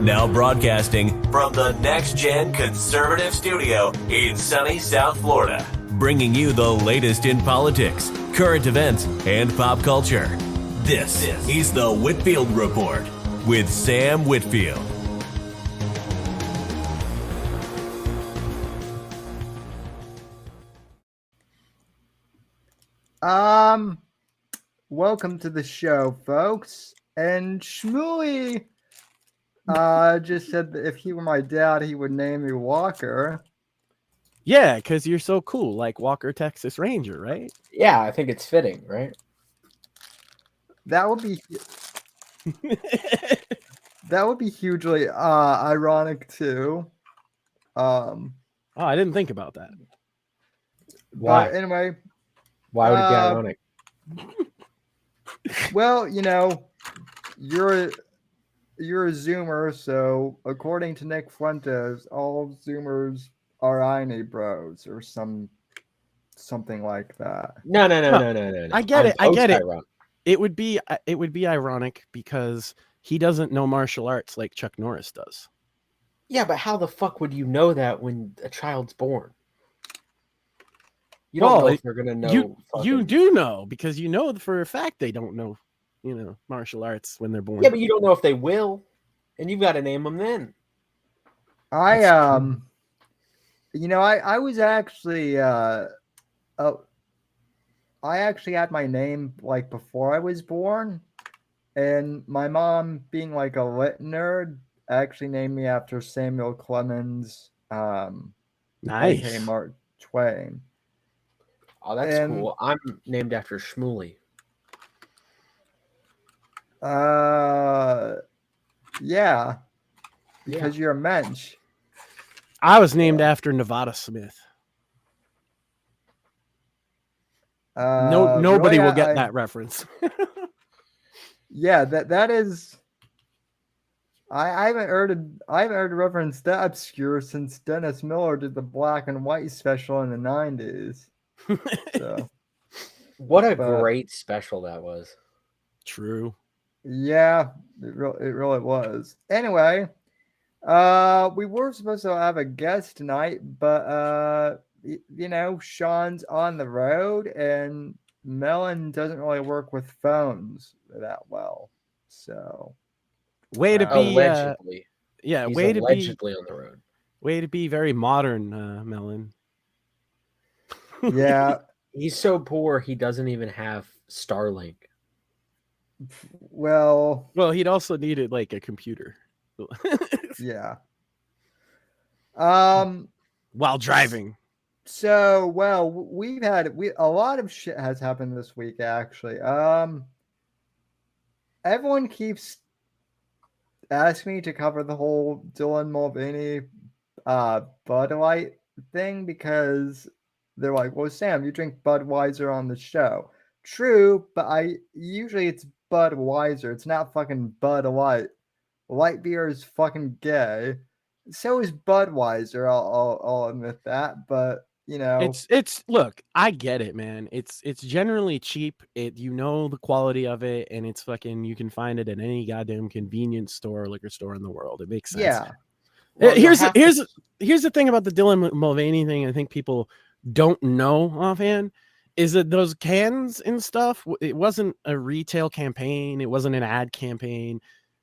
Now broadcasting from the Next Gen Conservative Studio in sunny South Florida, bringing you the latest in politics, current events, and pop culture. This is the Whitfield Report with Sam Whitfield. Welcome to the show, folks. And Shmooly just said that if he were my dad, he would name me Walker. Yeah, because you're so cool, like Walker, Texas Ranger, right? Yeah, I think it's fitting, right? That would be hugely ironic too. Oh, I didn't think about that. Why? But anyway, Why would it be ironic? well, you know, you're a Zoomer, so according to Nick Fuentes, all Zoomers are Ine bros or something like that. No. I get it. Ironic. It would be ironic because he doesn't know martial arts like Chuck Norris does. Yeah, but how the fuck would you know that when a child's born? You don't know if they're gonna know. You do know because you know for a fact they don't know, martial arts when they're born. Yeah, but you don't know if they will, and you've got to name them then. I was actually I actually had my name like before I was born, and my mom, being like a lit nerd, actually named me after Samuel Clemens, Nice. aka Mark Twain. Oh, that's cool. I'm named after Shmooly. Yeah, because you're a mensch. I was named after Nevada Smith. Nobody will get that reference. Yeah, that is. I haven't heard a reference that obscure since Dennis Miller did the black and white special in the 90s. So, what a great special that was. True. Yeah, it really was. Anyway, we were supposed to have a guest tonight, but Sean's on the road and Melon doesn't really work with phones that well. So way to be allegedly. Yeah, he's way to allegedly on the road. Way to be very modern, Melon. Yeah. He's so poor he doesn't even have Starlink. Well, he'd also needed like a computer. Yeah. While driving. So, we've had a lot of shit has happened this week actually. Everyone keeps asking me to cover the whole Dylan Mulvaney Bud Light thing because they're like, well, Sam, you drink Budweiser on the show. True, but usually it's Budweiser. It's not fucking Bud Light. Light beer is fucking gay. So is Budweiser. I'll admit that, but it's look, I get it, man. It's generally cheap. The quality of it, and it's fucking. You can find it at any goddamn convenience store or liquor store in the world. It makes sense. Yeah. Well, here's the thing about the Dylan Mulvaney thing. I think people don't know offhand is that those cans and stuff. It wasn't a retail campaign. It wasn't an ad campaign.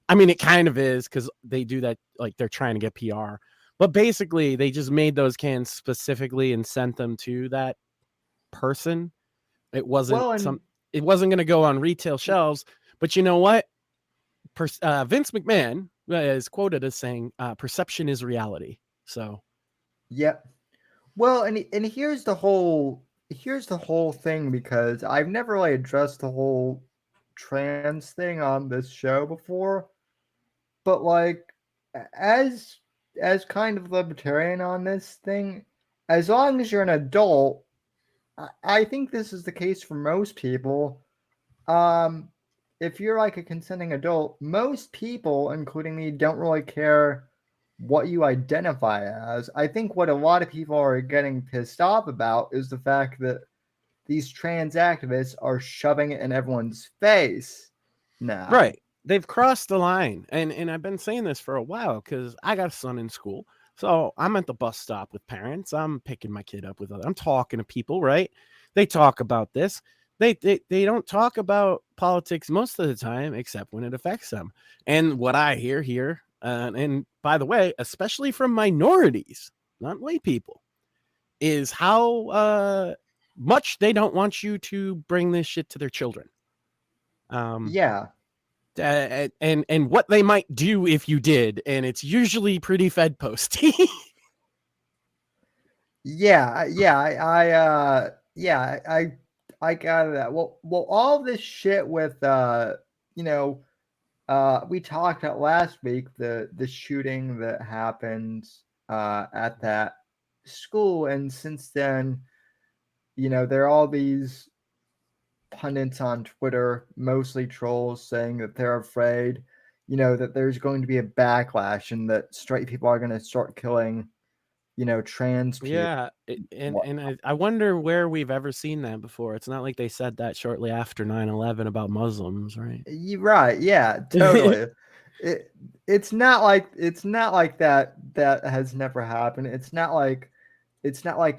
I mean, it kind of is because they do that. Like they're trying to get PR. But basically, they just made those cans specifically and sent them to that person. It wasn't It wasn't going to go on retail shelves. But you know what? Vince McMahon is quoted as saying, "Perception is reality." So, yeah. Well, and here's the whole thing because I've never really addressed the whole trans thing on this show before, but like as kind of libertarian on this thing, as long as you're an adult, I think this is the case for most people. If you're like a consenting adult, most people, including me, don't really care what you identify as. I think what a lot of people are getting pissed off about is the fact that these trans activists are shoving it in everyone's face now. Right. they've crossed the line, and I've been saying this for a while because I got a son in school, so I'm at the bus stop with parents. I'm picking my kid up with other. I'm talking to people, right? They talk about this. They don't talk about politics most of the time, except when it affects them. And what I hear here, and by the way, especially from minorities, not white people, is how much they don't want you to bring this shit to their children. Yeah. And what they might do if you did, and it's usually pretty Fed posty. Yeah, I got that. Well, all this shit with you know, we talked about last week the shooting that happened at that school, and since then, there are all these pundits on Twitter, mostly trolls, saying that they're afraid, that there's going to be a backlash and that straight people are going to start killing, trans people. Yeah, and I wonder where we've ever seen that before. It's not like they said that shortly after 9/11 about Muslims, right? You're right. Yeah, totally. It's not like that has never happened. It's not like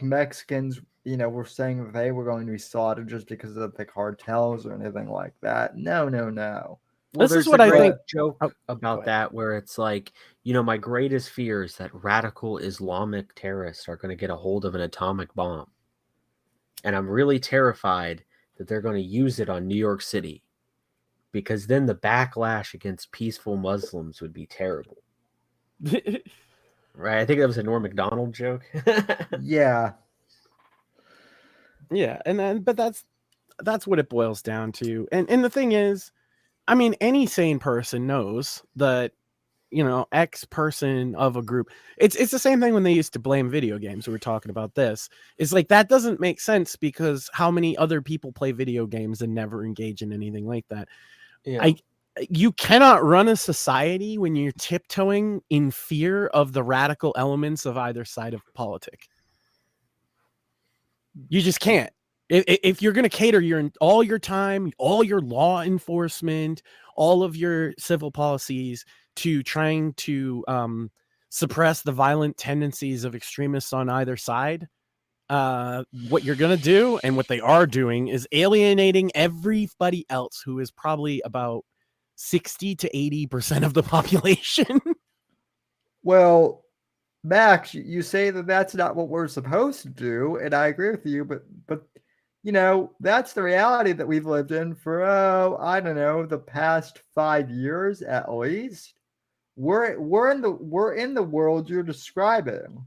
Mexicans, were saying that they were going to be slaughtered just because of the cartels or anything like that. No. Well, This is there's what a I great think. joke Oh, go about ahead. that where it's like, my greatest fear is that radical Islamic terrorists are going to get a hold of an atomic bomb. And I'm really terrified that they're going to use it on New York City, because then the backlash against peaceful Muslims would be terrible. Right? I think that was a Norm Macdonald joke. Yeah. Yeah, but that's what it boils down to. And the thing is, I mean, any sane person knows that, X person of a group. It's the same thing when they used to blame video games. We were talking about this. It's like that doesn't make sense because how many other people play video games and never engage in anything like that? Yeah. You cannot run a society when you're tiptoeing in fear of the radical elements of either side of politic. You just can't. If you're going to cater all your time, all your law enforcement, all of your civil policies to trying to suppress the violent tendencies of extremists on either side, what you're going to do and what they are doing is alienating everybody else who is probably about 60 to 80% of the population. Well, Max, you say that that's not what we're supposed to do, and I agree with you, but that's the reality that we've lived in for I don't know, the past 5 years at least. We're in the world you're describing.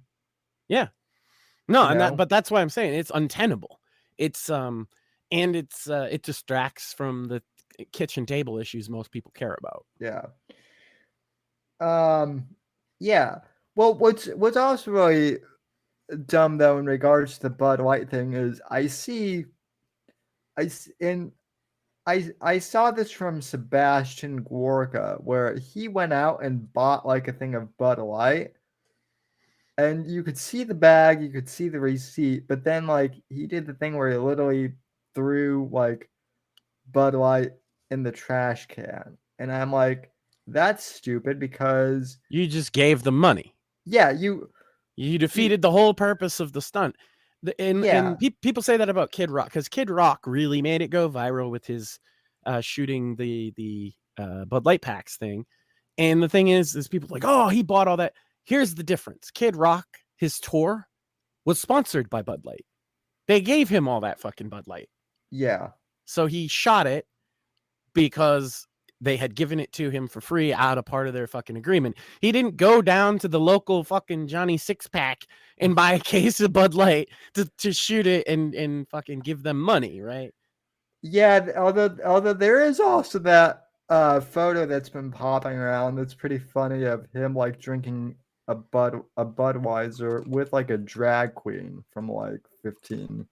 Yeah. No, but that's why I'm saying it's untenable. It's and it distracts from the kitchen table issues most people care about. Yeah. Yeah. Well, what's also really dumb though in regards to the Bud Light thing is I saw this from Sebastian Gorka where he went out and bought like a thing of Bud Light, and you could see the bag, you could see the receipt, but then like he did the thing where he literally threw like Bud Light in the trash can, and I'm like, that's stupid because you just gave them money. Yeah, you defeated the whole purpose of the stunt. And people say that about Kid Rock because Kid Rock really made it go viral with his shooting the Bud Light packs thing. And the thing is people like, oh, he bought all that. Here's the difference. Kid Rock, his tour was sponsored by Bud Light. They gave him all that fucking Bud Light. Yeah. So he shot it because they had given it to him for free out of part of their fucking agreement. He didn't go down to the local fucking Johnny Six Pack and buy a case of Bud Light to shoot it and fucking give them money, right? Yeah, although there is also that photo that's been popping around that's pretty funny of him like drinking a Budweiser with like a drag queen from like 15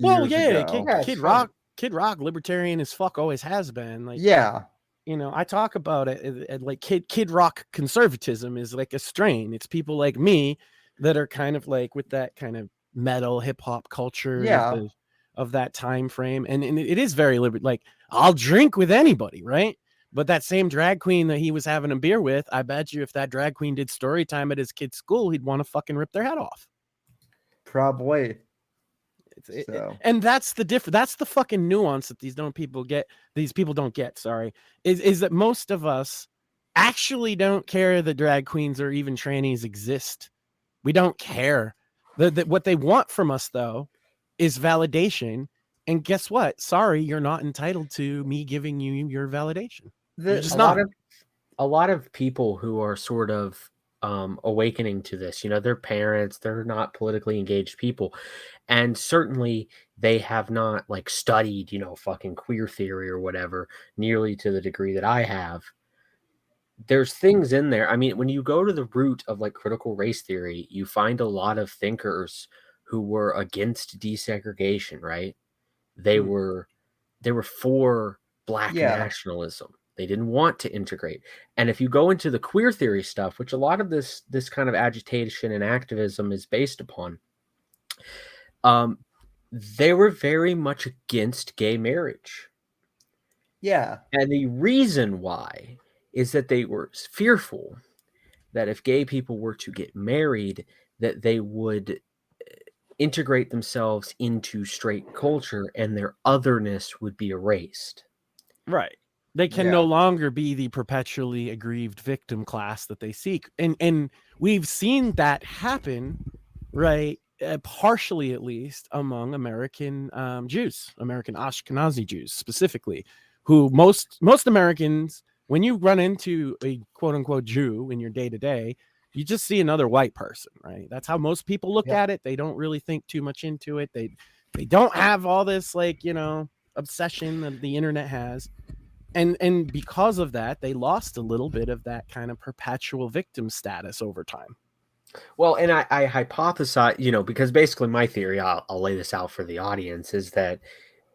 years ago. Kid Rock, libertarian as fuck, always has been. Like, yeah, I talk about it like Kid Rock conservatism is like a strain. It's people like me that are kind of like with that kind of metal hip hop culture of that time frame, and it is very like I'll drink with anybody, right? But that same drag queen that he was having a beer with, I bet you if that drag queen did story time at his kid's school, he'd want to fucking rip their head off. Probably. And that's the that's the fucking nuance that these people don't get, sorry, is that most of us actually don't care that drag queens or even trannies exist. We don't care. What they want from us, though, is validation. And guess what? Sorry, you're not entitled to me giving you your validation. You're just not. A lot of people who are sort of awakening to this, their parents, they're not politically engaged people. And certainly they have not like studied, fucking queer theory or whatever, nearly to the degree that I have. There's things in there. I mean, when you go to the root of like critical race theory, you find a lot of thinkers who were against desegregation, right? They were for Black nationalism. They didn't want to integrate. And if you go into the queer theory stuff, which a lot of this kind of agitation and activism is based upon, they were very much against gay marriage. Yeah. And the reason why is that they were fearful that if gay people were to get married, that they would integrate themselves into straight culture and their otherness would be erased. Right. They can no longer be the perpetually aggrieved victim class that they seek. And we've seen that happen, right, partially at least, among American Jews, American Ashkenazi Jews specifically, who most Americans, when you run into a quote-unquote Jew in your day-to-day, you just see another white person, right? That's how most people look at it. They don't really think too much into it. They don't have all this obsession that the internet has. And because of that, they lost a little bit of that kind of perpetual victim status over time. Well, and I hypothesize, because basically my theory, I'll lay this out for the audience, is that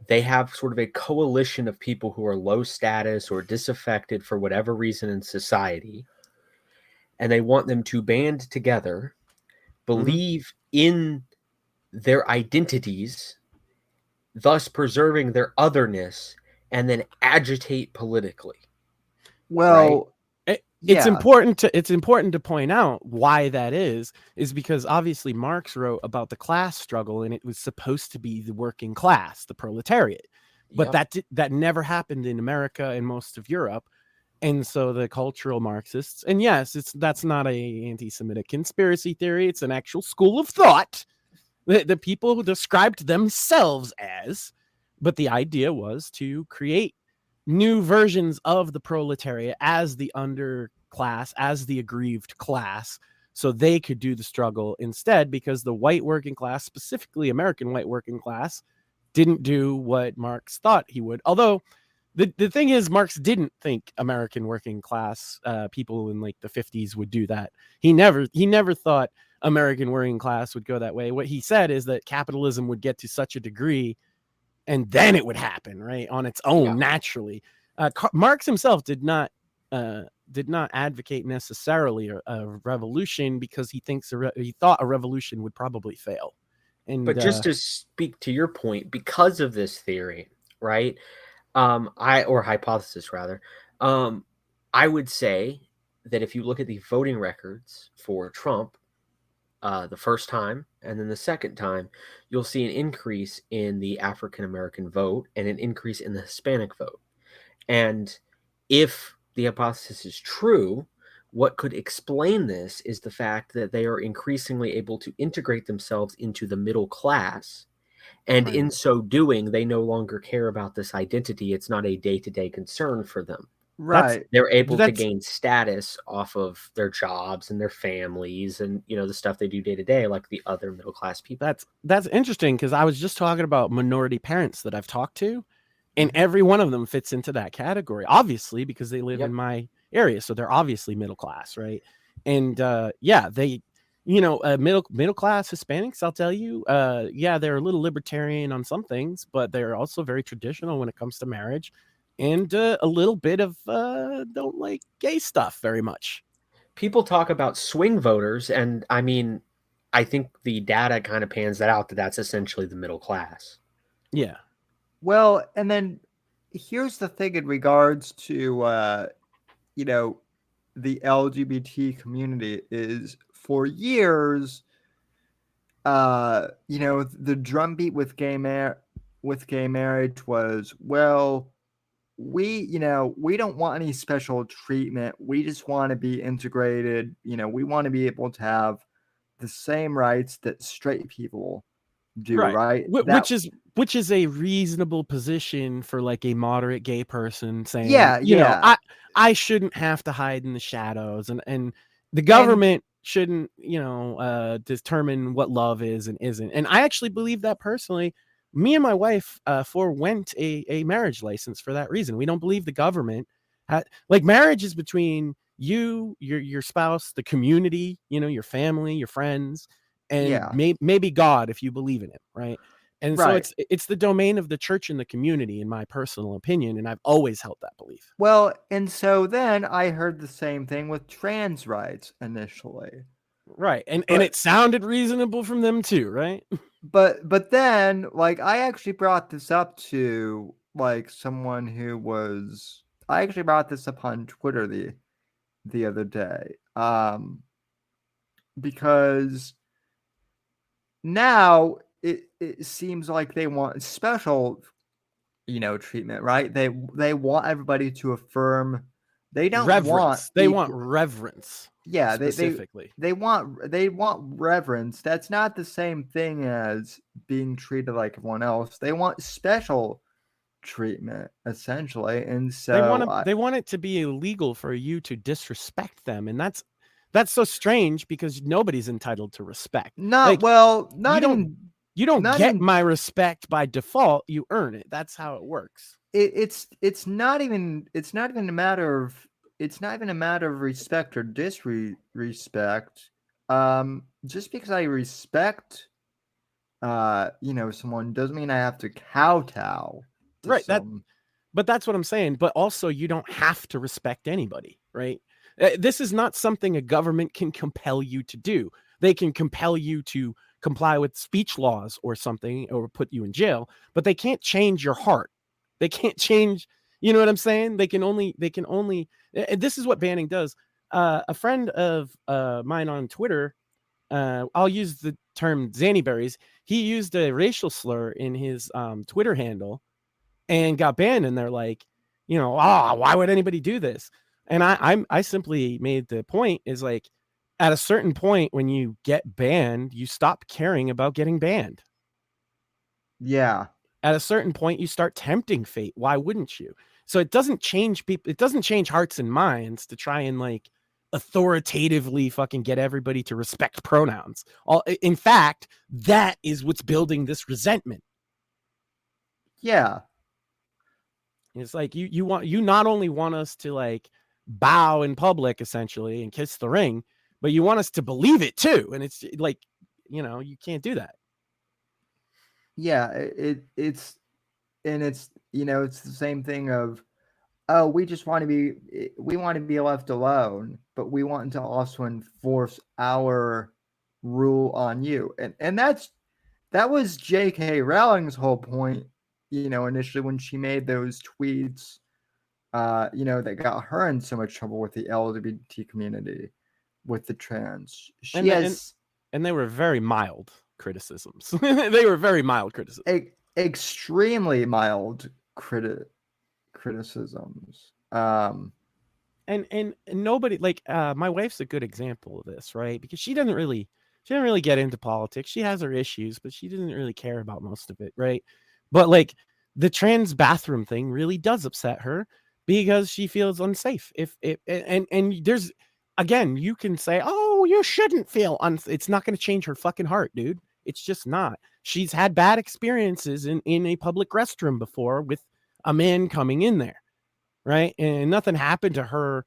they have sort of a coalition of people who are low status or disaffected for whatever reason in society. And they want them to band together, believe in their identities, thus preserving their otherness, and then agitate politically. Well, right? It's important to point out why that is because obviously Marx wrote about the class struggle, and it was supposed to be the working class, the proletariat. But that never happened in America and most of Europe. And so the cultural Marxists, and yes, that's not a anti-Semitic conspiracy theory. It's an actual school of thought that the people who described themselves as, but the idea was to create new versions of the proletariat as the underclass, as the aggrieved class, so they could do the struggle instead, because the white working class, specifically American white working class, didn't do what Marx thought he would. Although the thing is, Marx didn't think American working class people in like the 50s would do that. He never thought American working class would go that way. What he said is that capitalism would get to such a degree and then it would happen, right, on its own naturally. Marx himself did not advocate necessarily a revolution, because he thought a revolution would probably fail. But just to speak to your point, because of this theory, right? Or hypothesis rather, I would say that if you look at the voting records for Trump, the first time and then the second time, you'll see an increase in the African American vote and an increase in the Hispanic vote. And if the hypothesis is true, what could explain this is the fact that they are increasingly able to integrate themselves into the middle class. And in so doing, they no longer care about this identity. It's not a day-to-day concern for them. Right. They're able to gain status off of their jobs and their families and, the stuff they do day to day, like the other middle-class people. That's interesting, because I was just talking about minority parents that I've talked to, and every one of them fits into that category, obviously, because they live in my area. So they're obviously middle class, right? And they, middle class Hispanics, I'll tell you, they're a little libertarian on some things, but they're also very traditional when it comes to marriage, and a little bit of don't like gay stuff very much. People talk about swing voters, and I mean, I think the data kind of pans that out, that's essentially the middle class. Yeah. Well, and then here's the thing in regards to you know, the LGBT community is for years, you know, the drumbeat with gay marriage was, well, we don't want any special treatment. We just want to be integrated. You know, we want to be able to have the same rights that straight people do, Right. right? Which is a reasonable position for like a moderate gay person saying, Yeah, yeah. I shouldn't have to hide in the shadows, and the And government shouldn't, determine what love is and isn't. And I actually believe that personally. Me and my wife forewent a marriage license for that reason. We don't believe the government like marriage is between you, your spouse, the community, your family, your friends, and yeah, maybe God if you believe in him, right? And so right. it's the domain of the church and the community, in my personal opinion, and I've always held that belief. Well, and so then I heard the same thing with trans rights initially. Right. And But it sounded reasonable from them too, right? but then like I actually brought this up to like someone who was I actually brought this up on Twitter the other day. Because now it seems like they want special, treatment, right? They want everybody to affirm. They don't want Reverence. They want reverence. yeah, Specifically. they want reverence. That's not the same thing as being treated like everyone else. They want special treatment essentially. And so They want it to be illegal for you to disrespect them, and that's so strange because nobody's entitled to respect. not Like well, you don't not get even my respect by default, you earn it. That's how it works. it's not even a matter of respect or disrespect. Just because I respect someone doesn't mean I have to kowtow to Right. some. But that's what I'm saying. But also, you don't have to respect anybody, right? This is not something a government can compel you to do. They can compel you to comply with speech laws or something, or put you in jail, but they can't change your heart. They can't change, you know what I'm saying? They can only, this is what banning does. A friend of mine on Twitter, I'll use the term Zannyberries. He used a racial slur in his Twitter handle and got banned, and they're like, why would anybody do this? And I simply made the point is like, at a certain point when you get banned, you stop caring about getting banned. Yeah. At a certain point, you start tempting fate. Why wouldn't you? So it doesn't change people. It doesn't change hearts and minds to try and like authoritatively fucking get everybody to respect pronouns. In fact, that is what's building this resentment. Yeah. It's like you not only want us to like bow in public essentially and kiss the ring, but you want us to believe it too. And it's like, you can't do that. Yeah, it's it's the same thing of, oh, we want to be left alone, but we want to also enforce our rule on you. And that was J.K. Rowling's whole point, initially when she made those tweets, that got her in so much trouble with the LGBT community, with the trans. And they were very mild criticisms. They were very mild criticisms. Extremely mild criticisms. And nobody, like my wife's a good example of this, right? Because she didn't really get into politics. She has her issues, but she didn't really care about most of it, right? But like the trans bathroom thing really does upset her because she feels unsafe. And there's, again, you can say, oh, you shouldn't feel it's not going to change her fucking heart, dude. It's just not. She's had bad experiences in a public restroom before with a man coming in there, right? And nothing happened to her,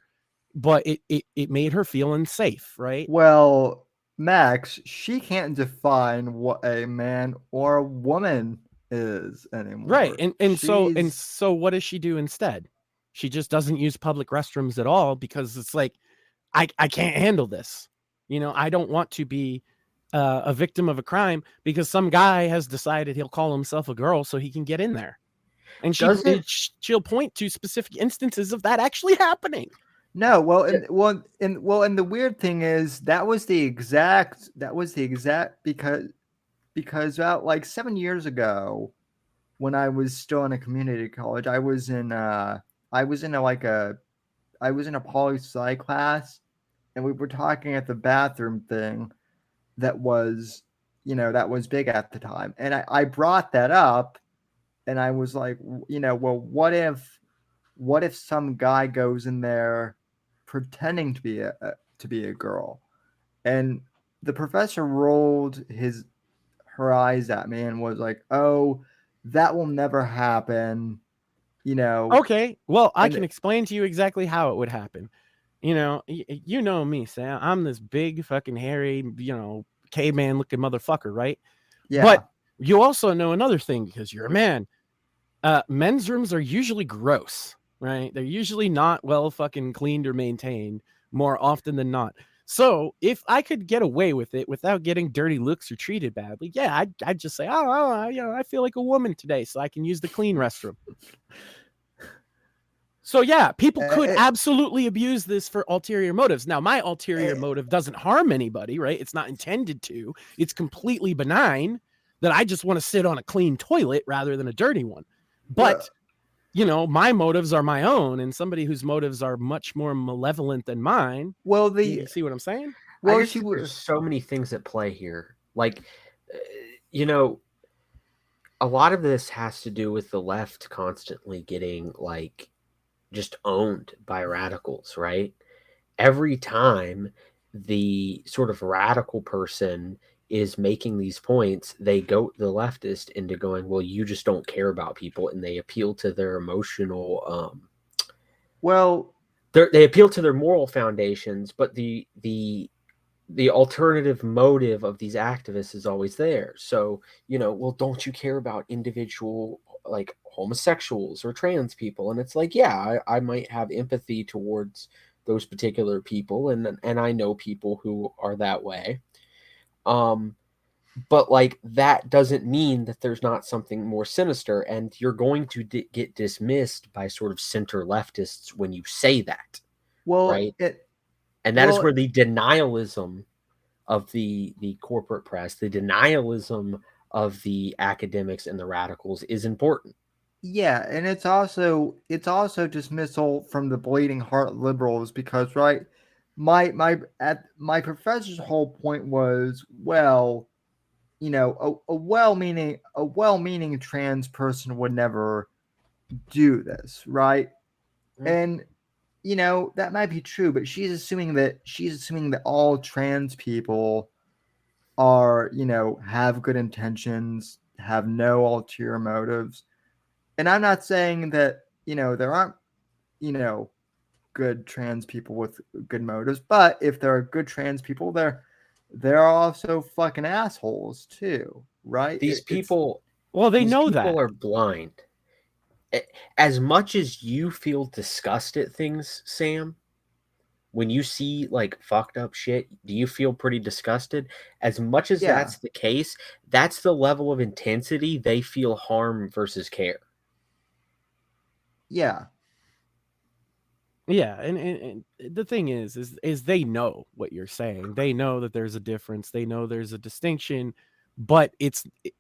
but it made her feel unsafe, right? Well, Max, she can't define what a man or a woman is anymore. Right. And so what does she do instead? She just doesn't use public restrooms at all because it's like, I can't handle this. I don't want to be a victim of a crime because some guy has decided he'll call himself a girl so he can get in there. And Doesn't she'll point to specific instances of that actually happening. No, and the weird thing is that was the exact because about like 7 years ago, when I was still in a community college, I was in a poli sci class, and we were talking at the bathroom thing that was that was big at the time, and I brought that up, and I was like, well, what if some guy goes in there pretending to be a girl, and the professor rolled her eyes at me and was like, "Oh, that will never happen." Okay, well, I And can explain to you exactly how it would happen. You know me, Sam. I'm this big fucking hairy, caveman looking motherfucker, right? yeah, But you also know another thing because you're a man. Men's rooms are usually gross, right? They're usually not well fucking cleaned or maintained more often than not. So if I could get away with it without getting dirty looks or treated badly, yeah, I'd just say, I feel like a woman today, so I can use the clean restroom. So yeah, people could absolutely abuse this for ulterior motives. Now, my ulterior motive doesn't harm anybody, right? It's not intended to. It's completely benign that I just want to sit on a clean toilet rather than a dirty one. But my motives are my own, and somebody whose motives are much more malevolent than mine. well, You see what I'm saying? I just think there's so many things at play here. Like, a lot of this has to do with the left constantly getting like just owned by radicals, right? Every time the sort of radical person is making these points, they go the leftist into going, well, you just don't care about people, and they appeal to their emotional they appeal to their moral foundations, but the alternative motive of these activists is always there. So, well, don't you care about individual like homosexuals or trans people? And it's like, yeah, I might have empathy towards those particular people, and I know people who are that way. But like that doesn't mean that there's not something more sinister, and you're going to get dismissed by sort of center leftists when you say that, right? And that is where the denialism of the corporate press, the denialism of the academics and the radicals is important. Yeah, and it's also dismissal from the bleeding heart liberals because my professor's whole point was, well, a well-meaning trans person would never do this, right? And that might be true, but she's assuming that all trans people are, have good intentions, have no ulterior motives. And I'm not saying that, there aren't, good trans people with good motives, but if there are good trans people, there are also fucking assholes too, right? These people they know that. People are blind. As much as you feel disgust at things, Sam, when you see like fucked up shit, do you feel pretty disgusted? As much as that's the case, that's the level of intensity they feel harm versus care. Yeah. Yeah, and the thing is they know what you're saying. They know that there's a difference. They know there's a distinction, but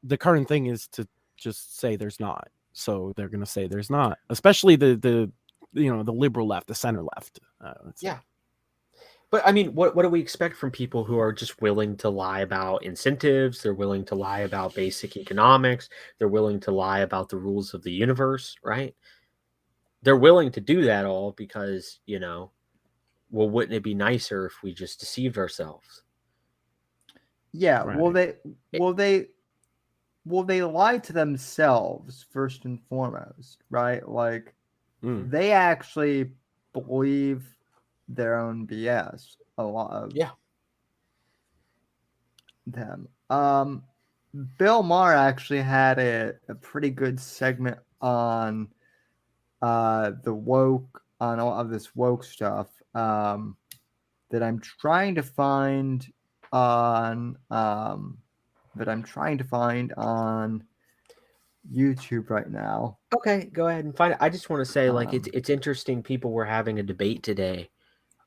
the current thing is to just say there's not. So they're going to say there's not, especially the liberal left, the center left. Yeah. But I mean, what do we expect from people who are just willing to lie about incentives? They're willing to lie about basic economics. They're willing to lie about the rules of the universe, right? They're willing to do that all because, well, wouldn't it be nicer if we just deceived ourselves? Yeah. Right. They lie to themselves first and foremost, right? Like they actually believe their own BS, a lot of them. Bill Maher actually had a pretty good segment on the woke, on all of this woke stuff that I'm trying to find on YouTube right now. Okay, go ahead and find it. I just want to say, like, Um, it's interesting. People were having a debate today,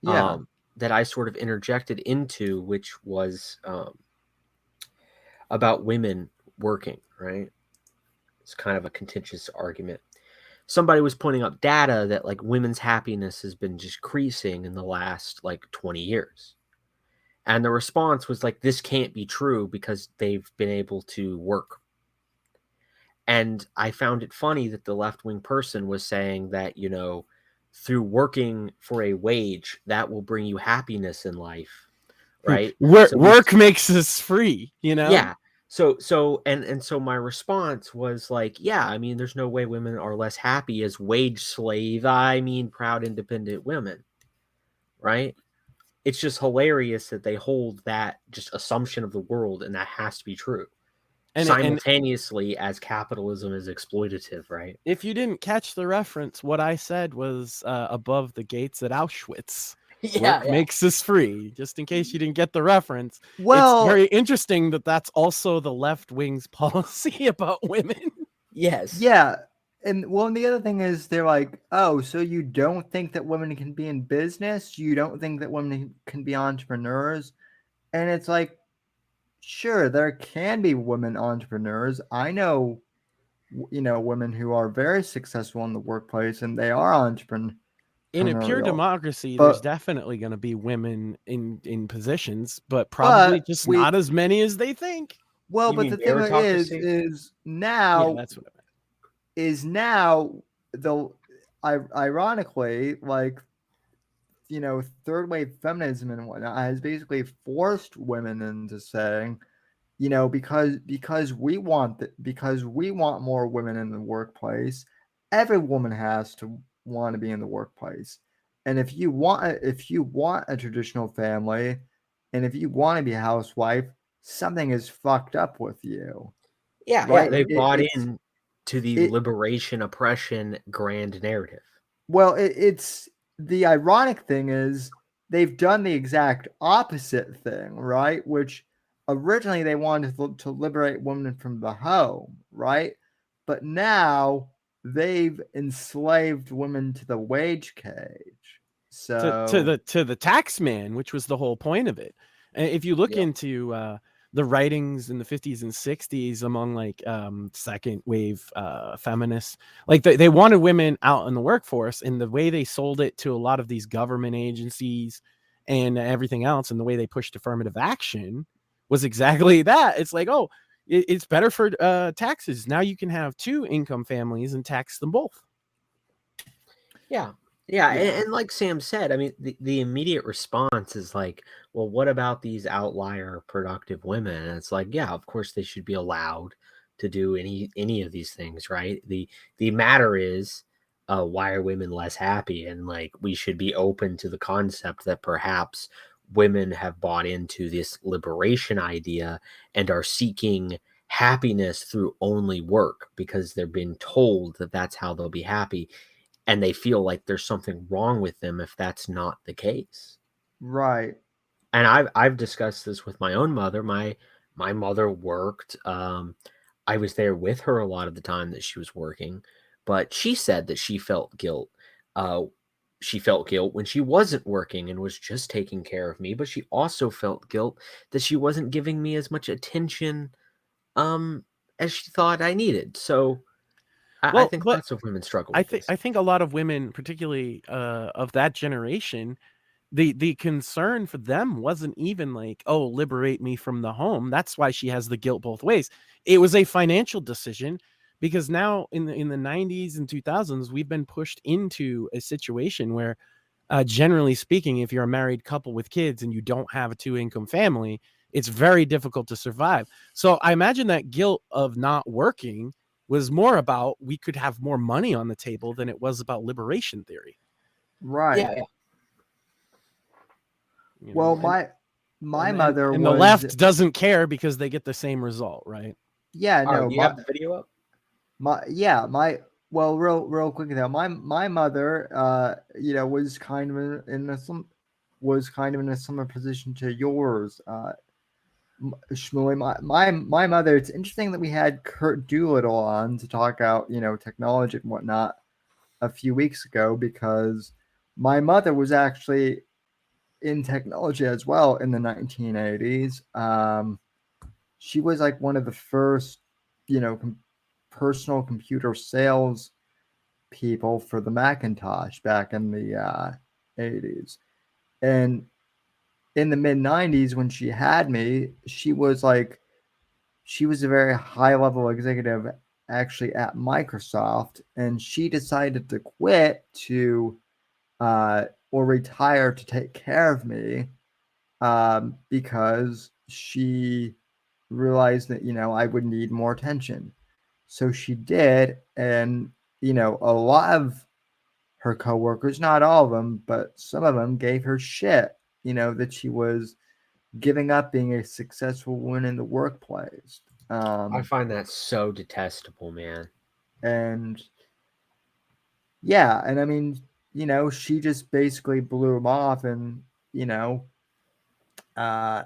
yeah. that I sort of interjected into, which was about women working. Right, it's kind of a contentious argument. Somebody was pointing out data that like women's happiness has been decreasing in the last like 20 years. And the response was like, this can't be true because they've been able to work. And I found it funny that the left wing person was saying that, through working for a wage, that will bring you happiness in life. Right. Work, So work makes us free, yeah. So my response was like, yeah, I mean, there's no way women are less happy as wage slave. I mean, proud, independent women. Right. It's just hilarious that they hold that just assumption of the world, and that has to be true and simultaneously as capitalism is exploitative, right? if you didn't catch the reference, what I said was above the gates at Auschwitz. Work makes us free. Just in case you didn't get the reference, it's Well, very interesting that that's also the left wing's policy about women. Yes. yeah. And the other thing is they're like, oh, so you don't think that women can be in business? You don't think that women can be entrepreneurs? And it's like, sure, there can be women entrepreneurs. I know, women who are very successful in the workplace and they are entrepreneurs. In a pure democracy, there's But definitely going to be women in positions, but probably just we not as many as they think. well, You but mean the thing meritocracy? is Yeah, now that's what I meant. is now the ironically, like, third wave feminism and whatnot has basically forced women into saying, because because we want more women in the workplace, every woman has to want to be in the workplace. And if you want a traditional family, and if you want to be a housewife, something is fucked up with you, Yeah, right? they bought It's in to the it liberation oppression grand narrative. Well, it's the ironic thing is they've done the exact opposite thing, right? Which originally they wanted to liberate women from the home, right? But now they've enslaved women to the wage cage. So To the tax man, which was the whole point of it. If you look Yep. into the writings in the 50s and 60s among like second wave feminists, like they wanted women out in the workforce, and the way they sold it to a lot of these government agencies and everything else, and the way they pushed affirmative action was exactly that. It's like, oh, it's better for taxes. Now you can have two income families and tax them both. Yeah. Yeah. And like Sam said, I mean, the immediate response is like, well, what about these outlier productive women? And it's like, yeah, of course they should be allowed to do any of these things, right? The matter is, why are women less happy? And like, we should be open to the concept that perhaps women have bought into this liberation idea and are seeking happiness through only work because they're being told that that's how they'll be happy, and they feel like there's something wrong with them if that's not the case. right. And I've discussed this with my own mother. My mother worked. I was there with her a lot of the time that she was working, but she said that she felt guilt. She felt guilt when she wasn't working and was just taking care of me, but she also felt guilt that she wasn't giving me as much attention as she thought I needed. So I think But lots of women struggle with this. I think a lot of women, particularly of that generation, the concern for them wasn't even like, oh, liberate me from the home. That's why she has the guilt both ways. It was a financial decision, because now in the 90s and 2000s, we've been pushed into a situation where, generally speaking, if you're a married couple with kids and you don't have a two-income family, it's very difficult to survive. So I imagine that guilt of not working was more about we could have more money on the table than it was about liberation theory. Right. Yeah. Well, And my mother and the was left doesn't care because they get the same result, right? yeah, All right, no, do you have the video up? real quick though, my mother was kind of in a similar position to yours, Shmuley, my mother. It's interesting that we had Kurt Doolittle on to talk out, technology and whatnot a few weeks ago, because my mother was actually in technology as well in the 1980s. She was like one of the first, personal computer sales people for the Macintosh back in the 80s. And in the mid 90s, when she had me, she was a very high level executive actually at Microsoft, and she decided to quit to or retire to take care of me, because she realized that I would need more attention. So she did, and a lot of her coworkers, not all of them, but some of them gave her shit, that she was giving up being a successful woman in the workplace. I find that so detestable, man. And yeah, and I mean, she just basically blew him off, and uh,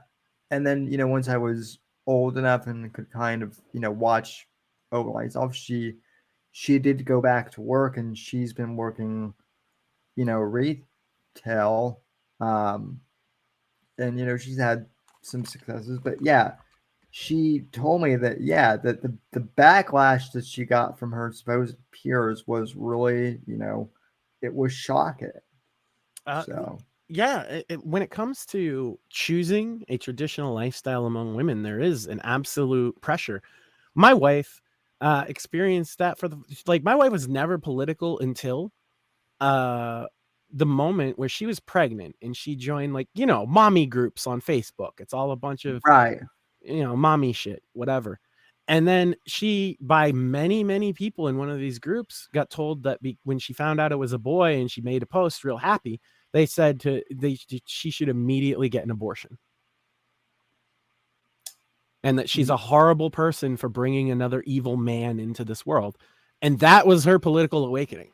and then once I was old enough and could kind of watch over myself, she did go back to work, and she's been working retail, um, and she's had some successes, but yeah, she told me that that the backlash that she got from her supposed peers was really, it was shocking. Uh, So yeah, when it comes to choosing a traditional lifestyle among women, there is an absolute pressure. My wife experienced that my wife was never political until uh the moment where she was pregnant and she joined mommy groups on Facebook. It's all a bunch of right, mommy shit, whatever. And then she, by many, many people in one of these groups, got told that when she found out it was a boy and she made a post real happy, they said she should immediately get an abortion. And that she's a horrible person for bringing another evil man into this world. And that was her political awakening.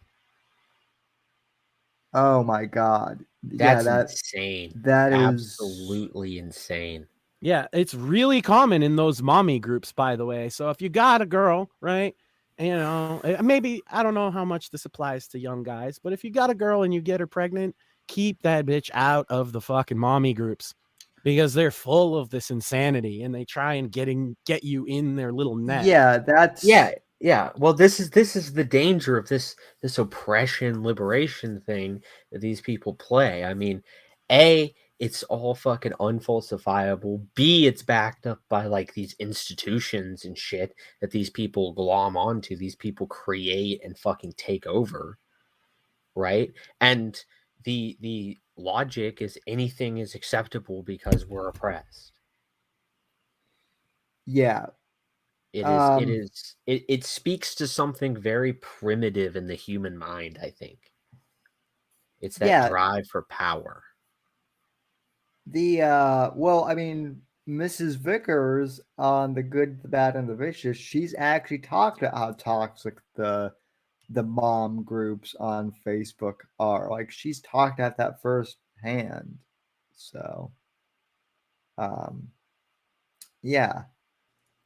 oh my god, That's insane. that is Absolutely insane. Yeah, it's really common in those mommy groups, by the way. So if you got a girl, right, maybe, I don't know how much this applies to young guys, but if you got a girl and you get her pregnant, keep that bitch out of the fucking mommy groups, because they're full of this insanity and they try and get you in their little net. Yeah. Well, this is the danger of this oppression liberation thing that these people play. I mean, A, it's all fucking unfalsifiable. B, it's backed up by like these institutions and shit that these people glom onto, these people create and fucking take over, right? And the logic is anything is acceptable because we're oppressed. yeah. It speaks to something very primitive in the human mind, I think. It's that Yeah, drive for power. well, I mean, Mrs. Vickers on The Good, the Bad, and the Vicious, she's actually talked about how toxic the mom groups on Facebook are. Like, she's talked at that firsthand. So, um, yeah,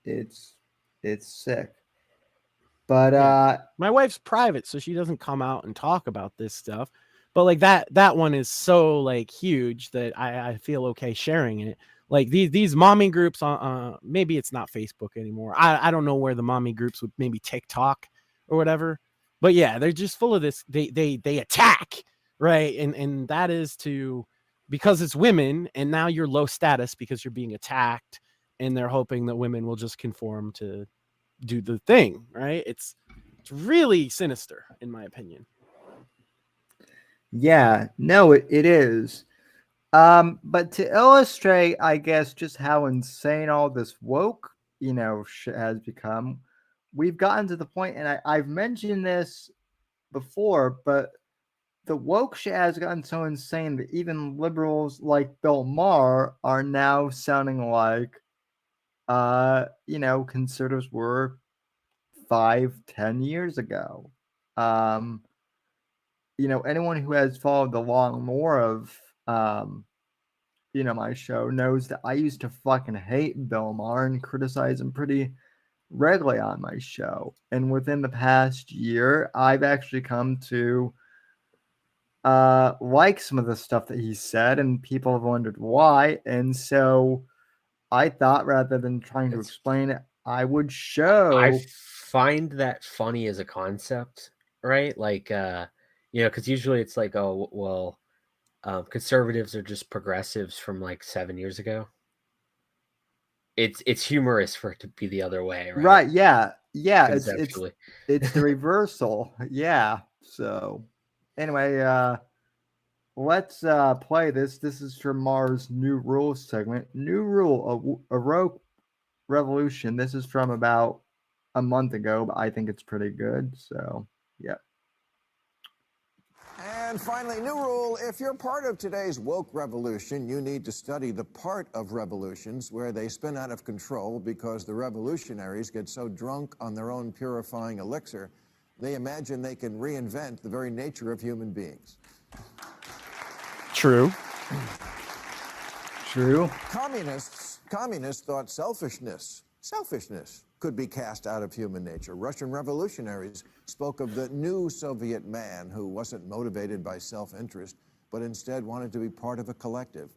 it's sick. But Yeah. My wife's private, so she doesn't come out and talk about this stuff. But like that one is so like huge that I feel okay sharing it. Like these mommy groups on maybe it's not Facebook anymore. I don't know where the mommy groups would, maybe TikTok or whatever. But yeah, they're just full of this. They attack, right? And that is because it's women, and now you're low status because you're being attacked, and they're hoping that women will just conform to do the thing, right? It's really sinister, in my opinion. yeah, no, it is. But to illustrate, I guess, just how insane all this woke, shit has become, we've gotten to the point, and I've mentioned this before, but the woke shit has gotten so insane that even liberals like Bill Maher are now sounding like, conservatives were 5-10 years ago. Um, anyone who has followed the long lore of my show knows that I used to fucking hate Bill Maher and criticize him pretty regularly on my show. And within the past year, I've actually come to like some of the stuff that he said, and people have wondered why. And so I thought rather than trying to explain it, I would show. I find that funny as a concept, right? Like, because usually it's like, oh, well, conservatives are just progressives from like 7 years ago. It's humorous for it to be the other way, right? Right, yeah. Conceptually. It's the reversal. Yeah. So anyway, let's play this. This is from Mars' New Rules segment. New Rule, a rogue revolution. This is from about a month ago, but I think it's pretty good. So, yeah. And finally, new rule, if you're part of today's woke revolution, you need to study the part of revolutions where they spin out of control because the revolutionaries get so drunk on their own purifying elixir, they imagine they can reinvent the very nature of human beings. True. Communists thought selfishness could be cast out of human nature. Russian revolutionaries spoke of the new Soviet man who wasn't motivated by self-interest, but instead wanted to be part of a collective.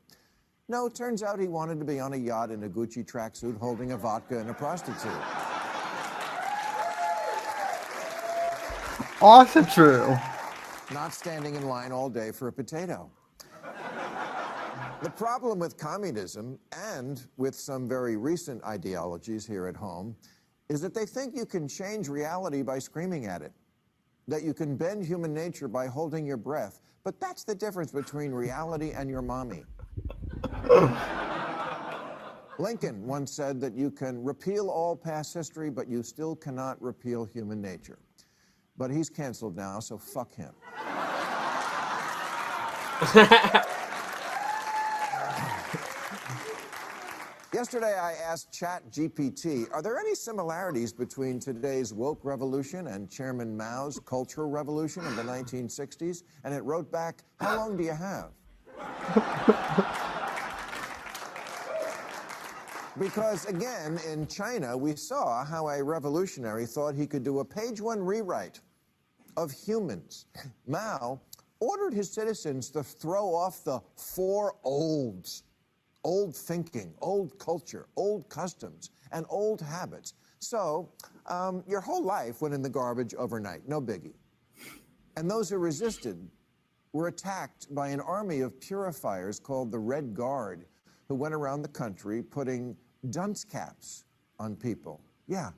No, it turns out he wanted to be on a yacht in a Gucci tracksuit holding a vodka and a prostitute. Also true. Not standing in line all day for a potato. The problem with communism and with some very recent ideologies here at home is that they think you can change reality by screaming at it, that you can bend human nature by holding your breath. But that's the difference between reality and your mommy. Lincoln once said that you can repeal all past history, but you still cannot repeal human nature. But he's canceled now, so fuck him. Yesterday, I asked ChatGPT, are there any similarities between today's woke revolution and Chairman Mao's Cultural Revolution of the 1960s? And it wrote back, how long do you have? Because, again, in China, we saw how a revolutionary thought he could do a page-one rewrite of Humans. Mao ordered his citizens to throw off the four olds. Old thinking, old culture, old customs, and old habits. So your whole life went in the garbage overnight, no biggie. And those who resisted were attacked by an army of purifiers called the Red Guard, who went around the country putting dunce caps on people. Yeah,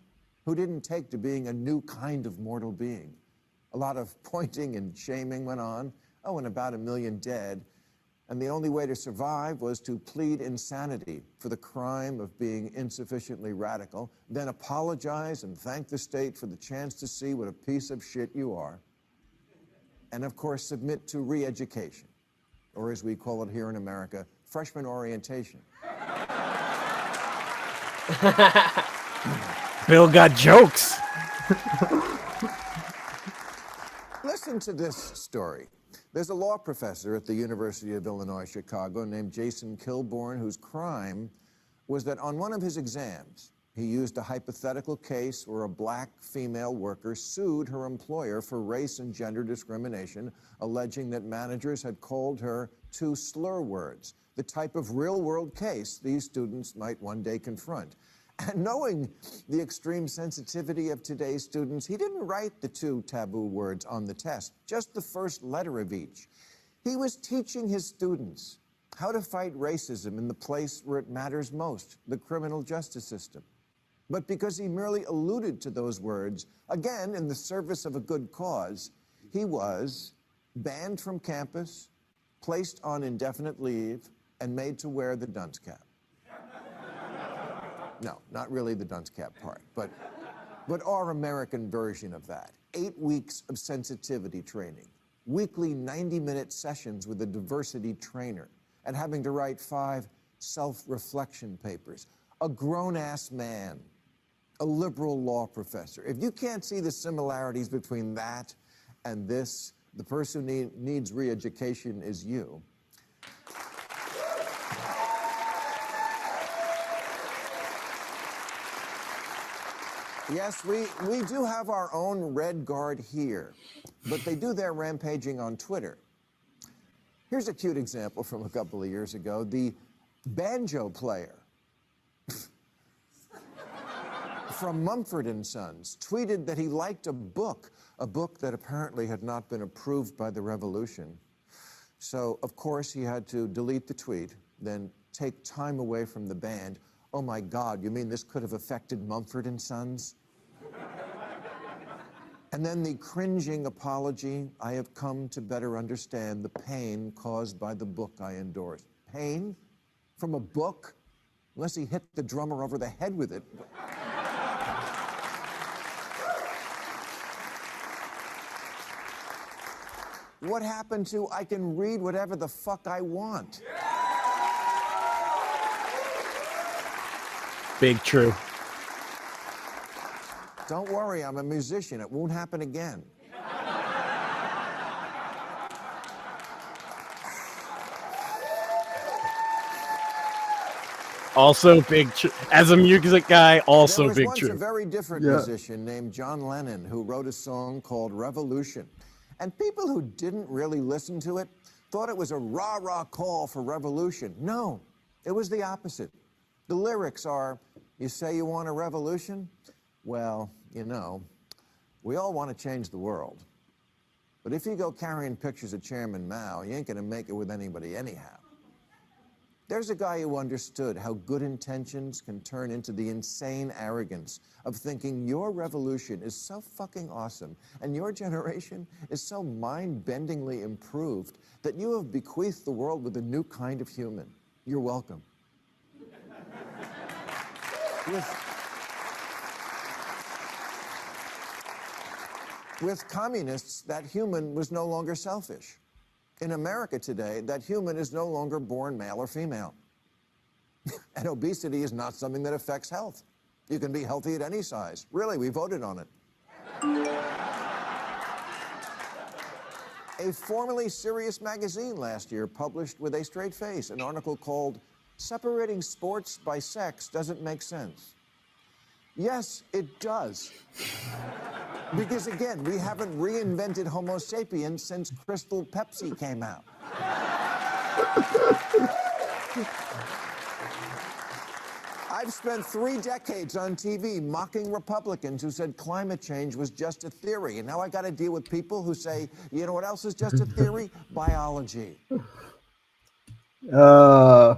who didn't take to being a new kind of mortal being. A lot of pointing and shaming went on. Oh, and about 1 million dead. And the only way to survive was to plead insanity for the crime of being insufficiently radical, then apologize and thank the state for the chance to see what a piece of shit you are. And of course, submit to re-education, or as we call it here in America, freshman orientation. Bill got jokes. Listen to this story. There's a law professor at the University of Illinois, Chicago, named Jason Kilborn, whose crime was that on one of his exams, he used a hypothetical case where a black female worker sued her employer for race and gender discrimination, alleging that managers had called her 2 slur words, the type of real-world case these students might one day confront. And knowing the extreme sensitivity of today's students, he didn't write the 2 taboo words on the test, just the first letter of each. He was teaching his students how to fight racism in the place where it matters most, the criminal justice system. But because he merely alluded to those words, again, in the service of a good cause, he was banned from campus, placed on indefinite leave, and made to wear the dunce cap. No, not really the dunce cap part, but our American version of that. 8 weeks of sensitivity training, weekly 90-minute sessions with a diversity trainer, and having to write 5 self-reflection papers. A grown-ass man, a liberal law professor. If you can't see the similarities between that and this, the person who needs re-education is you. Yes, we do have our own Red Guard here, but they do their rampaging on Twitter. Here's a cute example from a couple of years ago. The banjo player from Mumford & Sons tweeted that he liked a book that apparently had not been approved by the revolution. So, of course, he had to delete the tweet, then take time away from the band. Oh my God, you mean this could have affected Mumford & Sons? And then the cringing apology, I have come to better understand the pain caused by the book I endorse. Pain? From a book? Unless he hit the drummer over the head with it. What happened to I can read whatever the fuck I want? Big true. Don't worry, I'm a musician. It won't happen again. Also big true. As a music guy, also there was big once true. a very different musician named John Lennon who wrote a song called Revolution. And people who didn't really listen to it thought it was a rah-rah call for revolution. No, it was the opposite. The lyrics are, you say you want a revolution? Well, you know, we all want to change the world. But if you go carrying pictures of Chairman Mao, you ain't going to make it with anybody anyhow. There's a guy who understood how good intentions can turn into the insane arrogance of thinking your revolution is so fucking awesome and your generation is so mind-bendingly improved that you have bequeathed the world with a new kind of human. You're welcome. With communists, that human was no longer selfish. In America today, that human is no longer born male or female. And obesity is not something that affects health. You can be healthy at any size. Really, we voted on it. A formerly serious magazine last year published with a straight face an article called Separating Sports by Sex Doesn't Make Sense. Yes, it does. Because again, we haven't reinvented Homo sapiens since Crystal Pepsi came out. I've spent 3 decades on TV mocking Republicans who said climate change was just a theory. And now I got to deal with people who say, you know what else is just a theory? Biology. Yeah,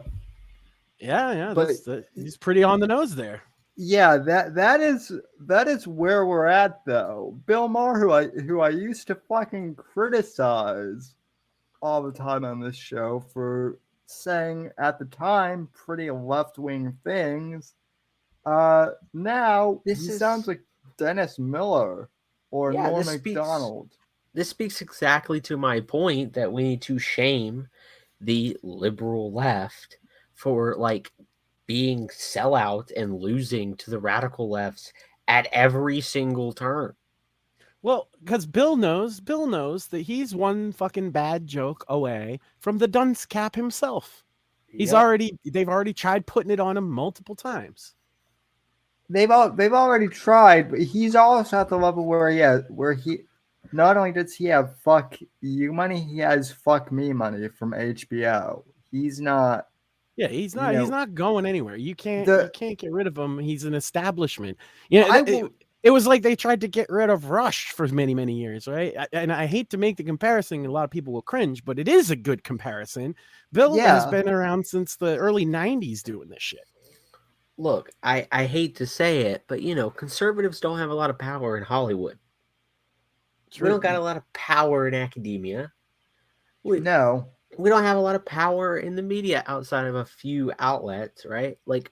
he's pretty on the nose there. Yeah, that is where we're at though. Bill Maher, who I used to fucking criticize all the time on this show for saying at the time pretty left-wing things. Now he sounds like Dennis Miller or Norm Macdonald. This speaks exactly to my point that we need to shame the liberal left for like being sellout and losing to the radical lefts at every single turn. Well, because Bill knows that he's one fucking bad joke away from the dunce cap himself. They've already tried putting it on him multiple times. They've already tried, but he's also at the level where he not only does he have fuck you money, he has fuck me money from HBO. He's not. Yeah, he's not going anywhere. You can't get rid of him. He's an establishment. You know, it was like they tried to get rid of Rush for many, many years, right? And I hate to make the comparison. A lot of people will cringe, but it is a good comparison. Bill has been around since the early 90s doing this shit. Look, I hate to say it, but, you know, conservatives don't have a lot of power in Hollywood. True. We don't got a lot of power in academia. We don't have a lot of power in the media outside of a few outlets, right? Like,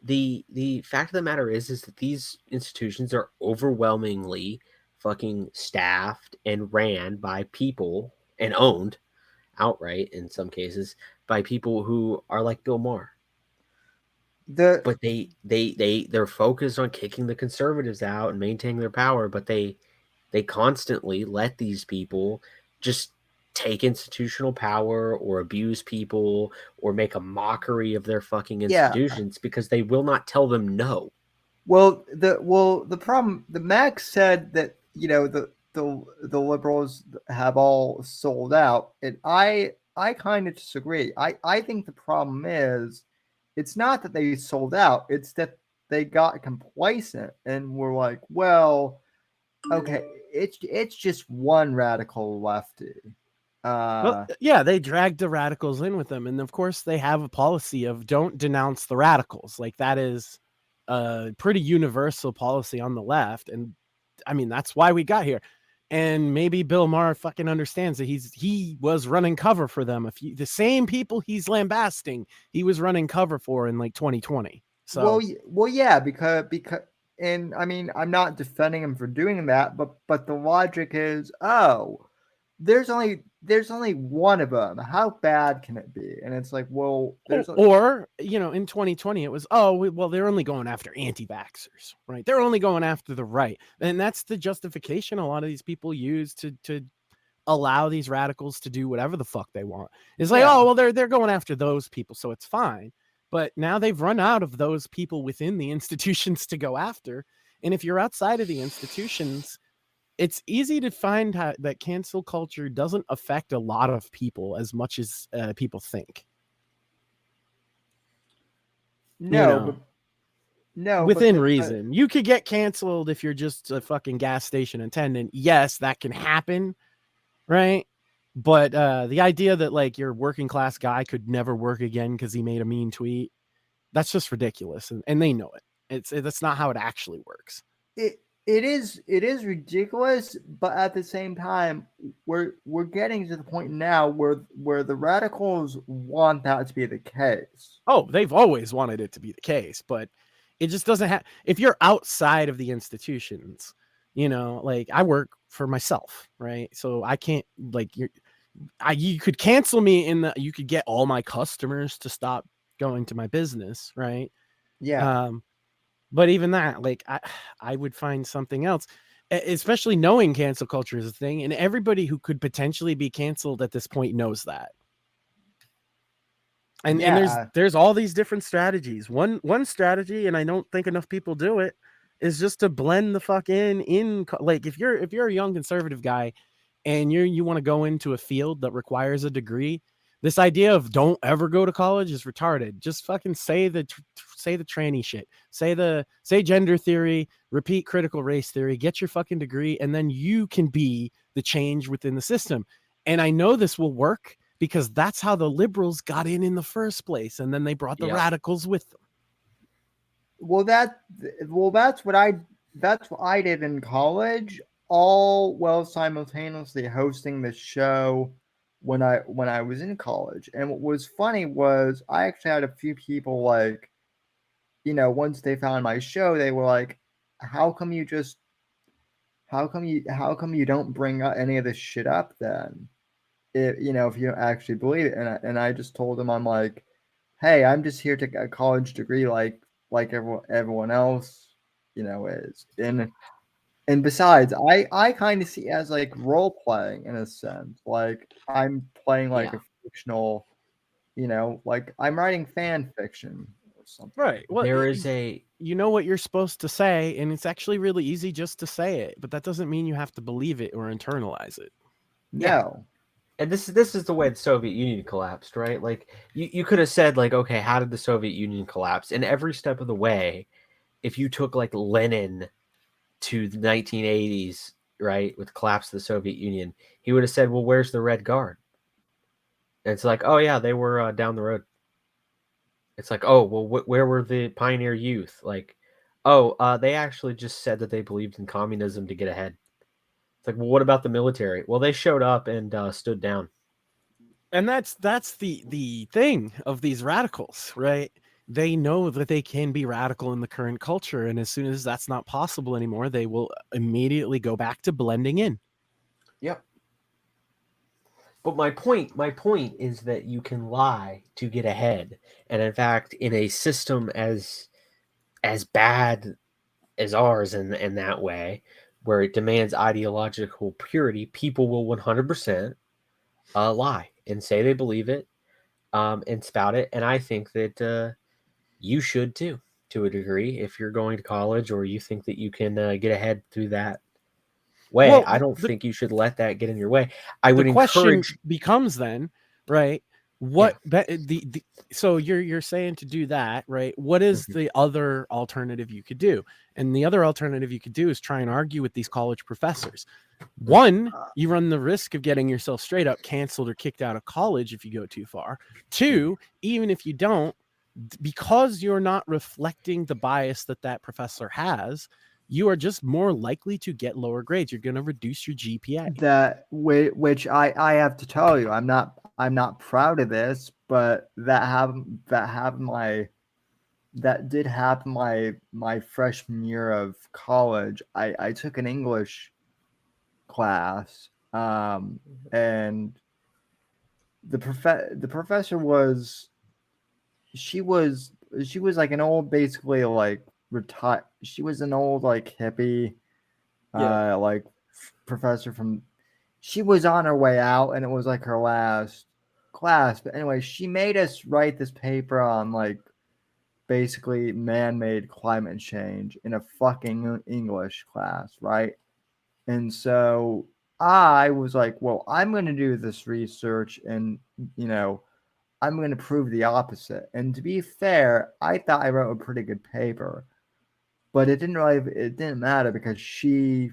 the fact of the matter is that these institutions are overwhelmingly fucking staffed and ran by people and owned outright in some cases by people who are like Bill Maher. But they're focused on kicking the conservatives out and maintaining their power, but they constantly let these people just take institutional power or abuse people or make a mockery of their fucking institutions because they will not tell them no. the problem, the Max said that the liberals have all sold out, and I kind of disagree. I think the problem is it's not that they sold out; it's that they got complacent and were like, well, okay, it's just one radical lefty. Well, yeah, they dragged the radicals in with them, and of course they have a policy of don't denounce the radicals. Like that is a pretty universal policy on the left, and I mean that's why we got here. And maybe Bill Maher fucking understands that he was running cover for them. The same people he's lambasting, he was running cover for in like 2020. So well, yeah, because and I mean I'm not defending him for doing that, but the logic is, oh, there's only one of them. How bad can it be? And it's like, well, or in 2020 it was, well, they're only going after anti-vaxxers, right? They're only going after the right, and that's the justification a lot of these people use to allow these radicals to do whatever the fuck they want. It's like, oh, well, they're going after those people, so it's fine. But now they've run out of those people within the institutions to go after, and if you're outside of the institutions, it's easy to find that cancel culture doesn't affect a lot of people as much as people think. No, within reason. You could get canceled if you're just a fucking gas station attendant. Yes, that can happen, right? But the idea that like your working class guy could never work again because he made a mean tweet, that's just ridiculous, and they know it. That's not how it actually works. It is ridiculous, but at the same time, we're getting to the point now where the radicals want that to be the case. Oh, they've always wanted it to be the case, but it just doesn't have. If you're outside of the institutions, like I work for myself, right? So I can't you could cancel me you could get all my customers to stop going to my business, right? Yeah. But even that, like, I would find something else, especially knowing cancel culture is a thing. And everybody who could potentially be canceled at this point knows that. And there's all these different strategies. One strategy, and I don't think enough people do it, is just to blend the fuck in. Like if you're a young conservative guy and you want to go into a field that requires a degree, this idea of don't ever go to college is retarded. Just fucking say the tranny shit. Say gender theory, repeat critical race theory, get your fucking degree, and then you can be the change within the system. And I know this will work because that's how the liberals got in the first place, and then they brought the radicals with them. Well, that's what I did in college, all while simultaneously hosting the show when I was in college. And what was funny was I actually had a few people like, once they found my show, they were like, how come you don't bring any of this shit up then? If you don't actually believe it. And I just told them, I'm like, hey, I'm just here to get a college degree like everyone else, is. And besides, I kind of see it as like role playing in a sense. Like I'm playing like a fictional, like I'm writing fan fiction or something. Right. Well, there is what you're supposed to say, and it's actually really easy just to say it, but that doesn't mean you have to believe it or internalize it. No. And this is the way the Soviet Union collapsed, right? Like you could have said like, okay, how did the Soviet Union collapse? And every step of the way, if you took like Lenin to the 1980s, right, with the collapse of the Soviet Union, he would have said, well, where's the Red Guard? And it's like, oh yeah, they were down the road. It's like, oh, well, where were the pioneer youth? Like, oh, they actually just said that they believed in communism to get ahead. It's like, well, what about the military? Well, they showed up and stood down. And that's the thing of these radicals, right? They know that they can be radical in the current culture, and as soon as that's not possible anymore, they will immediately go back to blending in. Yep. But my point is that you can lie to get ahead, and in fact, in a system as bad as ours in that way, where it demands ideological purity, people will 100% lie and say they believe it, and spout it. And I think that you should too to a degree if you're going to college or you think that you can get ahead through that way. Well, I don't think you should let that get in your way. I the would question encourage. becomes then, right? What the so you're saying to do that, right? What is the other alternative you could do? And the other alternative you could do is try and argue with these college professors. One, you run the risk of getting yourself straight up canceled or kicked out of college if you go too far. Two, even if you don't, because you're not reflecting the bias that professor has, you are just more likely to get lower grades. You're going to reduce your GPA. That which I have to tell you, I'm not proud of this, but that did happen my freshman year of college. I took an English class, and the professor was she was like an old, basically like retired. She was an old like hippie, like professor from. She was on her way out, and it was like her last class. But anyway, she made us write this paper on like basically man-made climate change in a fucking English class, right? And so I was like, well, I'm going to do this research, and I'm going to prove the opposite. And to be fair, I thought I wrote a pretty good paper, but it didn't matter because she,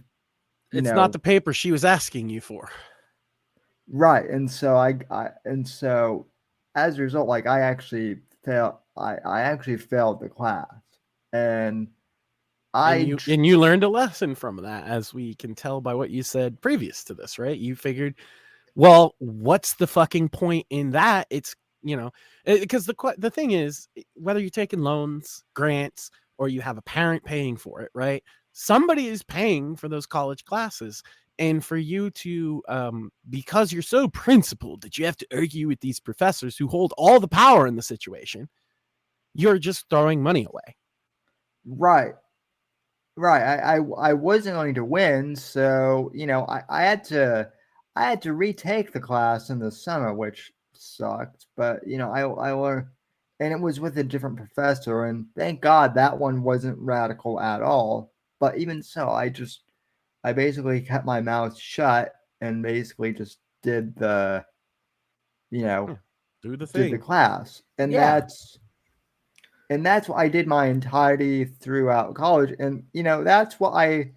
it's not the paper she was asking you for. Right. And so and so as a result, like I actually failed the class, and and you learned a lesson from that, as we can tell by what you said previous to this, right? You figured, well, what's the fucking point in that? It's, because the thing is, whether you're taking loans, grants, or you have a parent paying for it, right? Somebody is paying for those college classes. And for you to, because you're so principled that you have to argue with these professors who hold all the power in the situation, you're just throwing money away. Right. I wasn't going to win, so I had to retake the class in the summer, which sucked. But I learned, and it was with a different professor, and thank God that one wasn't radical at all. But even so, I basically kept my mouth shut and basically just did the, do the thing, did the class, and that's what I did my entirety throughout college. And that's what I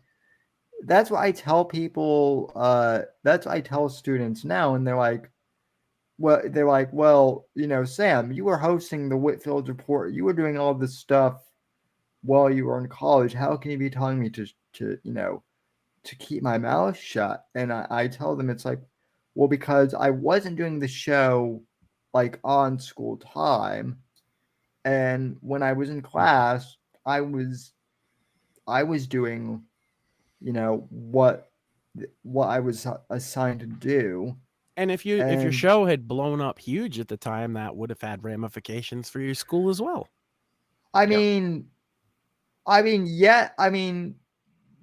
tell people. That's what I tell students now, and they're like, well, Sam, you were hosting the Whitfield Report. You were doing all this stuff while you were in college. How can you be telling me to keep my mouth shut? And I tell them, it's like, well, because I wasn't doing the show like on school time, and when I was in class, I was doing what I was assigned to do. And if your show had blown up huge at the time, that would have had ramifications for your school as well.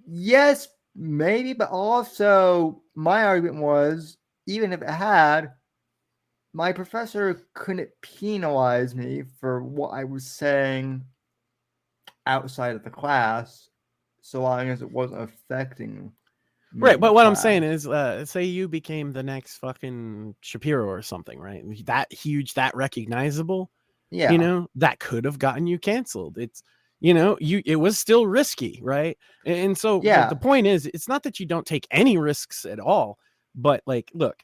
Yes, maybe, but also my argument was, even if it had, my professor couldn't penalize me for what I was saying outside of the class, so long as it wasn't affecting me. Right, but what I'm saying is, say you became the next fucking Shapiro or something, right? That huge, that recognizable, that could have gotten you canceled. It's, it was still risky, right? And so the point is, it's not that you don't take any risks at all, but like, look,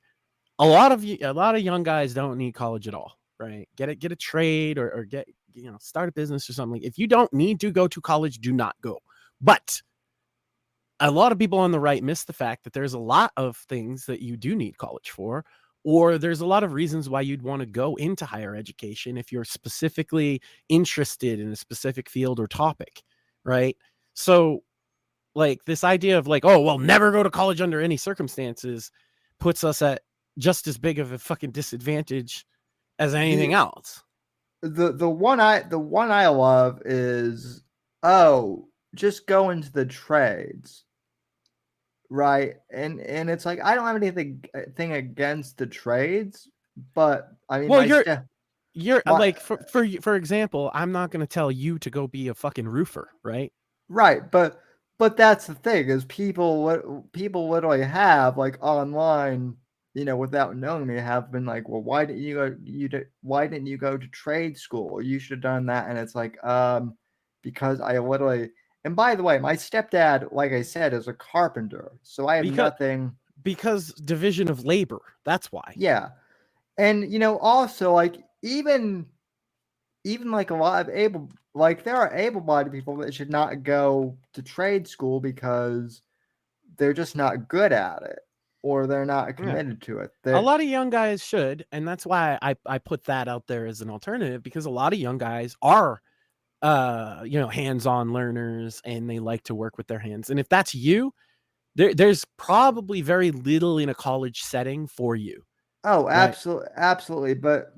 a lot of young guys don't need college at all, right? Get a trade or get, start a business or something. If you don't need to go to college, do not go. But a lot of people on the right miss the fact that there's a lot of things that you do need college for, or there's a lot of reasons why you'd want to go into higher education if you're specifically interested in a specific field or topic, right? So like this idea of like, oh, well, never go to college under any circumstances puts us at just as big of a fucking disadvantage as anything else. The one I love is, just go into the trades. Right. And it's like, I don't have anything against the trades, but I mean, You're My- like, for example, I'm not going to tell you to go be a fucking roofer, right? Right, but that's the thing is people literally have like online, without knowing me, have been like, well, why didn't you go to trade school? You should have done that. And it's like, because I literally, and by the way, my stepdad, like I said, is a carpenter, so I have nothing. Because division of labor. That's why. Yeah, and also like even like a lot of there are able-bodied people that should not go to trade school because they're just not good at it or they're not committed to it. A lot of young guys should, and that's why I put that out there as an alternative, because a lot of young guys are hands-on learners and they like to work with their hands. And if that's you, there's probably very little in a college setting for you. Oh, right? absolutely. But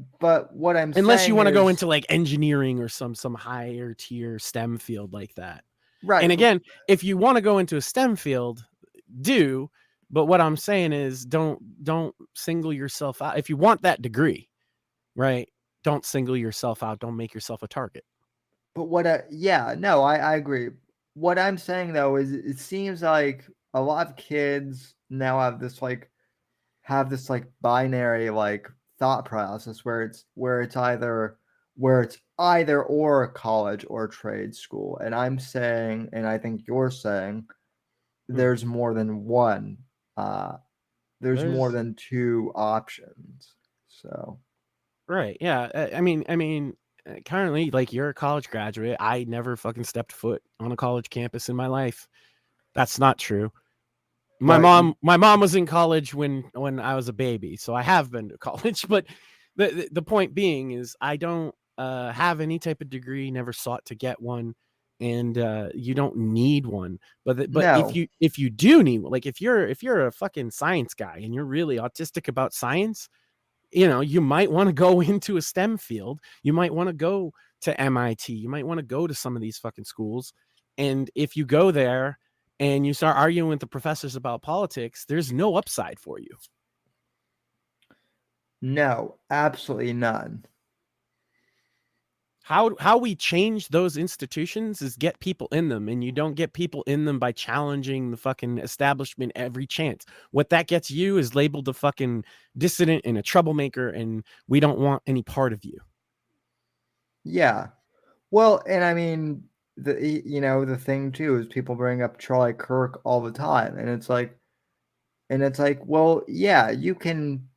what I'm Unless saying you want to go is- into like engineering or some higher tier STEM field like that. right. And again, if you want to go into a STEM field, do. But what I'm saying is don't single yourself out. If you want that degree, right? Don't single yourself out. Don't make yourself a target. But I agree. What I'm saying though is it seems like a lot of kids now have this binary like thought process where it's either or college or trade school. And I'm saying, and I think you're saying, there's more than one. There's more than two options. So right, yeah. I mean, currently, like, you're a college graduate. I never fucking stepped foot on a college campus in my life. That's not true. My mom was in college when I was a baby, so I have been to college. But the point being is, I don't have any type of degree. Never sought to get one, and you don't need one. But No. if you do need one, like if you're a fucking science guy and you're really autistic about science, you might want to go into a STEM field. You might want to go to MIT. You might want to go to some of these fucking schools. And if you go there and you start arguing with the professors about politics, there's no upside for you. No, absolutely none. How we change those institutions is get people in them, and you don't get people in them by challenging the fucking establishment every chance. What that gets you is labeled a fucking dissident and a troublemaker, and we don't want any part of you. Yeah. Well, and I mean, the thing too is people bring up Charlie Kirk all the time, and it's like, well, yeah, you can.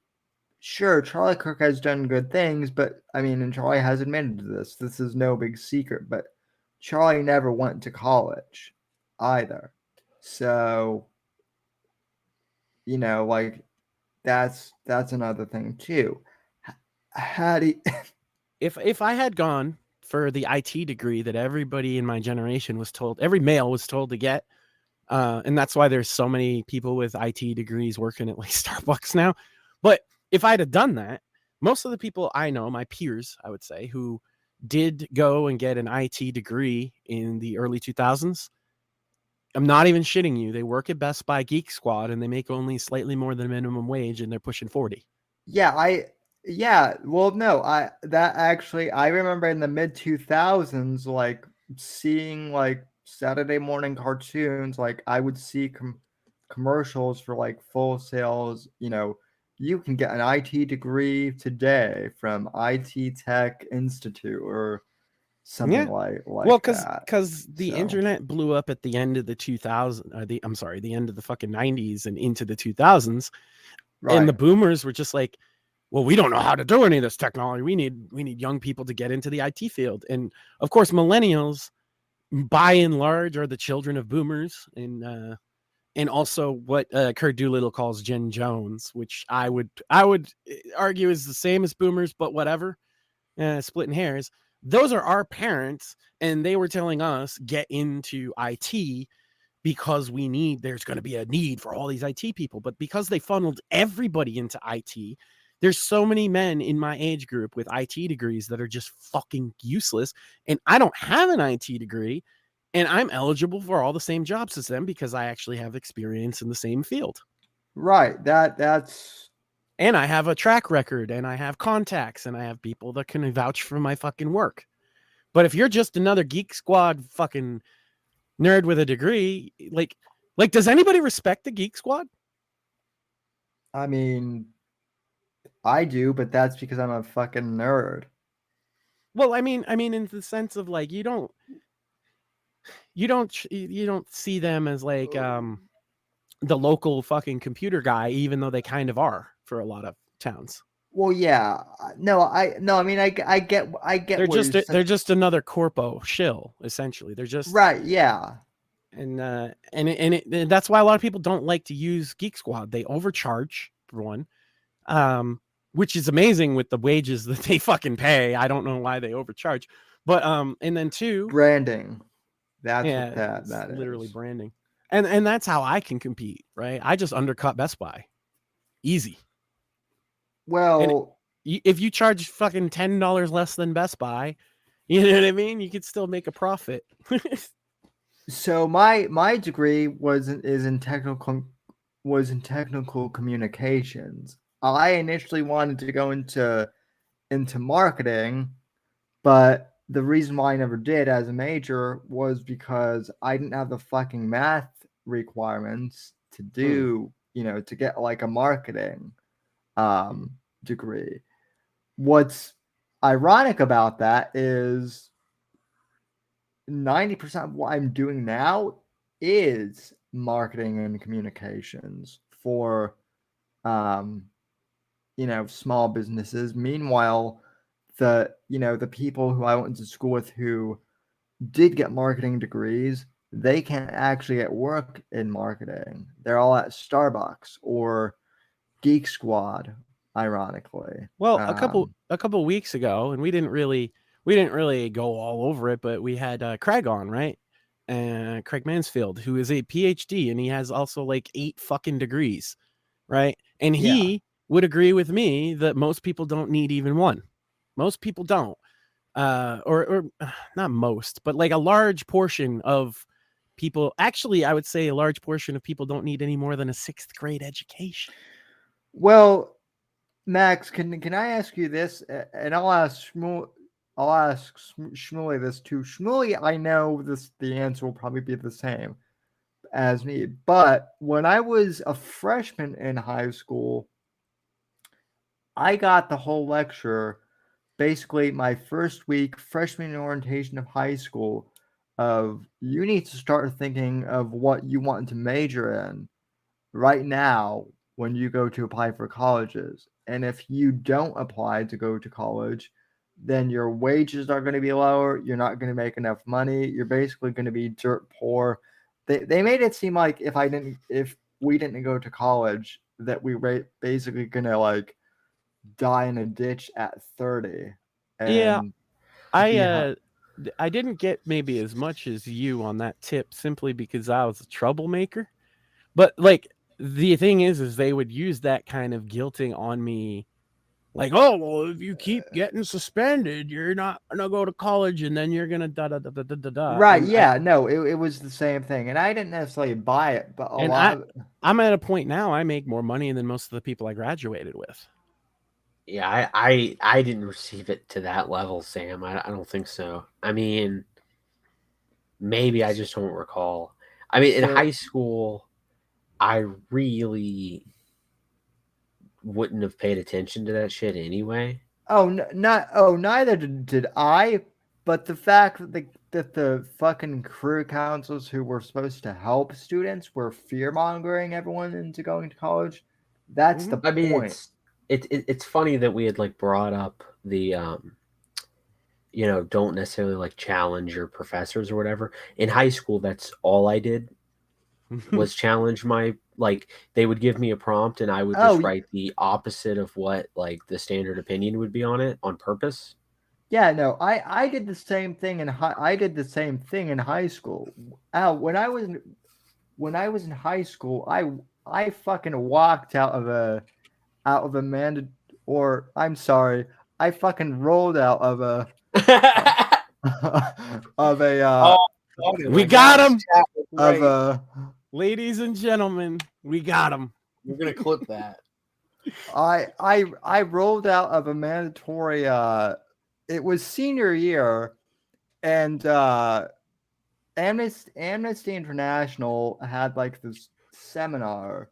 Sure, Charlie Kirk has done good things, but I mean, and Charlie has admitted to this. This is no big secret, but Charlie never went to college either. So, like that's another thing too. How do you... If I had gone for the IT degree that everybody in my generation was told, every male was told to get, and that's why there's so many people with IT degrees working at like Starbucks now. But if I'd have done that, most of the people I know, my peers, I would say, who did go and get an IT degree in the early 2000s, I'm not even shitting you. They work at Best Buy Geek Squad and they make only slightly more than minimum wage, and they're pushing 40. Well, no, I remember in the mid 2000s, like seeing like Saturday morning cartoons, like I would see commercials for like Full Sail's, you can get an IT degree today from IT Tech Institute or something like well, that. Because the internet blew up at the end of the 2000s, the end of the fucking 90s and into the 2000s. Right. And the boomers were just like, well, we don't know how to do any of this technology. We need young people to get into the IT field. And of course, millennials, by and large, are the children of boomers, and also what Kurt Doolittle calls Gen Jones, which I would argue is the same as boomers, but whatever, splitting hairs. Those are our parents, and they were telling us get into IT because there's going to be a need for all these IT people. But because they funneled everybody into IT, there's so many men in my age group with IT degrees that are just fucking useless. And I don't have an IT degree, and I'm eligible for all the same jobs as them because I actually have experience in the same field. Right. That's And I have a track record, and I have contacts, and I have people that can vouch for my fucking work. But if you're just another Geek Squad fucking nerd with a degree, like does anybody respect the Geek Squad? I mean, I do, but that's because I'm a fucking nerd. Well, I mean, in the sense of like you don't see them as like the local fucking computer guy, even though they kind of are for a lot of towns. Well, yeah, I mean, I get They're what you're they're just another corpo shill, essentially. They're just right, yeah. And that's why a lot of people don't like to use Geek Squad. They overcharge for one, which is amazing with the wages that they fucking pay. I don't know why they overcharge, but and then two, Branding. That's yeah, what that is. Literally branding, and that's how I can compete, right? I just undercut Best Buy, easy. Well, if you charge fucking $10 less than Best Buy, you know what I mean? You could still make a profit. So my degree was in technical communications. I initially wanted to go into marketing, but the reason why I never did as a major was because I didn't have the fucking math requirements to do, to get like a marketing degree. What's ironic about that is 90% of what I'm doing now is marketing and communications for small businesses. Meanwhile, the people who I went to school with who did get marketing degrees, they can't actually get work in marketing. They're all at Starbucks or Geek Squad, ironically. Well, a couple weeks ago, and we didn't really go all over it, but we had Craig on, right? Craig Mansfield, who is a PhD, and he has also like 8 fucking degrees, right? And he would agree with me that most people don't need even one. Most people don't, or not most, but like a large portion of people. Actually, I would say a large portion of people don't need any more than a 6th grade education. Well, Max, can I ask you this? And I'll ask Shmuley this too. Shmuley, I know the answer will probably be the same as me. But when I was a freshman in high school, I got the whole lecture, basically my first week, freshman orientation of high school, of you need to start thinking of what you want to major in right now when you go to apply for colleges. And if you don't apply to go to college, then your wages are going to be lower. You're not going to make enough money. You're basically going to be dirt poor. They made it seem like if we didn't go to college, that we were basically going to like die in a ditch at 30. And I didn't get maybe as much as you on that tip simply because I was a troublemaker. But like the thing is they would use that kind of guilting on me. Like, oh, well, if you keep getting suspended, you're not going to go to college and then you're going to da-da-da-da-da-da. Right, yeah, no, it was the same thing. And I didn't necessarily buy it, but I'm at a point now I make more money than most of the people I graduated with. Yeah, I didn't receive it to that level, Sam. I don't think so. I mean, maybe I just don't recall. I mean, in high school, I really wouldn't have paid attention to that shit anyway. Neither did I. But the fact that the fucking career councils who were supposed to help students were fear mongering everyone into going to college. That's the point. I mean, it's funny that we had like brought up the don't necessarily like challenge your professors or whatever. In high school, that's all I did was challenge my, like, they would give me a prompt and I would just write the opposite of what like the standard opinion would be on it on purpose. Yeah, no, I did the same thing in high school. When I was in high school, I fucking walked out of a I fucking rolled out of a we got him. Right. Ladies and gentlemen, we got him. We're gonna clip that. I rolled out of a mandatory. It was senior year, and Amnesty International had like this seminar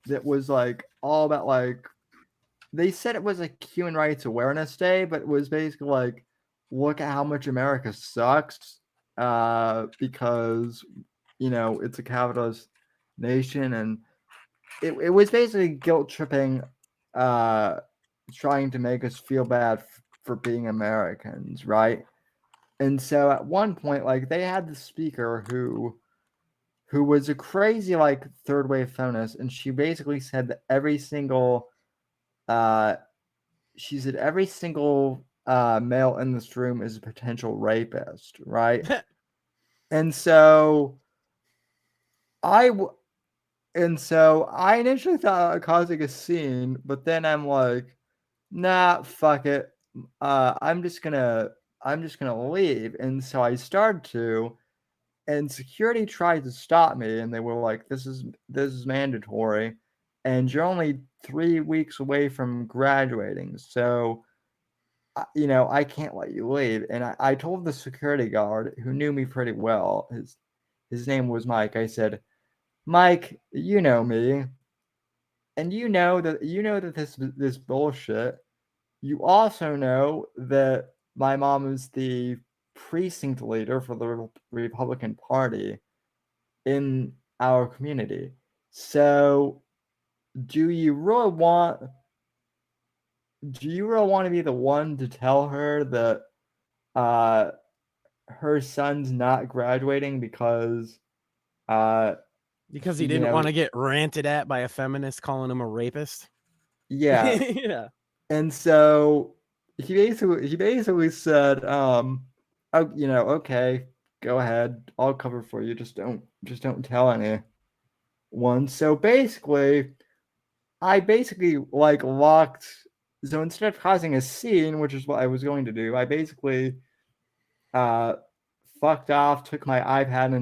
that was like all about like they said it was like Human Rights Awareness Day, but it was basically like look at how much America sucks, because it's a capitalist nation, and it was basically guilt tripping, trying to make us feel bad for being Americans, right? And so at one point, like they had the speaker who was a crazy like third wave feminist, and she basically said that uh every single male in this room is a potential rapist, right? And so I w- and so I initially thought of causing a scene, but then I'm like, nah, fuck it. I'm just gonna leave. And so I started to, and security tried to stop me, and they were like, this is mandatory, and you're only 3 weeks away from graduating, so I can't let you leave. And I told the security guard who knew me pretty well. His name was Mike. I said, Mike, you know me, and you know that this bullshit. You also know that my mom is the precinct leader for the Republican Party in our community. So, do you really want to be the one to tell her that uh her son's not graduating because uh Because he you didn't know want to get ranted at by a feminist calling him a rapist. yeah. Yeah. And so he basically said, oh, okay, go ahead, I'll cover for you, just don't tell anyone. So basically I basically like locked. So instead of causing a scene, which is what I was going to do, I basically uh fucked off, took my iPad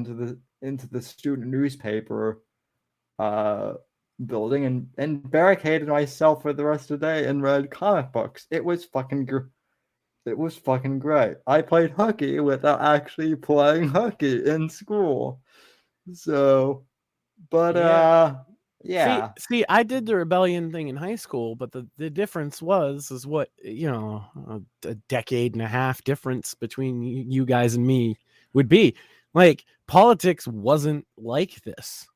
into the student newspaper uh building, and barricaded myself for the rest of the day and read comic books. It was fucking great. I played hooky without actually playing hooky in school. So, but Yeah. See, yeah. see, I did the rebellion thing in high school, but the difference is what, a decade and a half difference between you guys and me would be. Like, politics wasn't like this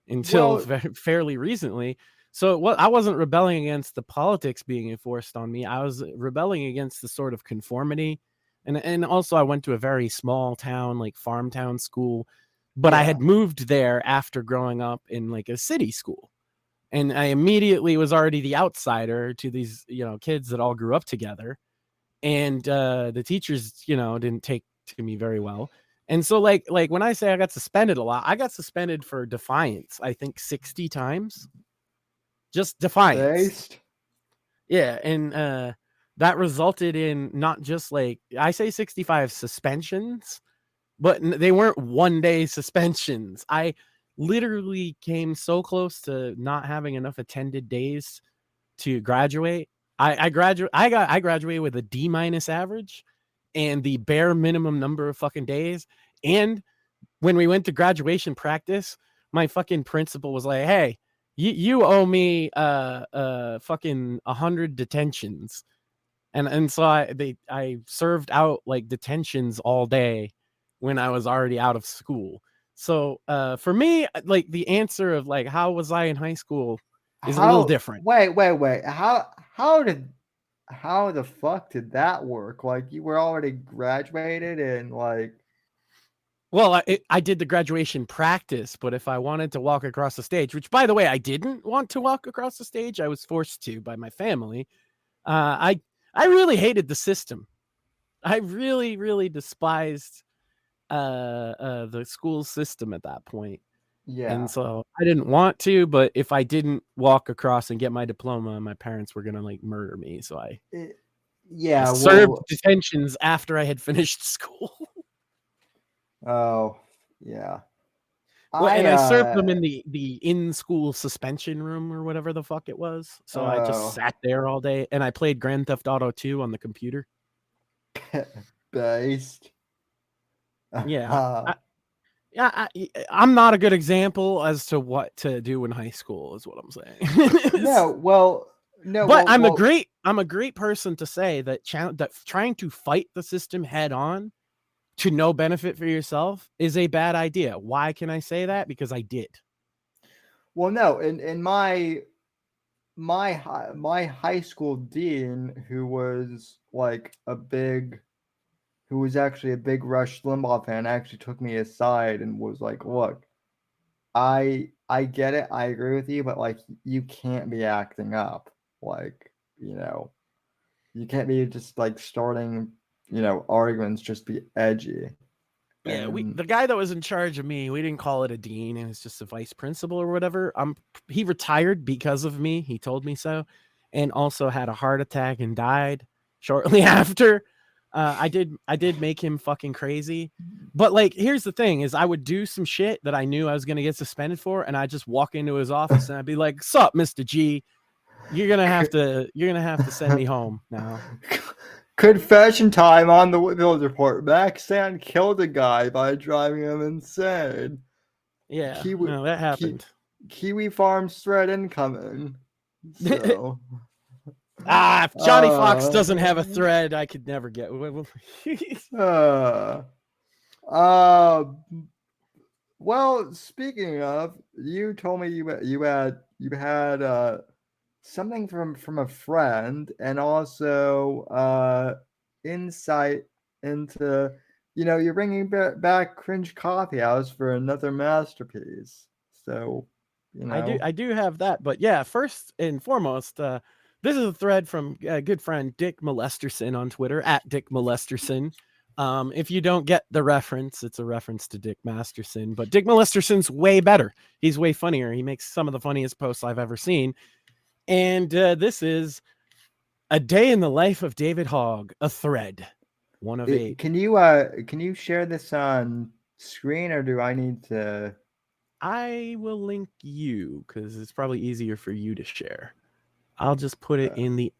until Well, fairly recently. So I wasn't rebelling against the politics being enforced on me. I was rebelling against the sort of conformity. And also I went to a very small town, like farm town school, but I yeah. had moved there after growing up in like a city school. And I immediately was already the outsider to these, kids that all grew up together. And the teachers, didn't take to me very well. And so like when I say I got suspended a lot, I got suspended for defiance, I think 60 times. Just defiance. Based. Yeah, and that resulted in not just like I say 65 suspensions, but they weren't 1-day suspensions. I literally came so close to not having enough attended days to graduate. I graduated with a D- average and the bare minimum number of fucking days. And when we went to graduation practice, my fucking principal was like, "Hey, you owe me fucking 100 detentions." And so I served out like detentions all day when I was already out of school. So for me, like the answer of like how was I in high school is a little How? different. Wait. How the fuck did that work? Like you were already graduated and like Well, I did the graduation practice, but if I wanted to walk across the stage, which by the way, I didn't want to walk across the stage, I was forced to by my family. I really hated the system. I really, really despised the school system at that point. yeah. And so I didn't want to, but if I didn't walk across and get my diploma, my parents were gonna like murder me. So I Yeah, served well, detentions after I had finished school. oh, yeah. And I served them in the in-school suspension room or whatever the fuck it was. So I just sat there all day and I played Grand Theft Auto 2 on the computer. Based. Yeah. I'm not a good example as to what to do in high school, is what I'm saying. No, I'm a great person to say that that trying to fight the system head on to no benefit for yourself is a bad idea. Why can I say that? Because I did. Well, no, in my high school dean, who was actually a big Rush Limbaugh fan, actually took me aside and was like, "Look, I get it, I agree with you, but like you can't be acting up. Like, you can't be just like starting, arguments just be edgy." Yeah, the guy that was in charge of me, we didn't call it a dean, and it's just a vice principal or whatever. He retired because of me. He told me so, and also had a heart attack and died shortly after. I did make him fucking crazy. But like, here's the thing: is I would do some shit that I knew I was gonna get suspended for, and I'd just walk into his office and I'd be like, "Sup, Mr. G? You're gonna have to send me home now." Confession time on the Whitfield Report. Max Sand killed a guy by driving him insane. Yeah, no, that happened. Kiwi Farms thread incoming. So. If Johnny Fox doesn't have a thread, I could never get. Well, speaking of, you told me you had something from a friend, and also insight into, you're bringing back Cringe Coffee House for another masterpiece. So, I do have that, but yeah, first and foremost, this is a thread from a good friend Dick Molesterson on Twitter @Dick Molesterson. If you don't get the reference, it's a reference to Dick Masterson, but Dick Molesterson's way better. He's way funnier. He makes some of the funniest posts I've ever seen. And this is a day in the life of David Hogg, a thread, 1 of 8. Can you share this on screen, or do I need to? I will link you because it's probably easier for you to share. I'll just put it in the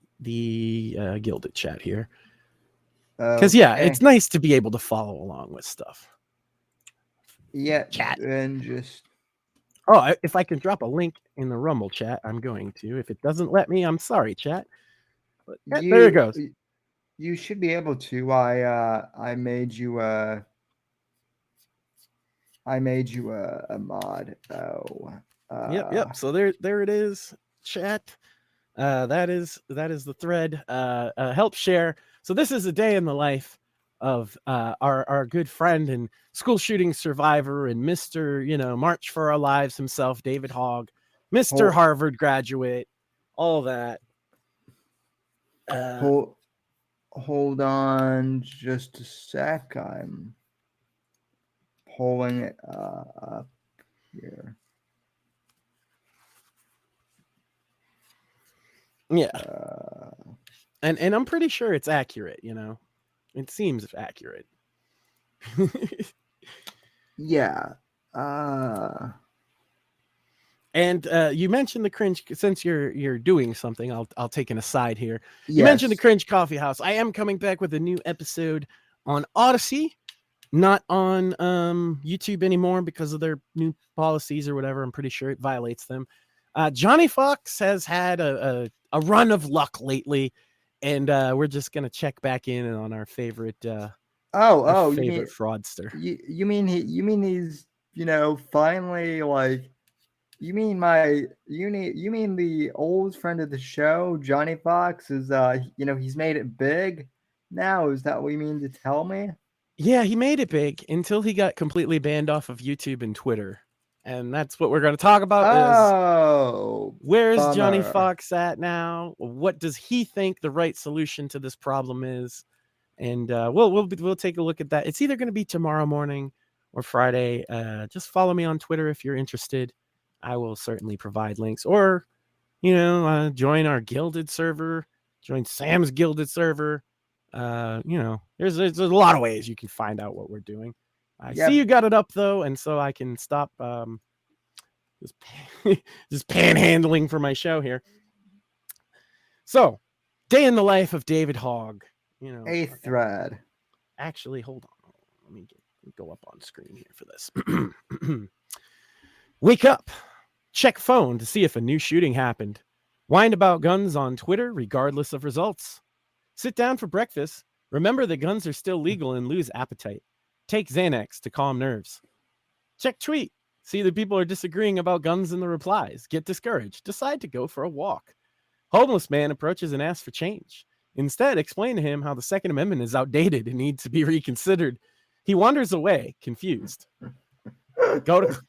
Gilded chat here. Because it's nice to be able to follow along with stuff. Yeah, chat. And just if I can drop a link in the Rumble chat, I'm going to. If it doesn't let me, I'm sorry, chat. But there it goes. You should be able to. I made you a mod. Yep. So there it is, chat. That is the thread. Help share. So this is a day in the life of our good friend and school shooting survivor and Mr. March for Our Lives himself, David Hogg, Mr. Harvard graduate, all that. Hold on just a sec. I'm pulling it up here. Yeah. And I'm pretty sure it's accurate, It seems accurate. Yeah. And you mentioned the Cringe, since you're doing something, I'll take an aside here. Yes. You mentioned the Cringe Coffee House. I am coming back with a new episode on Odyssey, not on YouTube anymore because of their new policies or whatever. I'm pretty sure it violates them. Johnny Fox has had a run of luck lately, and we're just gonna check back in on our favorite favorite fraudster. You mean he's finally, like, you mean the old friend of the show, Johnny Fox, is he's made it big now? Is that what you mean to tell me? Yeah, he made it big until he got completely banned off of YouTube and Twitter. And that's what we're going to talk about. Where's bummer. Johnny Fox at now? What does he think the right solution to this problem is? And we'll take a look at that. It's either going to be tomorrow morning or Friday. Just follow me on Twitter if you're interested. I will certainly provide links, or join our Gilded server, join Sam's Gilded server. There's a lot of ways you can find out what we're doing. I Yep. see you got it up though, and so I can stop just panhandling for my show here. So, day in the life of David Hogg. You know, A thread. actually, hold on. Let me go up on screen here for this. Wake up. Check phone to see if a new shooting happened. Whine about guns on Twitter, regardless of results. Sit down for breakfast. Remember that guns are still legal and lose appetite. Take Xanax to calm nerves. Check tweet. See that people are disagreeing about guns in the replies. Get discouraged. Decide to go for a walk. Homeless man approaches and asks for change. Instead, explain to him how the Second Amendment is outdated and needs to be reconsidered. He wanders away, confused. Go to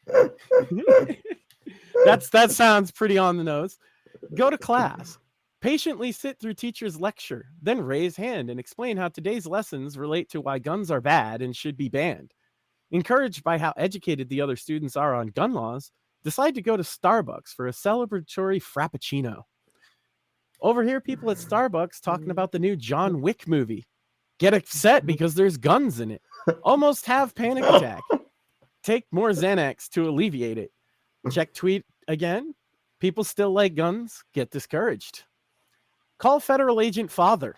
that sounds pretty on the nose. Go to class. Patiently sit through teacher's lecture, then raise hand and explain how today's lessons relate to why guns are bad and should be banned. Encouraged by how educated the other students are on gun laws, decide to go to Starbucks for a celebratory frappuccino. Overhear people at Starbucks talking about the new John Wick movie. Get upset because there's guns in it. Almost have panic attack. Take more Xanax to alleviate it. Check tweet again. People still like guns. Get discouraged. Call federal agent father.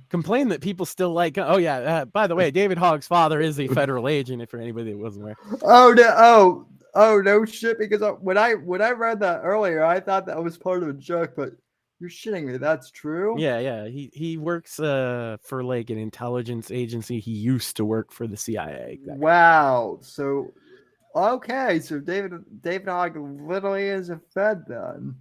Complain that people still like. Oh yeah. By the way, David Hogg's father is a federal agent. If for anybody that wasn't aware. Oh no! Oh no shit! Because when I read that earlier, I thought that was part of a joke, but you're shitting me. That's true. Yeah. He works for like an intelligence agency. He used to work for the CIA. Wow. So okay. So David Hogg literally is a Fed then.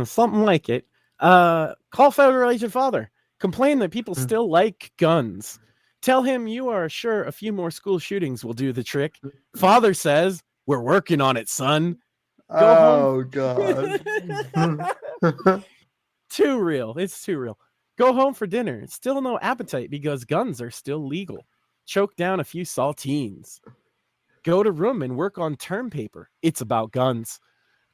Something like it. Call federal agent father. Complain that people still like guns. Tell him you are sure a few more school shootings will do the trick. Father says, we're working on it, son. Go God. Too real. It's too real. Go home for dinner. Still no appetite because guns are still legal. Choke down a few saltines. Go to room and work on term paper. It's about guns.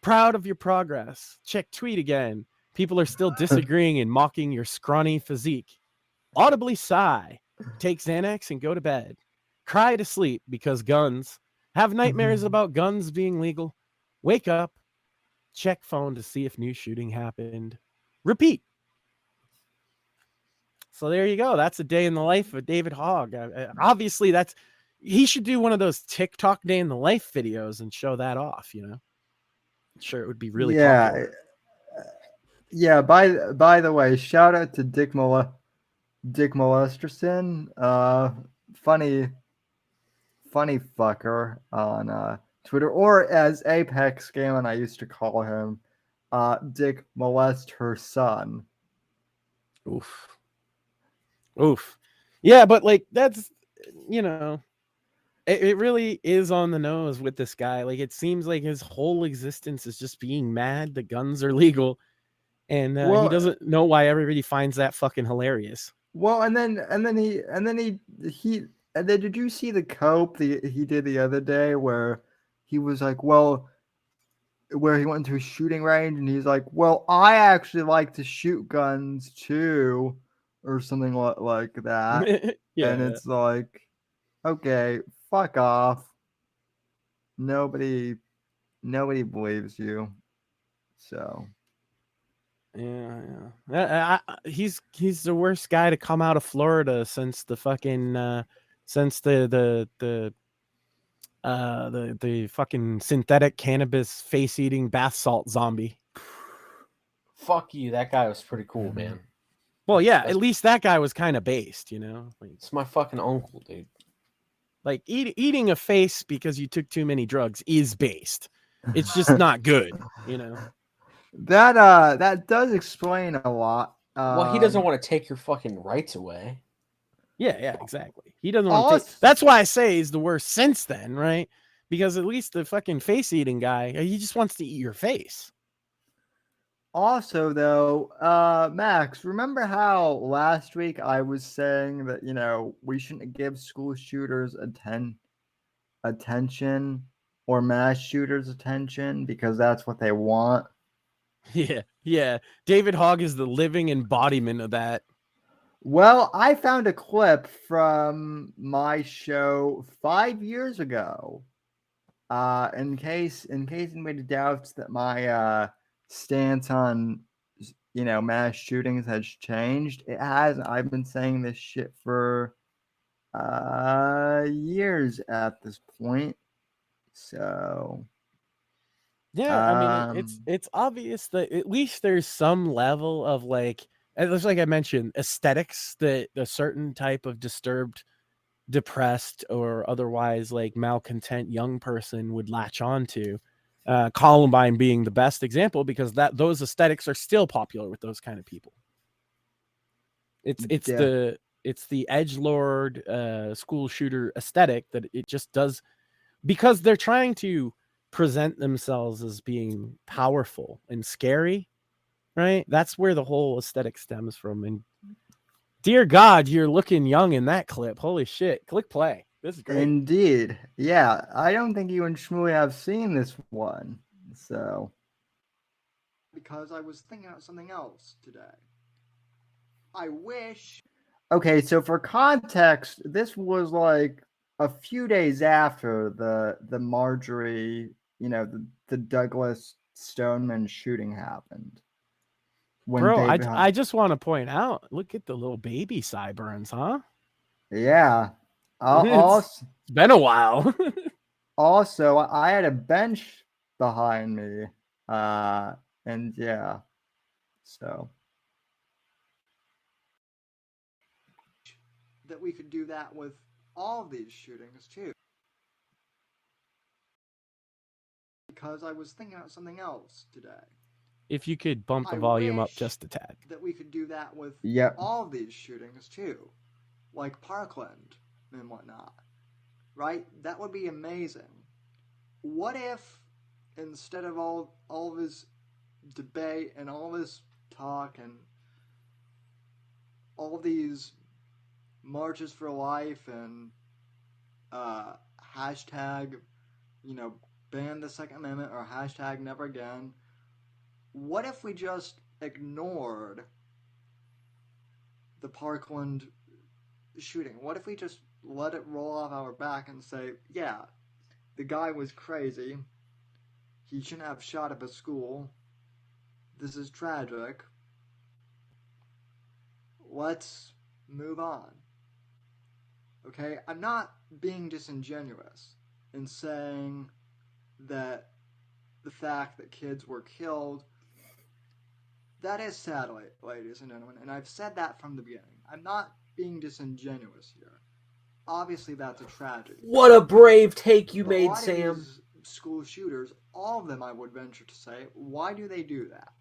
Proud of your progress. Check tweet again. People are still disagreeing and mocking your scrawny physique. Audibly sigh. Take Xanax and go to bed. Cry to sleep because guns. Have nightmares about guns being legal. Wake up. Check phone to see if new shooting happened. Repeat. So there you go. That's a day in the life of David Hogg. Obviously, he should do one of those TikTok day in the life videos and show that off. You know, I'm sure it would be really popular. Yeah. By the way, shout out to Dick Molesterson. Funny fucker on Twitter, or as Apex Galen I used to call him, Dick Molest her son. Oof. Yeah, but like that's, you know, it really is on the nose with this guy. Like it seems like his whole existence is just being mad the guns are legal, and he doesn't know why everybody finds that fucking hilarious. Well, and then did you see the cope he did the other day where he was like, well, where he went to a shooting range and he's like, well, I actually like to shoot guns too, or something like that. Yeah, and it's like, okay, fuck off. Nobody believes you. So yeah. He's the worst guy to come out of Florida since the fucking since the fucking synthetic cannabis face-eating bath salt zombie. Fuck you. That guy was pretty cool, man. Well, yeah, at least that guy was kind of based, you know? Like, it's my fucking uncle, dude. Like eating a face because you took too many drugs is based. It's just not good, you know? That does explain a lot. Well, he doesn't want to take your fucking rights away. Yeah, exactly. He doesn't want to. That's why I say he's the worst since then, right? Because at least the fucking face eating guy, he just wants to eat your face. Also, though, Max, remember how last week I was saying that, you know, we shouldn't give school shooters attention or mass shooters attention because that's what they want? Yeah. David Hogg is the living embodiment of that. Well, I found a clip from my show 5 years ago. In case anybody doubts that my stance on mass shootings has changed, it hasn't. I've been saying this shit for years at this point. So Yeah, I mean it's obvious that at least there's some level of like, it's like I mentioned, aesthetics that a certain type of disturbed, depressed, or otherwise like malcontent young person would latch on to. Columbine being the best example, because those aesthetics are still popular with those kind of people. It's yeah. the edgelord school shooter aesthetic that it just does, because they're trying to present themselves as being powerful and scary, right? That's where the whole aesthetic stems from. And dear God, you're looking young in that clip. Holy shit. Click play. This is great. Indeed. Yeah, I don't think you and Shmuley have seen this one. So because I was thinking about something else today. I wish. Okay, so for context, this was like a few days after the Marjorie, the Douglas Stoneman shooting happened. When Bro, David I just want to point out, look at the little baby sideburns, huh? Yeah. It's been a while. Also, I had a bench behind me. And yeah. So that we could do that with all of these shootings too. Because I was thinking about something else today. If you could bump the volume up just a tad. That we could do that with all of these shootings too. Like Parkland and whatnot. Right? That would be amazing. What if instead of all this debate and all this talk and all these marches for life and hashtag, ban the Second Amendment or hashtag never again, what if we just ignored the Parkland shooting? What if we just let it roll off our back and say, yeah, the guy was crazy. He shouldn't have shot up a school. This is tragic. Let's move on. Okay? I'm not being disingenuous in saying that the fact that kids were killed, that is sad, ladies and gentlemen, and I've said that from the beginning. I'm not being disingenuous here. Obviously, that's a tragedy. What a brave take you made, Sam. These school shooters, all of them, I would venture to say, why do they do that?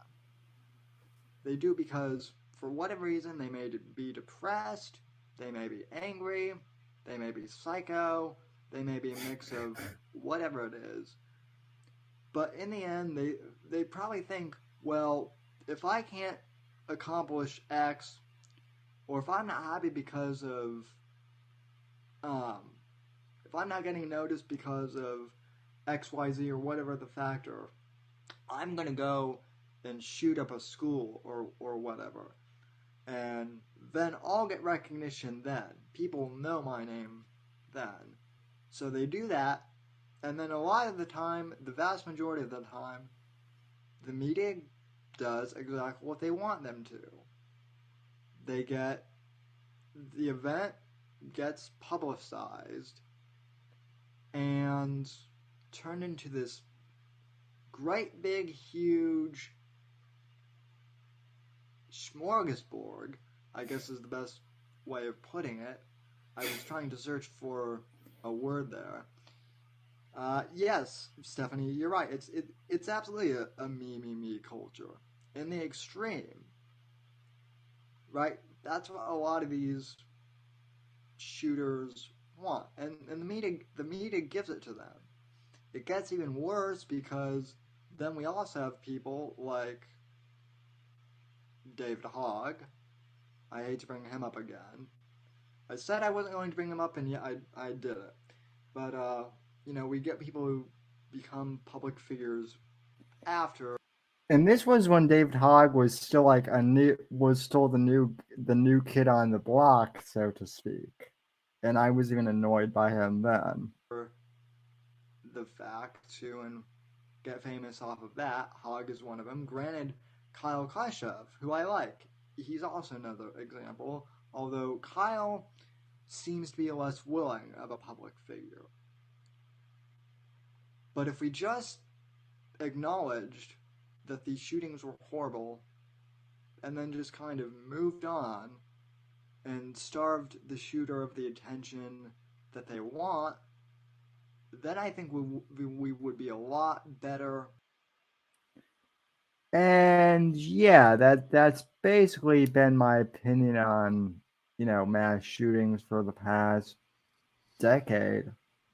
They do because, for whatever reason, they may be depressed, they may be angry, they may be psycho, they may be a mix of whatever it is. But in the end, they probably think, well, if I can't accomplish X, or if I'm not happy because of, if I'm not getting noticed because of XYZ or whatever the factor, I'm going to go and shoot up a school or whatever. And then I'll get recognition then. People know my name then. So they do that, and then a lot of the time, the vast majority of the time, the media does exactly what they want them to. The event gets publicized and turned into this great big huge smorgasbord, I guess is the best way of putting it. I was trying to search for a word there. Yes, Stephanie, you're right. It's absolutely a me culture in the extreme, right? That's what a lot of these shooters want, and the media gives it to them. It gets even worse because then we also have people like David Hogg. I hate to bring him up again. I said I wasn't going to bring him up, and yeah, I did it. But we get people who become public figures after And this was when David Hogg was still like the new kid on the block, so to speak. And I was even annoyed by him then. The fact too, and get famous off of that. Hogg is one of them. Granted, Kyle Kashev, who I like, he's also another example. Although Kyle seems to be less willing of a public figure. But if we just acknowledged that these shootings were horrible and then just kind of moved on and starved the shooter of the attention that they want, then I think we would be a lot better. And yeah, that's basically been my opinion on, mass shootings for the past decade.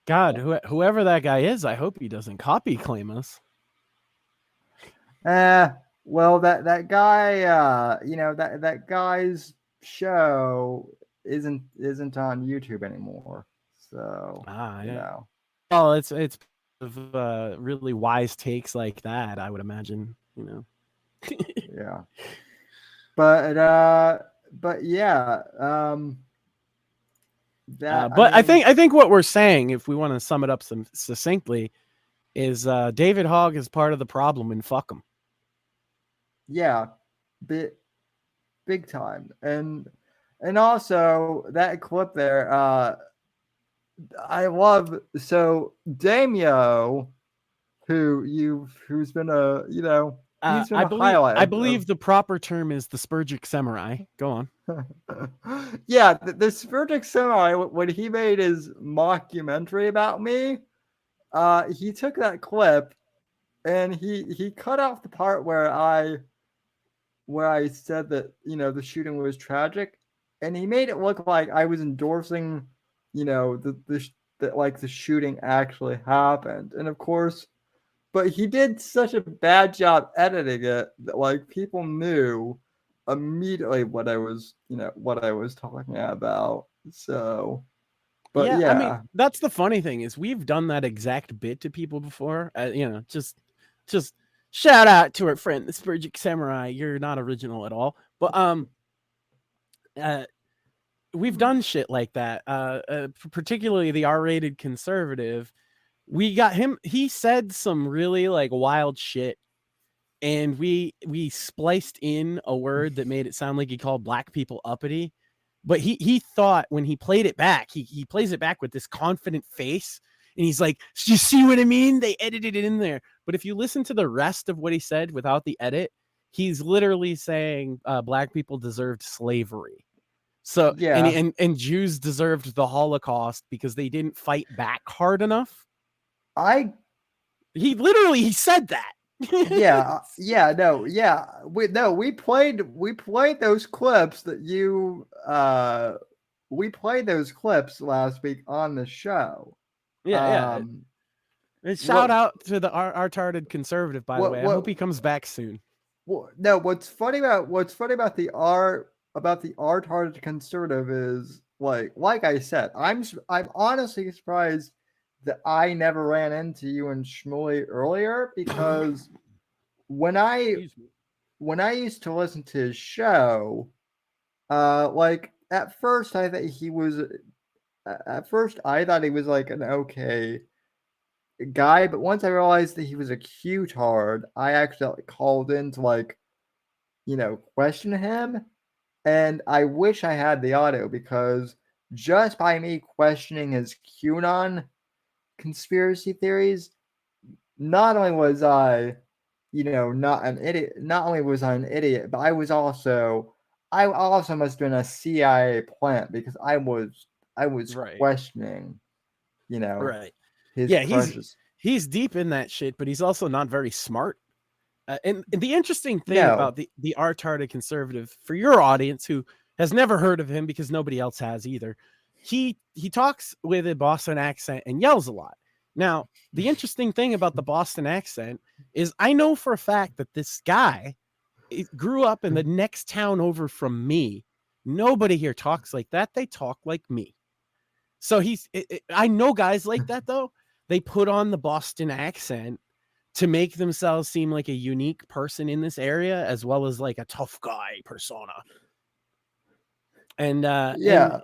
God, whoever that guy is, I hope he doesn't copy claim us. Well, that guy, that guy's show isn't on YouTube anymore. So, yeah. Oh, it's really wise takes like that, I would imagine, Yeah. But yeah, I think what we're saying, if we want to sum it up succinctly, is David Hogg is part of the problem, and fuck him. Yeah, big time. And also that clip there, I love. So Damio, who's been he's been I believe the proper term is the Spurgic Samurai. Go on. Yeah, the Spurgic Samurai, when he made his mockumentary about me, he took that clip and he cut off the part where I said that the shooting was tragic, and he made it look like I was endorsing that like the shooting actually happened. And of course, but he did such a bad job editing it that like people knew immediately what I was talking about. So, but yeah, I mean, that's the funny thing is we've done that exact bit to people before. Just shout out to our friend the Spurgic Samurai. You're not original at all, but we've done shit like that. Particularly the R-rated conservative. We got him. He said some really like wild shit, and we spliced in a word that made it sound like he called black people uppity. But he thought when he played it back, he plays it back with this confident face, and he's like, "You see what I mean? They edited it in there." But if you listen to the rest of what he said without the edit, he's literally saying black people deserved slavery. So yeah, and Jews deserved the Holocaust because they didn't fight back hard enough. He said that. We played those clips that you we played those clips last week on the show. And shout out to the R-tarded conservative, by the way. I hope he comes back soon. No, what's funny about the R-tarded conservative is like I said, I'm honestly surprised that I never ran into you and Shmuley earlier, because when I used to listen to his show, at first I thought he was like an okay guy, but once I realized that he was a Q-tard, I actually called in to question him, and I wish I had the audio, because just by me questioning his QAnon conspiracy theories, not only was I not an idiot, but I also must have been a CIA plant, because I was right. questioning right his precious. He's deep in that shit, but he's also not very smart. And the interesting thing about the R-tarded conservative, for your audience who has never heard of him, because nobody else has either, he talks with a Boston accent and yells a lot. Now, the interesting thing about the Boston accent is I know for a fact that this guy grew up in the next town over from me. Nobody here talks like that. They talk like me. So I know guys like that, though. They put on the Boston accent to make themselves seem like a unique person in this area, as well as like a tough guy persona. And Yeah.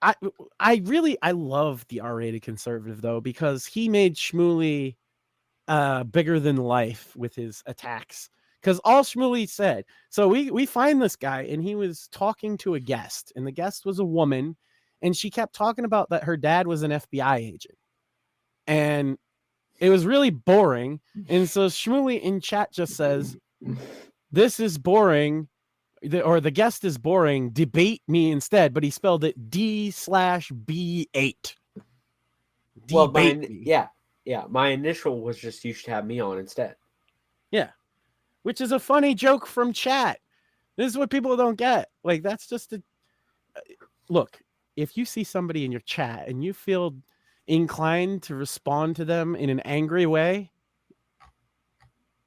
and I love the R-rated conservative though, because he made Shmuley bigger than life with his attacks. Because all Shmuley said, so we find this guy and he was talking to a guest, and the guest was a woman, and she kept talking about that her dad was an FBI agent, and it was really boring. And so Shmuley in chat just says, "This is boring." The guest is boring. Debate me instead, but he spelled it D/B8. Well, Debate me. Yeah. My initial was just you should have me on instead. Yeah, which is a funny joke from chat. This is what people don't get. Like, that's just a look. If you see somebody in your chat and you feel inclined to respond to them in an angry way,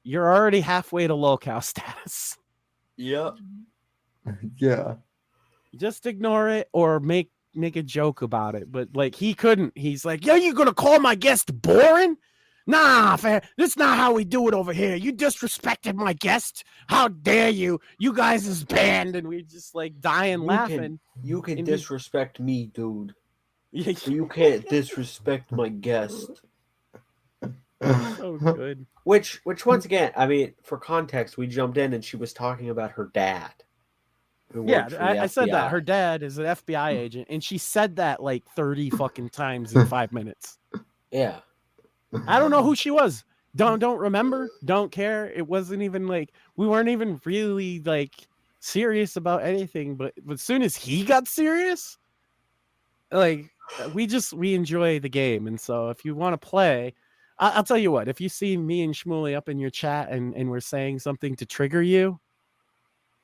you're already halfway to lolcow status. Yep. Yeah. Just ignore it or make a joke about it. But like, he couldn't. He's like, "Yeah, you gonna call my guest boring? Nah, fair. That's not how we do it over here. You disrespected my guest. How dare you? You guys is banned." And we just like dying laughing. You can And disrespect me, dude. Yeah, But you can't disrespect my guest. so good. Which once again, I mean, for context, we jumped in and she was talking about her dad. Yeah, I said that. Her dad is an FBI agent, and she said that like 30 fucking times in 5 minutes. Yeah. I don't know who she was. Don't remember. Don't care. It wasn't even like, we weren't even really like serious about anything. But as soon as he got serious, like we enjoy the game. And so if you want to play, I'll tell you what. If you see me and Shmuley up in your chat and we're saying something to trigger you,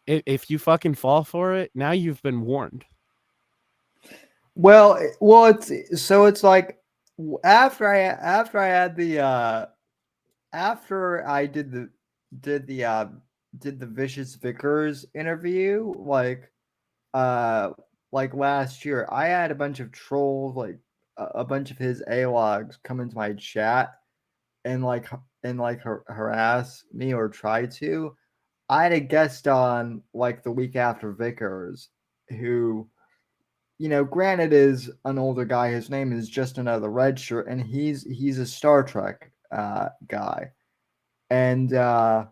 if you fucking fall for it, now you've been warned. Well, it's like after I did the Vicious Vickers interview, like last year, I had a bunch of trolls, like a bunch of his A-logs come into my chat and harass me or try to. I had a guest on like the week after Vickers who, granted is an older guy. His name is just another red shirt, and he's a Star Trek guy. And oh,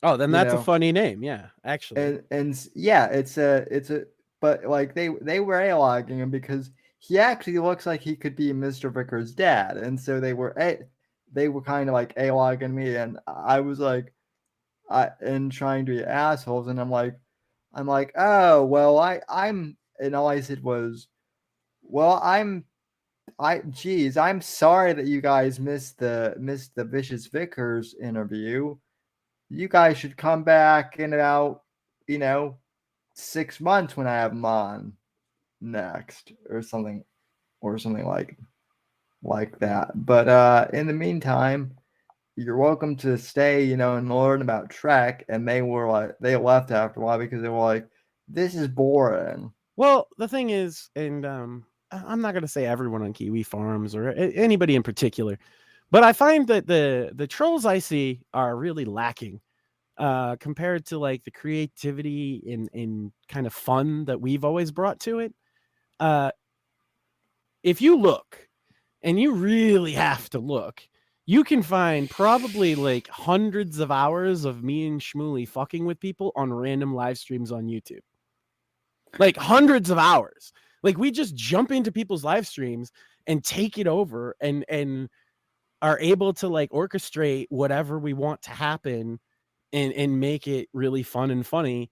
then that's a funny name, yeah, actually. And yeah, it's a but like they were A-logging him because he actually looks like he could be Mr. Vickers' dad, and so they were kind of like A-logging me, and I was like, and trying to be assholes, and I'm like, oh well, I'm, and all I said was, well, I'm sorry that you guys missed the Vicious Vickers interview. You guys should come back in about 6 months when I have them on next or something like that. But in the meantime, you're welcome to stay, and learn about Trek. And they left after a while because they were like, this is boring. Well, the thing is, and I'm not going to say everyone on Kiwi Farms or anybody in particular, but I find that the trolls I see are really lacking compared to like the creativity and kind of fun that we've always brought to it. If you look, and you really have to look, you can find probably like hundreds of hours of me and Shmuley fucking with people on random live streams on YouTube. Like hundreds of hours. Like we just jump into people's live streams and take it over and are able to like orchestrate whatever we want to happen and make it really fun and funny.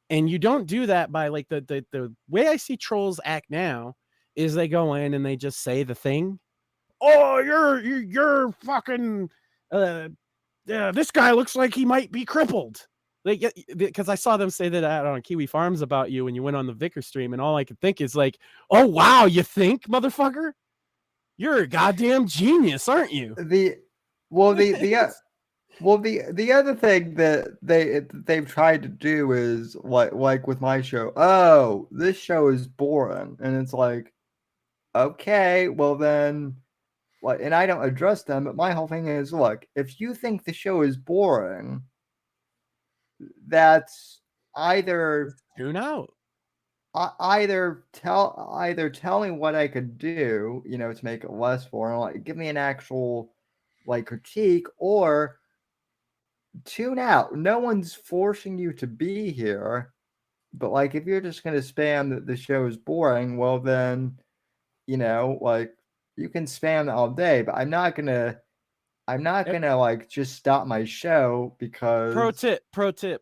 And you don't do that by like the way I see trolls act now is they go in and they just say the thing. Oh, you're fucking this guy looks like he might be crippled. Like, because I saw them say that out on Kiwi Farms about you when you went on the Vicker stream, and all I could think is like, oh wow, you think, motherfucker? You're a goddamn genius, aren't you? The other thing that they've tried to do is like with my show. Oh, this show is boring, and it's like, okay, well then, like, and I don't address them, but my whole thing is, look, if you think the show is boring, that's either Tune out. either tell me what I could do, to make it less boring, like give me an actual like critique, or tune out. No one's forcing you to be here, but like if you're just gonna spam that the show is boring, well then, like you can spam all day, but I'm not gonna like just stop my show Pro because tip.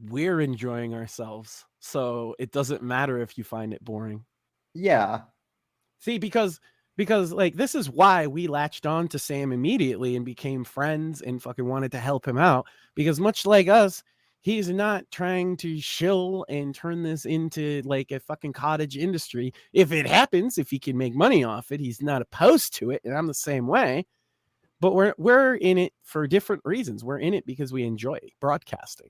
We're enjoying ourselves, so it doesn't matter if you find it boring. yeah. See, because like this is why we latched on to Sam immediately and became friends and fucking wanted to help him out, because much like us, he's not trying to shill and turn this into like a fucking cottage industry. If it happens, if he can make money off it, he's not opposed to it, and I'm the same way. But we're in it for different reasons. We're in it because we enjoy broadcasting.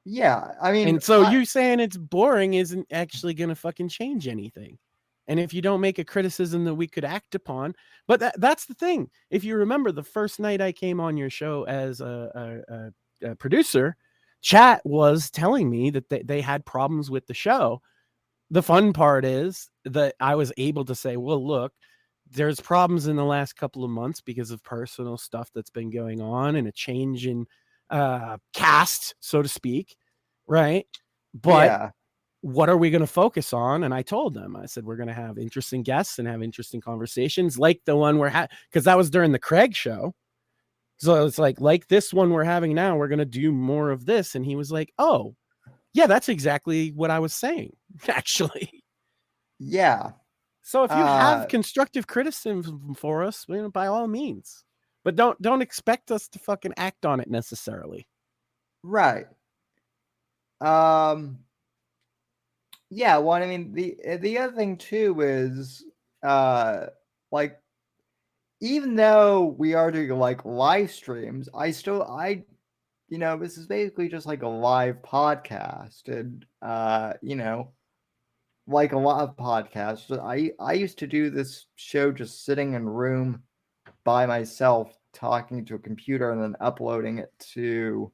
Yeah, I mean, And so you saying it's boring isn't actually going to fucking change anything. And if you don't make a criticism that we could act upon, but that's the thing. If you remember the first night I came on your show as a producer, chat was telling me that they had problems with the show. The fun part is that I was able to say, well, look, there's problems in the last couple of months because of personal stuff that's been going on and a change in cast, so to speak, right? But yeah, what are we going to focus on? And I told them, I said, we're going to have interesting guests and have interesting conversations like the one we're having, because that was during the Craig show. So it's like this one we're having now, we're going to do more of this. And he was like, oh, yeah, that's exactly what I was saying, actually. yeah. So if you have constructive criticism for us, by all means, but don't expect us to fucking act on it necessarily. Right. Yeah, well, I mean, the other thing too is like, even though we are doing like live streams, this is basically just like a live podcast, and like a lot of podcasts, I used to do this show just sitting in a room by myself talking to a computer and then uploading it to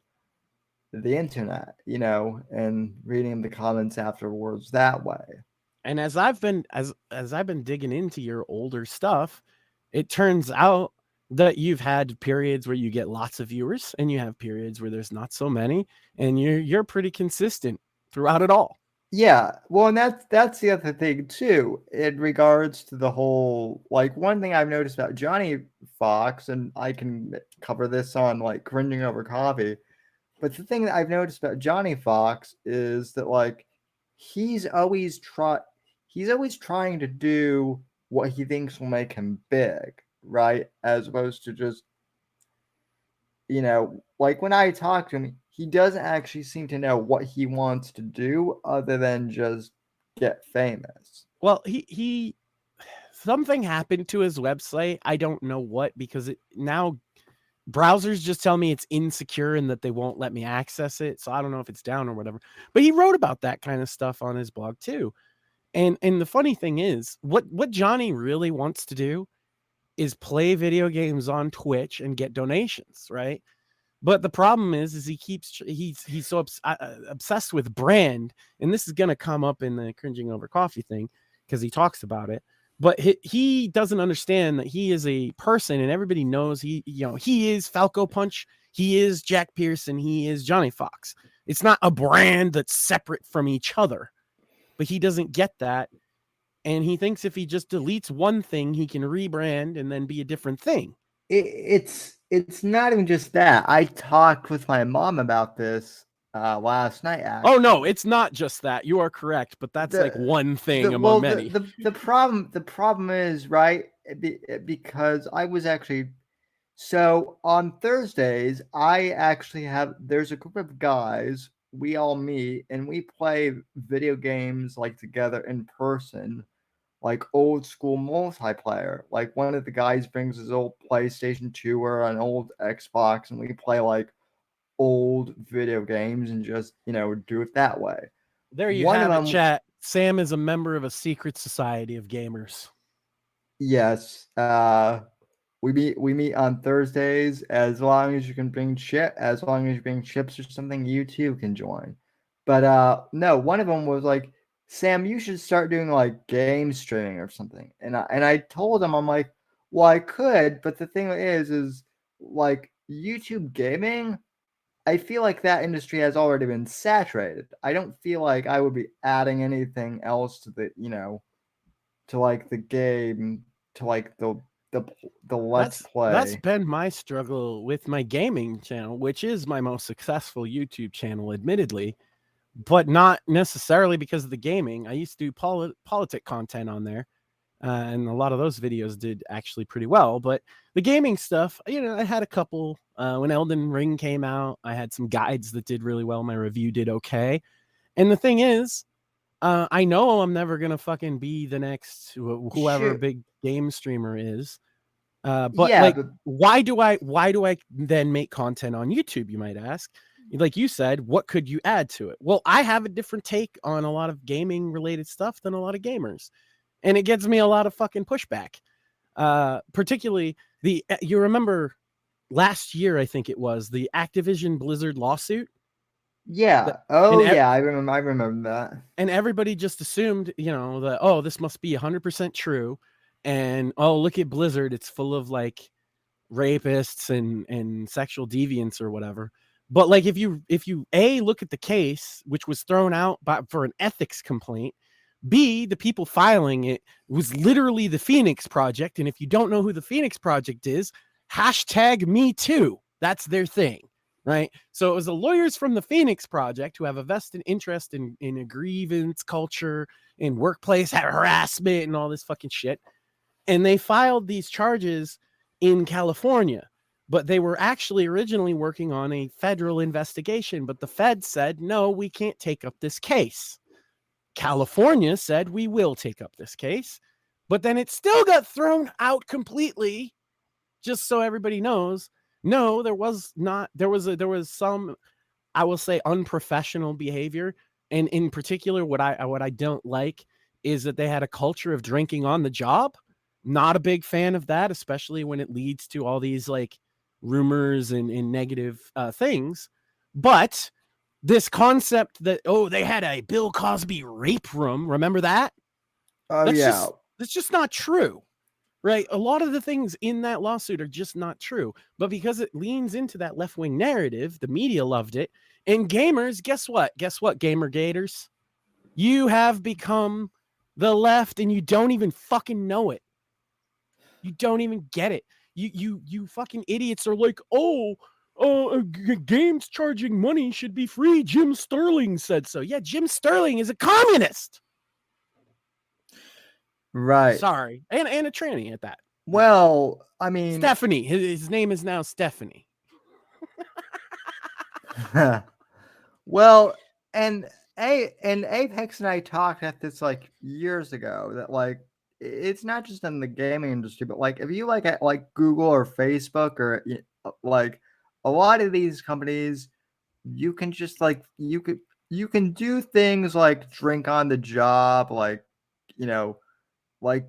the internet, and reading the comments afterwards that way. And as I've been digging into your older stuff, it turns out that you've had periods where you get lots of viewers and you have periods where there's not so many, and you're pretty consistent throughout it all. Yeah, well, and that's the other thing too, in regards to the whole, like, one thing I've noticed about Johnny Fox, and I can cover this on like Cringing Over Coffee, but the thing that I've noticed about Johnny Fox is that like he's always trying to do what he thinks will make him big, right? As opposed to just, like when I talk to him, he doesn't actually seem to know what he wants to do other than just get famous. Well, he something happened to his website. I don't know what, because now browsers just tell me it's insecure and that they won't let me access it. So I don't know if it's down or whatever. But he wrote about that kind of stuff on his blog too. And the funny thing is, what Johnny really wants to do is play video games on Twitch and get donations, right? But the problem is he's so obsessed with brand, and this is going to come up in the Cringing Over Coffee thing because he talks about it. But he doesn't understand that he is a person, and everybody knows he is Falco Punch, he is Jack Pearson, he is Johnny Fox. It's not a brand that's separate from each other. But he doesn't get that, and he thinks if he just deletes one thing, he can rebrand and then be a different thing. It's not even just that. I talked with my mom about this last night. Actually. Oh no, it's not just that. You are correct, but that's like one thing among many. The problem is, right, because I was actually, so on Thursdays there's a group of guys, we all meet and we play video games like together in person, like old school multiplayer. Like one of the guys brings his old PlayStation 2 or an old Xbox, and we play like old video games and just, do it that way. There you have it, chat. Sam is a member of a secret society of gamers. Yes. we meet on Thursdays. As long as you can bring as long as you bring chips or something, you too can join. But no, one of them was like, Sam, you should start doing like game streaming or something. And I told him, I'm like, well, I could, but the thing is like YouTube gaming, I feel like that industry has already been saturated. I don't feel like I would be adding anything else to the, to like the game, to like the let's That's play. been my struggle with my gaming channel, which is my most successful YouTube channel, admittedly, but not necessarily because of the gaming. I used to do politic content on there, and a lot of those videos did actually pretty well. But the gaming stuff, I had a couple. When Elden Ring came out, I had some guides that did really well. My review did okay. And the thing is, I know I'm never gonna fucking be the next whoever Shoot. big game streamer is. But Yeah, like, but why do I then make content on YouTube? You might ask. Like you said, what could you add to it? Well, I have a different take on a lot of gaming related stuff than a lot of gamers, and it gets me a lot of fucking pushback. Particularly you remember last year, I think it was the Activision Blizzard lawsuit. yeah. And Oh yeah, I remember that. and everybody just assumed, that, oh, this must be 100% true, and oh, look at Blizzard, it's full of like rapists and sexual deviants or whatever. But like, if you look at the case, which was thrown out for an ethics complaint, B, the people filing it was literally the Phoenix Project, and if you don't know who the Phoenix Project is, hashtag me too, that's their thing. Right. So it was the lawyers from the Phoenix Project who have a vested interest in a grievance culture, in workplace harassment and all this fucking shit. And they filed these charges in California, but they were actually originally working on a federal investigation. But the Fed said, no, we can't take up this case. California said, we will take up this case. But then it still got thrown out completely, just so everybody knows. No, there was not. There was some, I will say, unprofessional behavior, and in particular, what I don't like is that they had a culture of drinking on the job. Not a big fan of that, especially when it leads to all these like rumors and negative things. But this concept that, oh, they had a Bill Cosby rape room, remember that? Oh yeah. That's just not true. Right. A lot of the things in that lawsuit are just not true. But because it leans into that left-wing narrative, the media loved it. And gamers, guess what? Guess what, gamer gators? You have become the left and you don't even fucking know it. You don't even get it. You fucking idiots are like, oh, games charging money should be free. Jim Sterling said so. Yeah, Jim Sterling is a communist. Right. Sorry. And a tranny at that. Well, I mean, Stephanie. His name is now Stephanie. well, and Apex and I talked at this like years ago that like it's not just in the gaming industry, but like if you like at like Google or Facebook or like a lot of these companies, you can just like you can do things like drink on the job, like like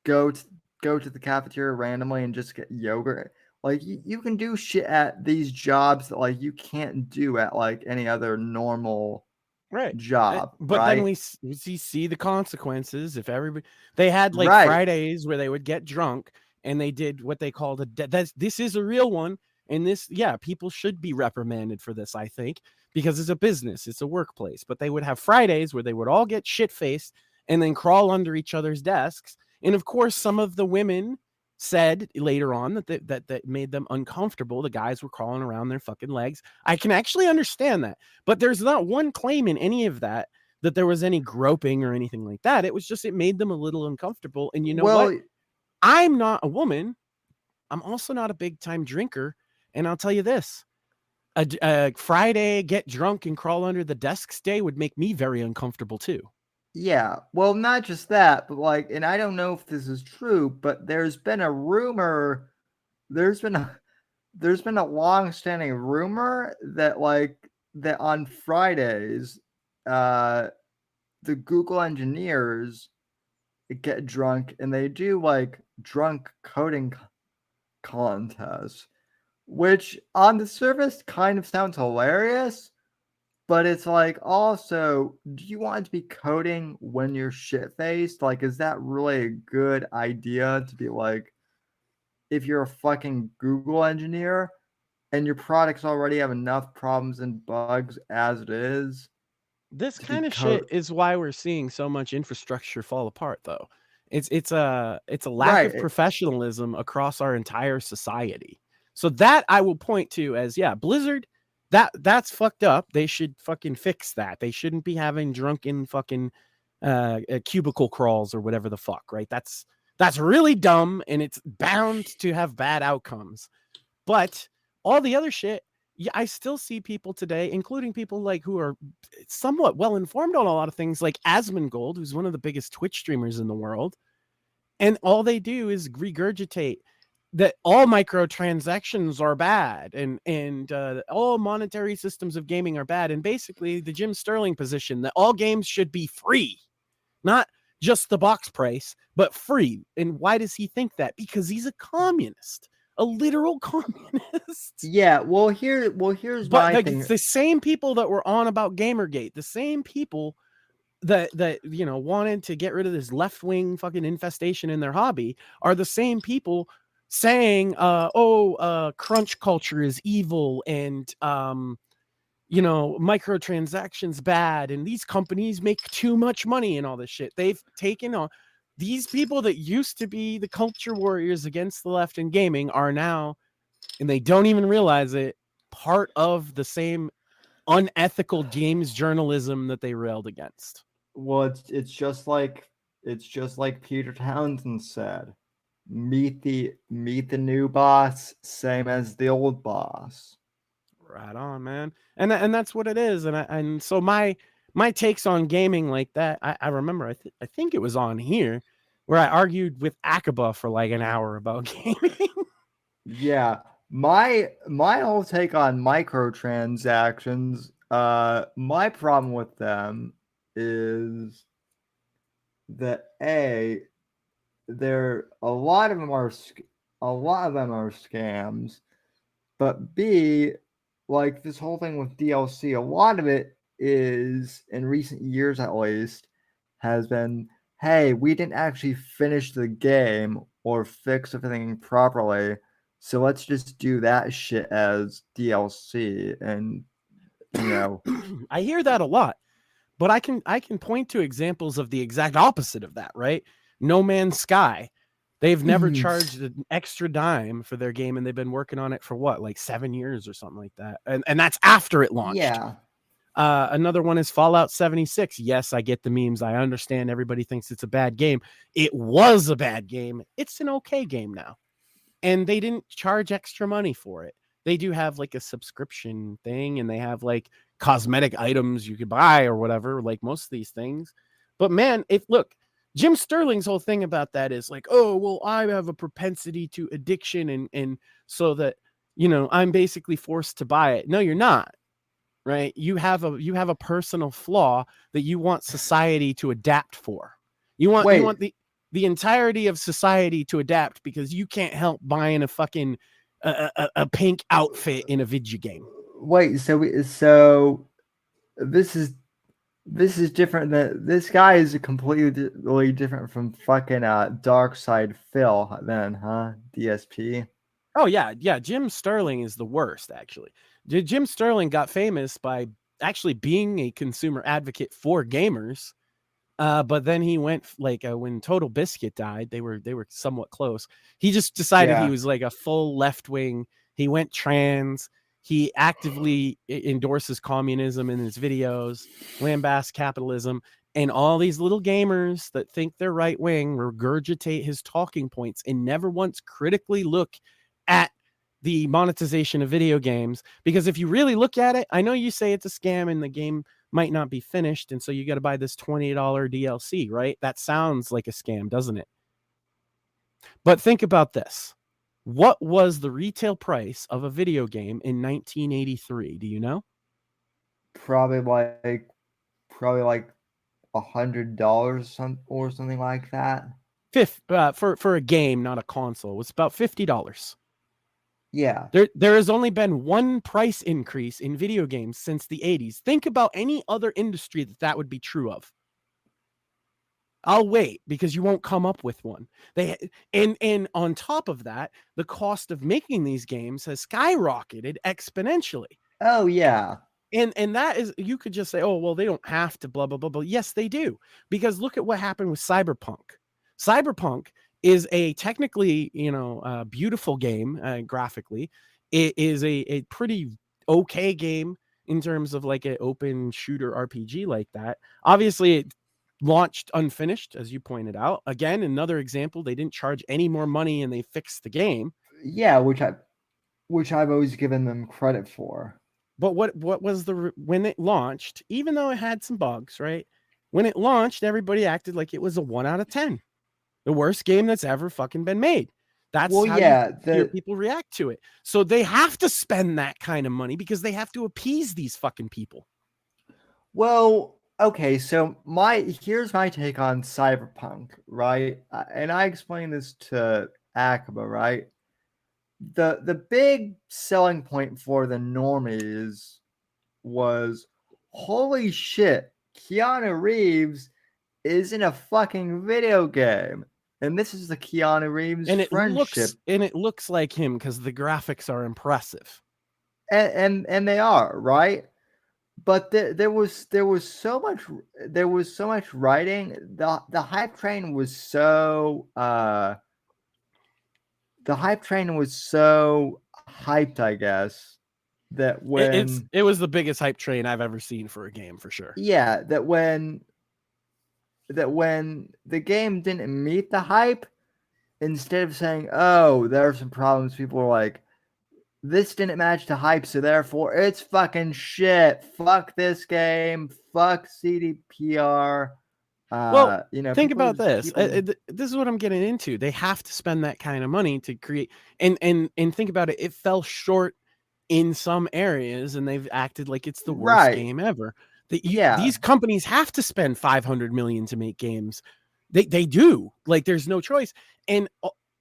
go to the cafeteria randomly and just get yogurt. Like you can do shit at these jobs that like you can't do at like any other normal job. But right? then we see the consequences. If everybody, they had like Right. Fridays where they would get drunk and they did what they called this is a real one. And people should be reprimanded for this, I think, because it's a business, it's a workplace. But they would have Fridays where they would all get shit-faced and then crawl under each other's desks. And of course, some of the women said later on that made them uncomfortable. The guys were crawling around their fucking legs. I can actually understand that. But there's not one claim in any of that there was any groping or anything like that. It was just, it made them a little uncomfortable. And you know what? I'm not a woman. I'm also not a big time drinker. And I'll tell you this, a Friday get drunk and crawl under the desks day would make me very uncomfortable too. Yeah, well, not just that, but like, and I don't know if this is true, but there's been a rumor, there's been a long-standing rumor that like that on Fridays, the Google engineers get drunk and they do like drunk coding contest, which on the surface kind of sounds hilarious, but it's like, also, do you want to be coding when you're shit-faced? Like, is that really a good idea to be like, if you're a fucking Google engineer and your products already have enough problems and bugs as it is? This To be kind of shit is why we're seeing so much infrastructure fall apart, though. It's a lack of Right. professionalism across our entire society. So that I will point to as, yeah, Blizzard, that's fucked up. They should fucking fix that. They shouldn't be having drunken fucking cubicle crawls or whatever the fuck, right? That's really dumb, and it's bound to have bad outcomes. But all the other shit, yeah, I still see people today, including people like who are somewhat well informed on a lot of things, like Asmongold, who's one of the biggest Twitch streamers in the world, and all they do is regurgitate that all microtransactions are bad, and all monetary systems of gaming are bad, and basically the Jim Sterling position that all games should be free, not just the box price, but free. And why does he think that? Because he's a communist. A literal communist. Yeah, here's But my like, thing. it's the same people that were on about Gamergate, the same people that wanted to get rid of this left-wing fucking infestation in their hobby are the same people saying crunch culture is evil, and microtransactions bad, and these companies make too much money and all this shit. They've taken on these people that used to be the culture warriors against the left in gaming are now, and they don't even realize it, part of the same unethical games journalism that they railed against. Well, it's just like Peter Townsend said. Meet the new boss, same as the old boss. Right on, man. And that's what it is. And so my takes on gaming like that, I remember, I think it was on here where I argued with Akaba for like an hour about gaming. Yeah, my whole take on microtransactions, my problem with them is that a lot of them are scams, but B, like this whole thing with DLC, a lot of it is, in recent years at least, has been, hey, we didn't actually finish the game or fix everything properly, so let's just do that shit as DLC. And I hear that a lot, but I can point to examples of the exact opposite of that, right? No Man's Sky. They've never charged an extra dime for their game, and they've been working on it for what, like 7 years or something like that. And that's after it launched. Yeah. Another one is Fallout 76. Yes, I get the memes. I understand everybody thinks it's a bad game. It was a bad game. It's an okay game now. And they didn't charge extra money for it. They do have like a subscription thing, and they have like cosmetic items you could buy or whatever, like most of these things. But man, look, Jim Sterling's whole thing about that is like, oh, well, I have a propensity to addiction, and so that, I'm basically forced to buy it. No, you're not, right? You have a personal flaw that you want society to adapt for. You want the entirety of society to adapt because you can't help buying a fucking a pink outfit in a video game. Wait, so this is different. This guy is completely different from fucking Dark Side Phil then, huh? DSP. Oh yeah. Jim Sterling is the worst, actually. Jim Sterling got famous by actually being a consumer advocate for gamers. But then he went like when Total Biscuit died, they were somewhat close. He just decided he was like a full left wing. He went trans. He actively endorses communism in his videos, lambasts capitalism, and all these little gamers that think they're right wing regurgitate his talking points and never once critically look at the monetization of video games. Because if you really look at it, I know you say it's a scam and the game might not be finished, and so you got to buy this $20 DLC, right? That sounds like a scam, doesn't it? But think about this. What was the retail price of a video game in 1983? Do you know? Probably like $100 or something like that. For a game, not a console, it was about $50. Yeah. There has only been one price increase in video games since the 80s. Think about any other industry that would be true of. I'll wait because you won't come up with one. And on top of that, the cost of making these games has skyrocketed exponentially. Oh yeah. And that is, you could just say, oh, well, they don't have to blah, blah, blah, blah. Yes, they do. Because look at what happened with Cyberpunk. Cyberpunk is a technically, beautiful game graphically. It is a pretty okay game in terms of like an open shooter RPG like that. Obviously, it launched unfinished, as you pointed out. Again, another example, they didn't charge any more money and they fixed the game. Yeah, which I've always given them credit for. But what was when it launched, even though it had some bugs, right? When it launched, everybody acted like it was a 1 out of 10. The worst game that's ever fucking been made. That's how you hear people react to it. So they have to spend that kind of money because they have to appease these fucking people. Well, okay, so here's my take on Cyberpunk, right? And I explained this to Akaba, right? The big selling point for the normies was, holy shit, Keanu Reeves is in a fucking video game. And this is the Keanu Reeves friendship. It looks like him because the graphics are impressive. And they are, right? But there was so much writing. The hype train was so hyped, I guess, that when it was the biggest hype train I've ever seen for a game, for sure. Yeah, that when the game didn't meet the hype, instead of saying, oh, there are some problems, people were like, this didn't match the hype, so therefore it's fucking shit. Fuck this game. Fuck CDPR. Well, think about this. This is what I'm getting into. They have to spend that kind of money to create, and think about it. It fell short in some areas, and they've acted like it's the worst game ever. These companies have to spend $500 million to make games. They do. Like, there's no choice. And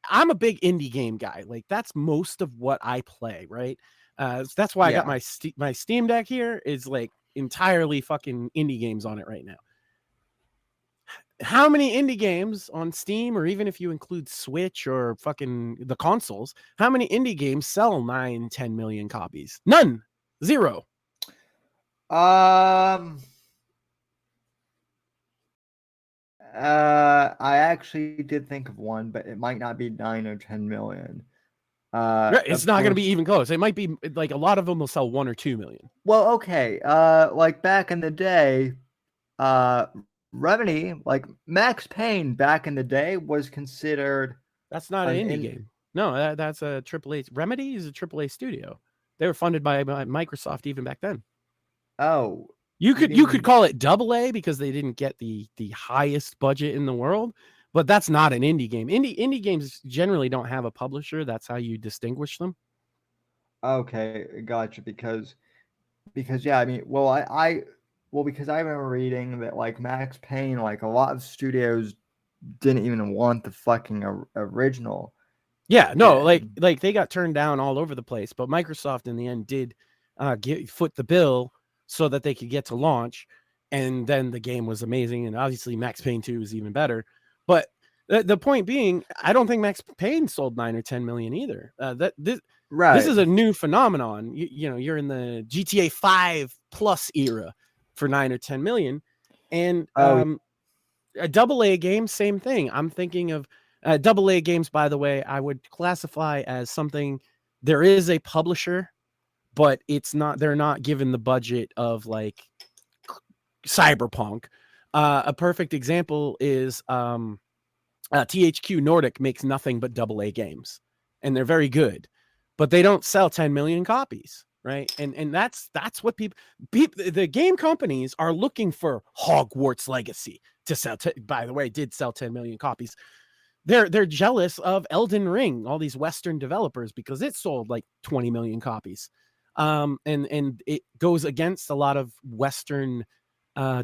I'm a big indie game guy. Like, that's most of what I play, right? That's why I got my Steam Deck here is like entirely fucking indie games on it right now. How many indie games on Steam, or even if you include Switch or fucking the consoles, how many indie games sell 9-10 million copies? None. Zero. I actually did think of one, but it might not be 9 or 10 million. It's not going to be even close. It might be like a lot of them will sell 1 or 2 million. Well, okay. Like back in the day, Remedy, like Max Payne back in the day was considered. That's not an indie game. No, that's a AAA. Remedy is a AAA studio. They were funded by Microsoft even back then. Oh, you could call it AA because they didn't get the highest budget in the world, but that's not an indie game. Indie games generally don't have a publisher. That's how you distinguish them. Okay, gotcha. Because yeah, I mean, because I remember reading that like Max Payne, like a lot of studios didn't even want the fucking original. Yeah, no, like they got turned down all over the place, but Microsoft in the end did foot the bill so that they could get to launch, and then the game was amazing, and obviously Max Payne 2 is even better. But the point being, I don't think Max Payne sold 9 or 10 million either. This is a new phenomenon. You're in the GTA 5 plus era for 9 or 10 million, and a AA game, same thing. I'm thinking of AA games, by the way, I would classify as something. There is a publisher, but they're not given the budget of like Cyberpunk. A perfect example is THQ Nordic makes nothing but AA games, and they're very good, but they don't sell 10 million copies, right? And that's what people the game companies are looking for. Hogwarts Legacy to sell. By the way, did sell 10 million copies. They're jealous of Elden Ring, all these Western developers, because it sold like 20 million copies. And it goes against a lot of Western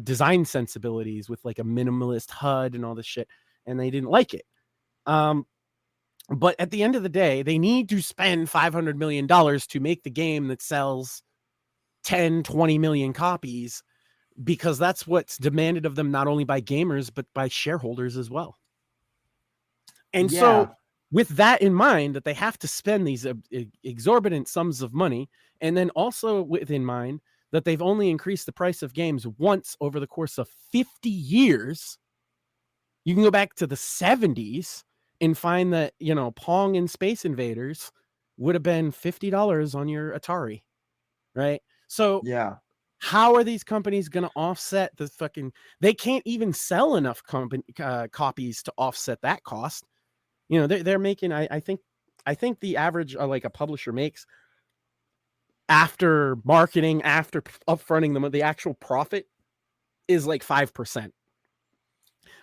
design sensibilities with like a minimalist HUD and all this shit, and they didn't like it. But at the end of the day, they need to spend $500 million to make the game that sells 10, 20 million copies, because that's what's demanded of them, not only by gamers, but by shareholders as well. And so with that in mind, that they have to spend these exorbitant sums of money, and then also with in mind that they've only increased the price of games once over the course of 50 years. You can go back to the 70s and find that, Pong and Space Invaders would have been $50 on your Atari, right? So Yeah. how are these companies going to offset the fucking... They can't even sell enough copies to offset that cost. They're making... I think the average like a publisher makes after marketing, after upfronting them, the actual profit is like 5%.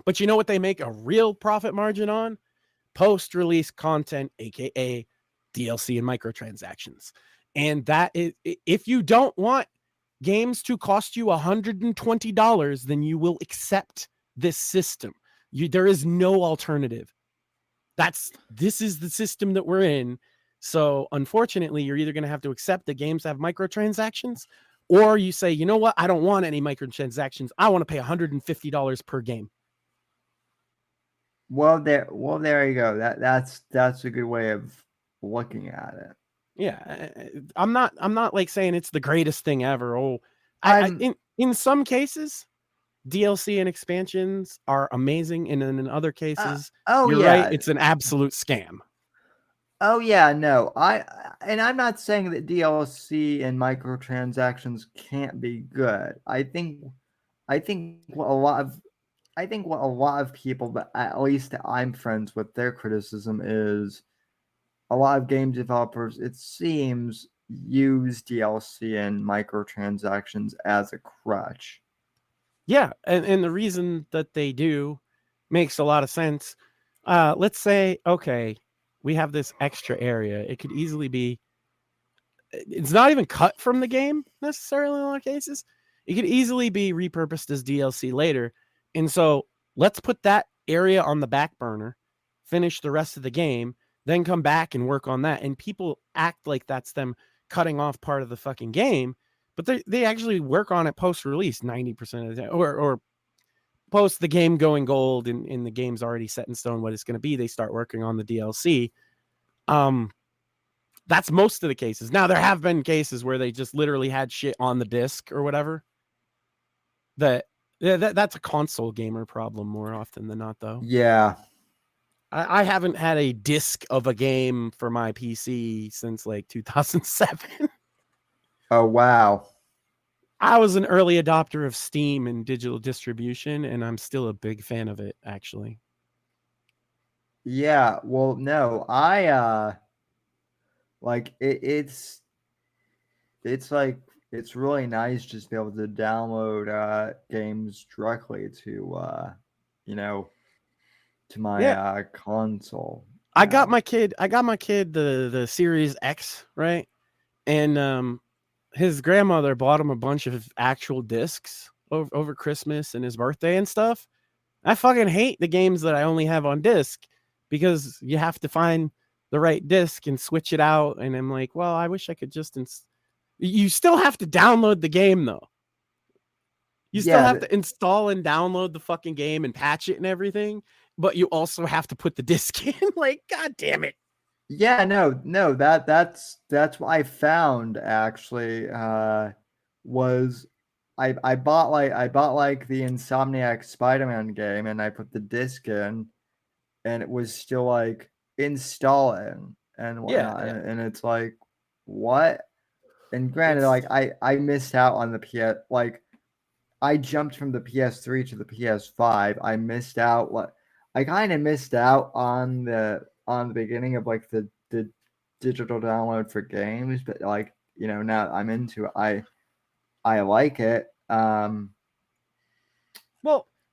But you know what they make a real profit margin on? Post-release content, aka DLC and microtransactions. And that is, if you don't want games to cost you $120, then you will accept this system. There is no alternative. This is the system that we're in. So unfortunately, you're either going to have to accept that games have microtransactions, or you say, you know what? I don't want any microtransactions. I want to pay $150 per game. Well, there you go. That's a good way of looking at it. Yeah, I'm not like saying it's the greatest thing ever. In some cases, DLC and expansions are amazing, and in other cases, you're right, it's an absolute scam. Oh yeah, no. I'm not saying that DLC and microtransactions can't be good. I think what a lot of people, but at least I'm friends with, their criticism is a lot of game developers, it seems, use DLC and microtransactions as a crutch. Yeah, and the reason that they do makes a lot of sense. Let's say, okay, we have this extra area. It could easily be... It's not even cut from the game necessarily in a lot of cases. It could easily be repurposed as DLC later. And so let's put that area on the back burner, finish the rest of the game, then come back and work on that. And people act like that's them cutting off part of the fucking game, but they actually work on it post-release 90% of the time, or post the game going gold and the game's already set in stone what it's going to be. They start working on the DLC. That's most of the cases. Now, there have been cases where they just literally had shit on the disc or whatever. That's a console gamer problem more often than not, though. Yeah. I haven't had a disc of a game for my PC since like 2007. Oh, wow. I was an early adopter of Steam and digital distribution, and I'm still a big fan of it, actually. Yeah, well, no, like it's like, it's really nice just to be able to download games directly to to my console. I got my kid the Series X, right? And his grandmother bought him a bunch of actual discs over Christmas and his birthday and stuff. I fucking hate the games that I only have on disc, because you have to find the right disc and switch it out. And I'm like, well, I wish I could just... You still have to download the game, though. You still have to install and download the fucking game and patch it and everything, but you also have to put the disc in. Like, God damn it. Yeah, no, that's what I found actually, was I bought like the Insomniac Spider-Man game, and I put the disc in, and it was still like installing and whatnot. Yeah. And it's like, what? And granted, like I missed out on the PS, like I jumped from the PS3 to the PS5. I missed out, I kind of missed out on the beginning of like the digital download for games, but like, now I'm into it. I like it. Well,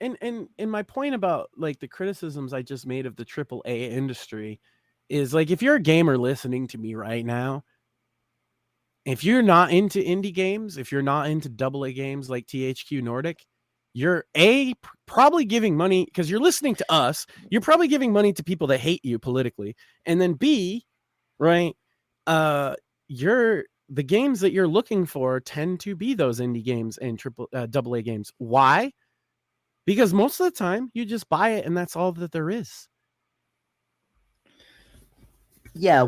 and my point about like the criticisms I just made of the AAA industry is, like, if you're a gamer listening to me right now, if you're not into indie games, if you're not into AA games like THQ Nordic, you're probably giving money because you're listening to us. You're probably giving money to people that hate you politically, and then B, right? The games that you're looking for tend to be those indie games and double A games. Why? Because most of the time you just buy it and that's all that there is. Yeah,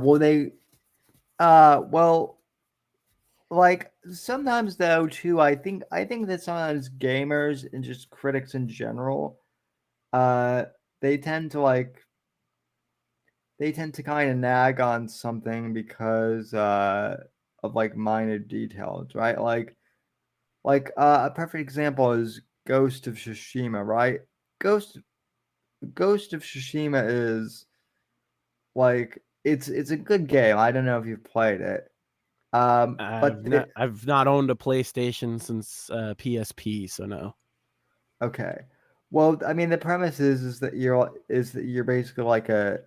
like sometimes though too, I think that sometimes gamers and just critics in general, they tend to kind of nag on something because of like minor details, right? A perfect example is Ghost of Tsushima, right? Ghost of Tsushima is like it's a good game. I don't know if you've played it. I've not owned a PlayStation since PSP, so no. Okay. Well, I mean, the premise is that you're basically like a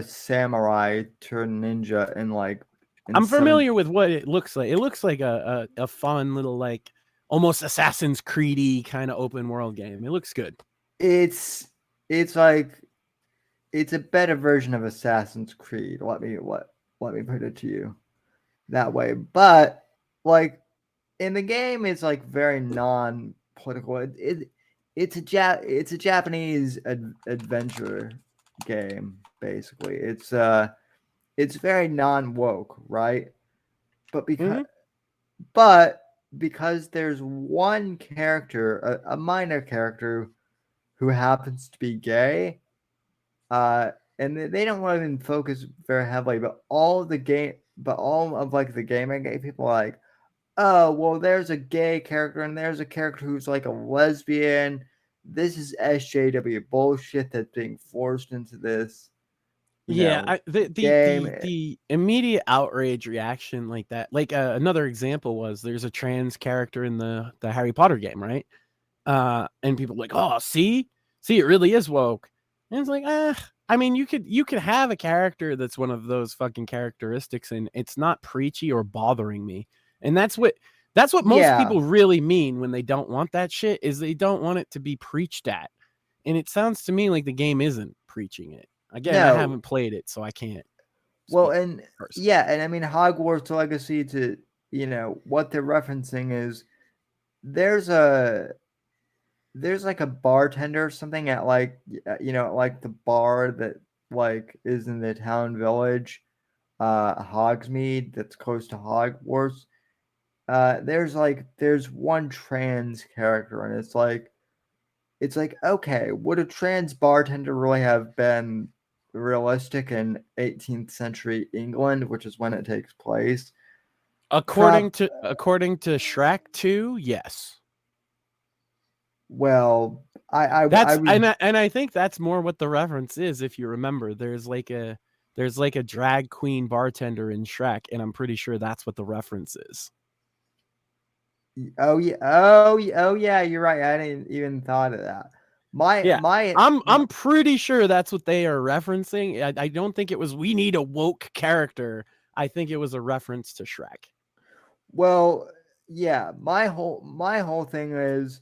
samurai turned ninja and like. I'm familiar with what it looks like. It looks like a fun little like almost Assassin's Creed-y kind of open world game. It looks good. It's like it's a better version of Assassin's Creed. Let me put it to you that way. But like in the game, it's like very non-political. It's a Japanese adventure game basically. It's very non-woke, right? But because there's one character, a minor character who happens to be gay, and they don't want to even focus very heavily, but all of the gaming gay people are like, oh, well, there's a gay character and there's a character who's like a lesbian. This is SJW bullshit that's being forced into this. The immediate outrage reaction like that, like another example was there's a trans character in the Harry Potter game, right? And people are like, oh, see, it really is woke. And it's like, I mean, you could have a character that's one of those fucking characteristics, and it's not preachy or bothering me. And that's what most people really mean when they don't want that shit, is they don't want it to be preached at. And it sounds to me like the game isn't preaching it. Again, I haven't played it, so I can't. Well, and and I mean Hogwarts Legacy, to what they're referencing is there's like a bartender or something at like like the bar that like is in the town village, Hogsmeade, that's close to Hogwarts. There's one trans character, and it's like okay, would a trans bartender really have been realistic in 18th century England, which is when it takes place? According to Shrek 2, yes. Well, I think that's more what the reference is. If you remember, there's like a drag queen bartender in Shrek, and I'm pretty sure that's what the reference is. Oh yeah, you're right. I didn't even thought of that. I'm pretty sure that's what they are referencing. I don't think it was we need a woke character. I think it was a reference to Shrek. Well, yeah, my whole thing is,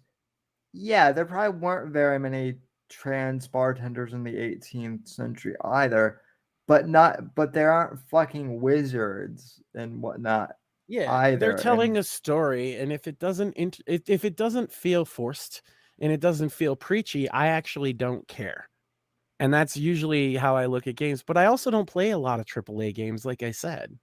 there probably weren't very many trans bartenders in the 18th century either, but there aren't fucking wizards and whatnot. Yeah, either. They're telling a story, and if it doesn't feel forced and it doesn't feel preachy, I actually don't care. And that's usually how I look at games. But I also don't play a lot of AAA games, like I said.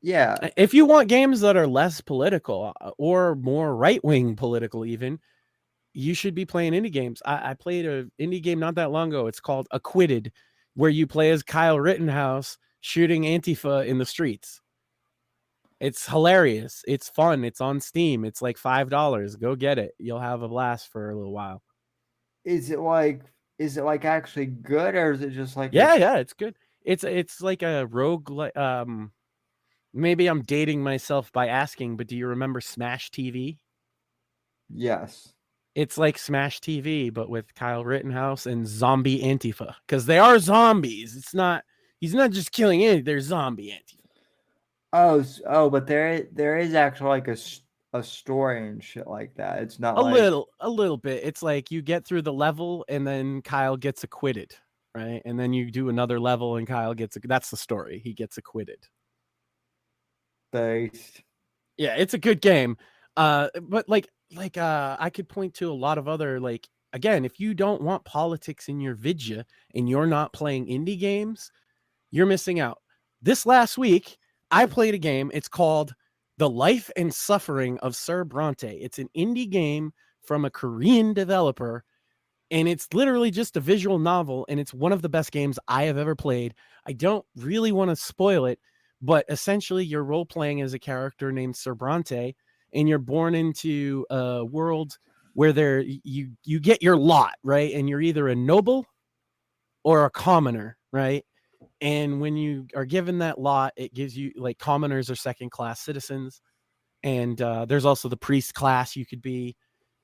Yeah. If you want games that are less political or more right-wing political even, you should be playing indie games. I played an indie game not that long ago. It's called Acquitted, where you play as Kyle Rittenhouse shooting Antifa in the streets. It's hilarious. It's fun. It's on Steam. It's like $5. Go get it. You'll have a blast for a little while. Is it like actually good, or is it just like it's good. It's like a rogue. Maybe I'm dating myself by asking, but do you remember Smash TV? Yes. It's like Smash TV, but with Kyle Rittenhouse and zombie Antifa, because they are zombies. He's not just killing any. They're zombie Antifa. Oh, but there is actually like a story and shit like that. It's not A like little bit. It's like you get through the level and then Kyle gets acquitted, right? And then you do another level and Kyle gets that's the story. He gets acquitted. based. Yeah, it's a good game. But I could point to a lot of other, like, again, if you don't want politics in your vidya and you're not playing indie games, you're missing out. This last week, I played a game. It's called The Life and Suffering of Sir Bronte. It's an indie game from a Korean developer, and it's literally just a visual novel, and it's one of the best games I have ever played. I don't really want to spoil it, but essentially you're role-playing as a character named Sir Bronte, and you're born into a world where you get your lot, right? And you're either a noble or a commoner, right? And when you are given that lot, it gives you, like, commoners are second class citizens. And there's also the priest class you could be.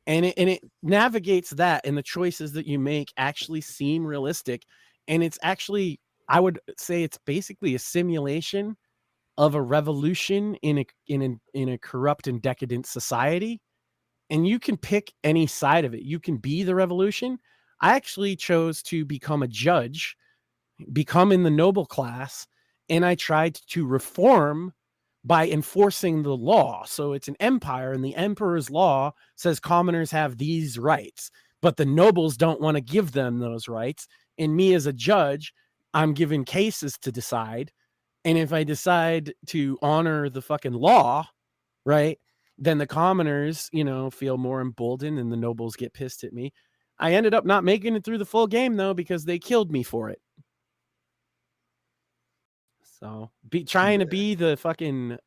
And it navigates that, and the choices that you make actually seem realistic. And it's actually, I would say it's basically a simulation of a revolution in a corrupt and decadent society. And you can pick any side of it. You can be the revolution. I actually chose to become a judge, become in the noble class, and I tried to reform by enforcing the law. So it's an empire, and the emperor's law says commoners have these rights, but the nobles don't want to give them those rights. And me as a judge, I'm given cases to decide. And if I decide to honor the fucking law, right, then the commoners, feel more emboldened and the nobles get pissed at me. I ended up not making it through the full game, though, because they killed me for it. So trying to be the fucking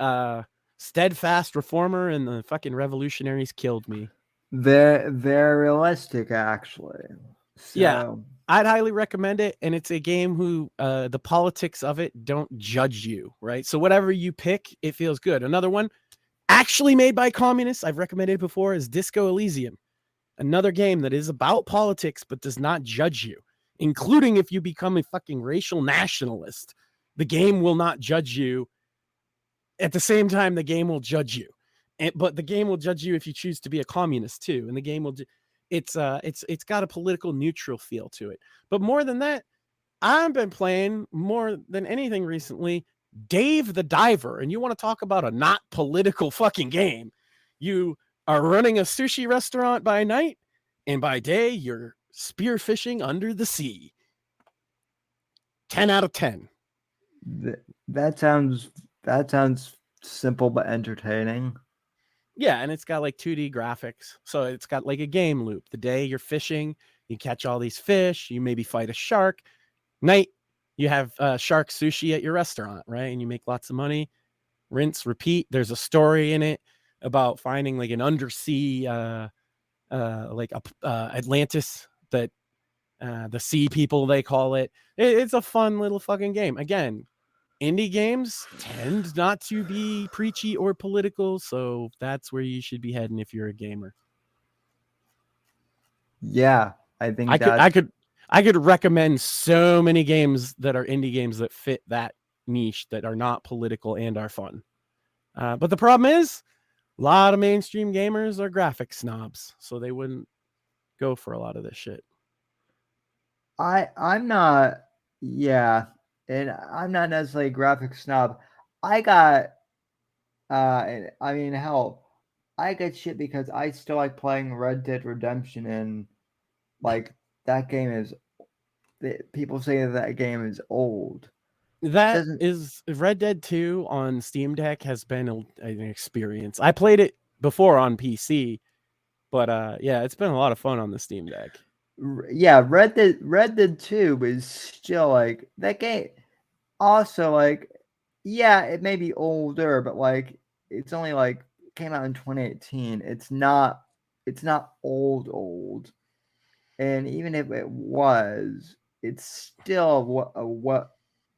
steadfast reformer, and the fucking revolutionaries killed me. They're realistic, actually. So, yeah, I'd highly recommend it. And it's a game who the politics of it don't judge you, right? So whatever you pick, it feels good. Another one actually made by communists I've recommended before is Disco Elysium. Another game that is about politics but does not judge you, including if you become a fucking racial nationalist. The game will not judge you. At the same time, the game will judge you. But the game will judge you if you choose to be a communist too. And the game will it's got a political neutral feel to it. But more than that, I've been playing more than anything recently Dave the Diver. And you want to talk about a not political fucking game. You are running a sushi restaurant by night, and by day you're spearfishing under the sea. 10 out of 10. That sounds simple but entertaining. Yeah, and it's got like 2D graphics. So it's got like a game loop. The day you're fishing, you catch all these fish, you maybe fight a shark. Night, you have shark sushi at your restaurant, right? And you make lots of money. Rinse, repeat. There's a story in it about finding like an undersea Atlantis, that the sea people, they call it. It's a fun little fucking game. Again, indie games tend not to be preachy or political, so that's where you should be heading if you're a gamer. Yeah, I think I could recommend so many games that are indie games that fit that niche, that are not political and are fun. But the problem is, a lot of mainstream gamers are graphic snobs, so they wouldn't go for a lot of this shit. I'm not, yeah, and I'm not necessarily a graphic snob. I got, I mean, hell, I get shit because I still like playing Red Dead Redemption, and like that game is, people say that game is old. That is Red Dead 2 on Steam Deck has been an experience. I played it before on PC, but yeah, it's been a lot of fun on the Steam Deck. Yeah, Red Dead 2 is still like that game. Also, like, yeah, it may be older, but like it's only like came out in 2018. It's not old. And even if it was, it's still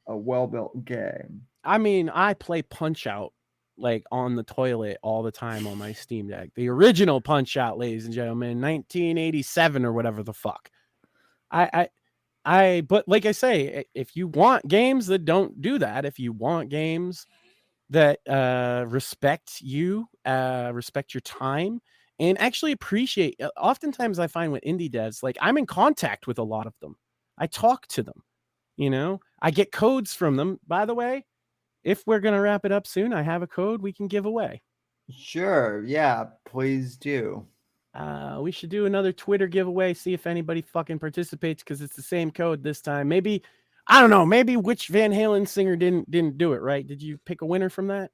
a well-built game. I mean, I play Punch-Out like on the toilet all the time on my Steam Deck. The original Punch-Out, ladies and gentlemen, 1987 or whatever the fuck. But like I say, if you want games that don't do that, if you want games that respect you, respect your time, and actually appreciate. Oftentimes, I find with indie devs, like I'm in contact with a lot of them. I talk to them. I get codes from them. By the way, if we're gonna wrap it up soon, I have a code we can give away. Sure, yeah, please do. We should do another Twitter giveaway. See if anybody fucking participates because it's the same code this time. Maybe I don't know. Maybe which Van Halen singer didn't do it right. Did you pick a winner from that?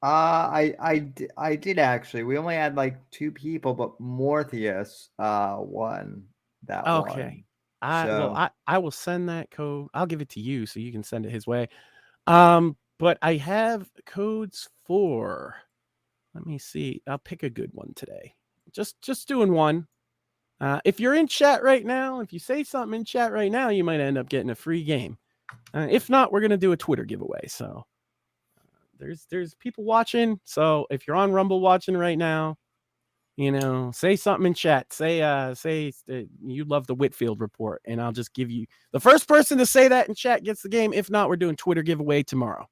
I did actually. We only had like 2 people, but Morpheus won that Okay. one. I will send that code. I'll give it to you so you can send it his way. But I have codes for. Let me see. I'll pick a good one today. Just doing one. If you're in chat right now, if you say something in chat right now, you might end up getting a free game. If not, we're gonna do a Twitter giveaway. So there's people watching. So if you're on Rumble watching right now, say something in chat. Say you love the Whitfield report, and I'll just give you the first person to say that in chat gets the game. If not, we're doing Twitter giveaway tomorrow.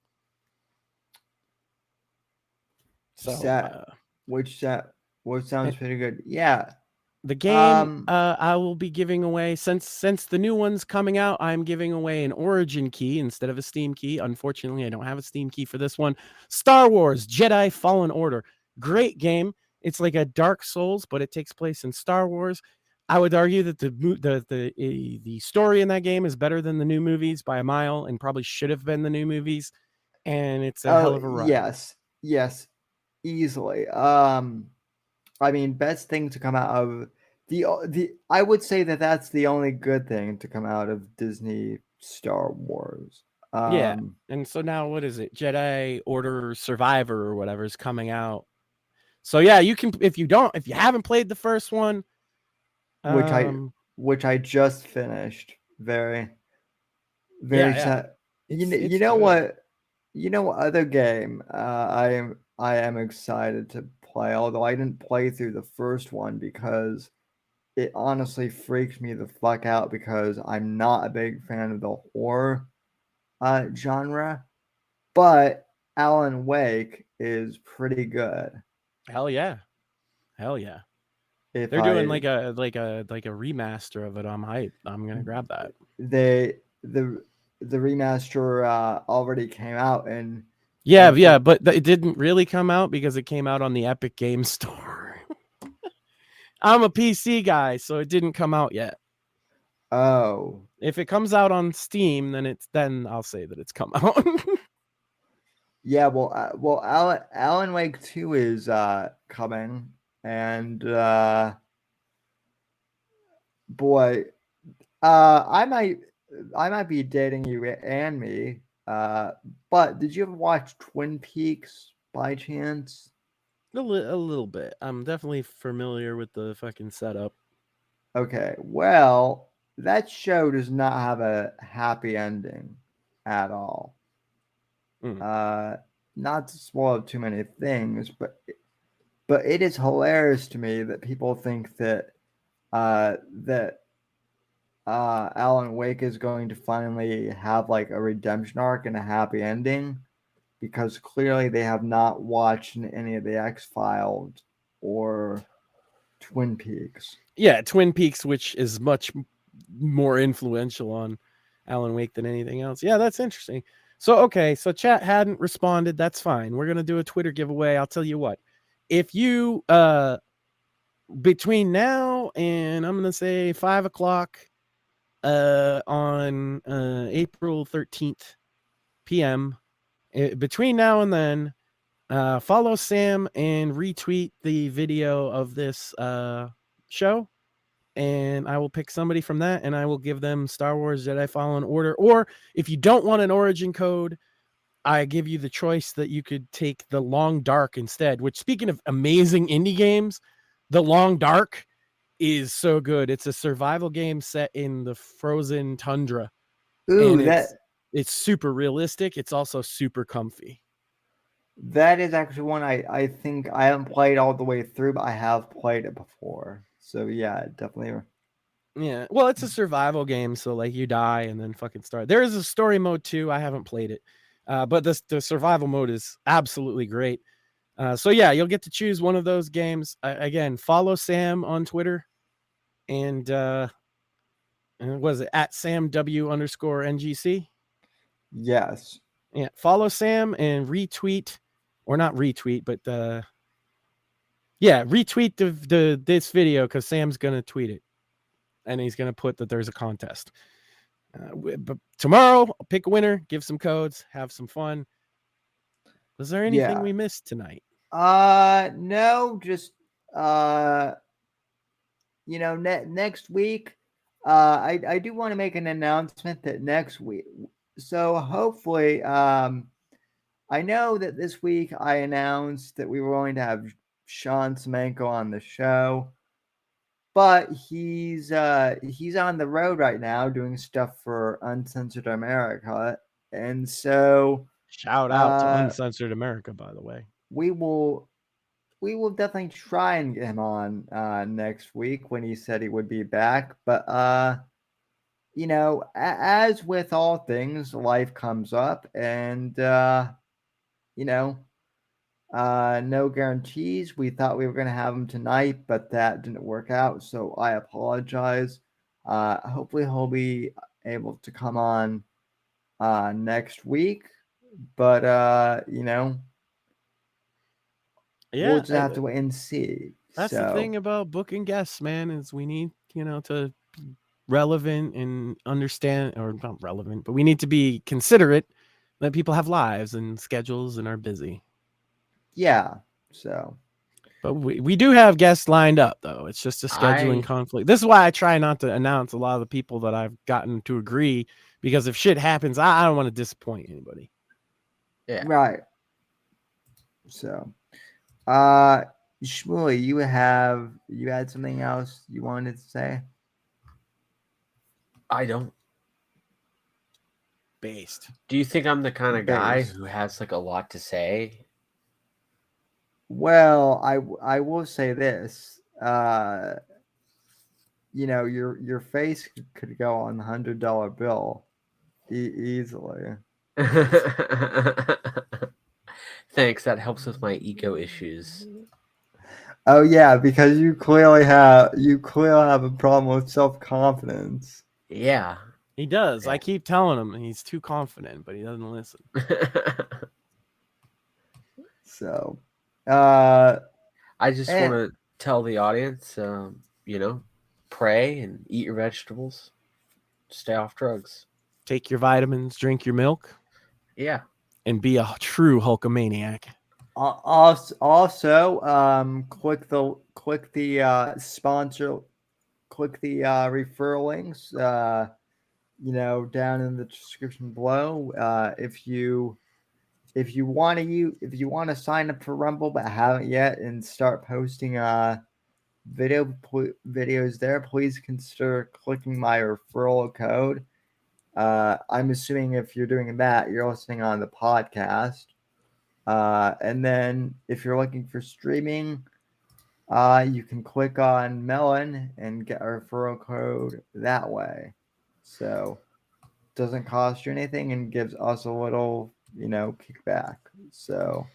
So which sounds pretty good. Yeah. The game I will be giving away since the new one's coming out. I'm giving away an Origin key instead of a Steam key. Unfortunately, I don't have a Steam key for this one. Star Wars Jedi Fallen Order. Great game. It's like a Dark Souls, but it takes place in Star Wars. I would argue that the story in that game is better than the new movies by a mile, and probably should have been the new movies. And it's a hell of a ride. Yes, easily. I mean, best thing to come out of the I would say that's the only good thing to come out of Disney Star Wars. Yeah, and so now what is it? Jedi Order Survivor or whatever is coming out. So yeah, you can if you haven't played the first one, which I just finished. Very sad. You know what? You know what other game I am excited to play, although I didn't play through the first one because it honestly freaked me the fuck out because I'm not a big fan of the horror genre, but Alan Wake is pretty good. Hell yeah. If they're doing like a remaster of it, I'm hyped. I'm gonna grab that. The remaster already came out and but it didn't really come out because it came out on the Epic Game Store. I'm a PC guy, so it didn't come out yet. Oh, if it comes out on Steam, then I'll say that it's come out. Yeah, well, Alan Wake 2 is coming, and boy, I might be dating you and me. But did you ever watch Twin Peaks by chance? A little bit. I'm definitely familiar with the fucking setup. Okay, well, that show does not have a happy ending at all. Not to spoil too many things, but it is hilarious to me that people think that Alan Wake is going to finally have like a redemption arc and a happy ending, because clearly they have not watched any of the X-Files or Twin Peaks. Yeah, Twin Peaks, which is much more influential on Alan Wake than anything else. Yeah, that's interesting. So chat hadn't responded. That's fine. We're gonna do a Twitter giveaway. I'll tell you what. If you between now and I'm gonna say 5:00 on April 13th p.m. Between now and then, follow Sam and retweet the video of this show, and I will pick somebody from that, and I will give them Star Wars Jedi Fallen Order. Or if you don't want an Origin code, I give you the choice that you could take the Long Dark instead, which, speaking of amazing indie games, the Long Dark is so good. It's a survival game set in the frozen tundra. Ooh, and it's super realistic. It's also super comfy. That is actually one I think I haven't played all the way through, but I have played it before. So yeah, definitely. Yeah, well, it's a survival game, so like you die and then fucking start. There is a story mode too. I haven't played it, But the survival mode is absolutely great. So yeah, you'll get to choose one of those games. Again, follow Sam on Twitter, and was it at SamW_NGC? Yes. Yeah, follow Sam and retweet, or not retweet, but retweet this video because Sam's gonna tweet it, and he's gonna put that there's a contest. But tomorrow, I'll pick a winner, give some codes, have some fun. Was there anything we missed tonight? No, just next week, I do want to make an announcement that next week. So hopefully, I know that this week I announced that we were going to have Sean Semenko on the show, but he's on the road right now doing stuff for Uncensored America, and so shout out to Uncensored America, by the way. We will definitely try and get him on next week when he said he would be back, but as with all things, life comes up, and no guarantees. We thought we were going to have him tonight, but that didn't work out, so I apologize. Hopefully he'll be able to come on next week, but we'll just have to wait and see. That's the thing about booking guests, man, is we need, to be relevant and understand, or not relevant, but we need to be considerate that people have lives and schedules and are busy. Yeah. So. But we do have guests lined up, though. It's just a scheduling conflict. This is why I try not to announce a lot of the people that I've gotten to agree, because if shit happens, I don't want to disappoint anybody. Yeah. Right. So, Shmuley, you had something else you wanted to say? I don't. Based. Do you think I'm the kind of guy who has like a lot to say? Well, I will say this. Your face could go on the $100 bill easily. Thanks. That helps with my ego issues. Oh yeah, because you clearly have a problem with self-confidence. Yeah. He does. Yeah. I keep telling him he's too confident, but he doesn't listen. So, I just want to tell the audience, pray and eat your vegetables. Stay off drugs. Take your vitamins, drink your milk. Yeah. And be a true Hulkamaniac. Also, click the sponsor, click the referral links, down in the description below. If you want to sign up for Rumble but haven't yet and start posting videos there, please consider clicking my referral code. I'm assuming if you're doing that, you're listening on the podcast. And then if you're looking for streaming, you can click on Melon and get a referral code that way. So it doesn't cost you anything and gives us a little, kickback. So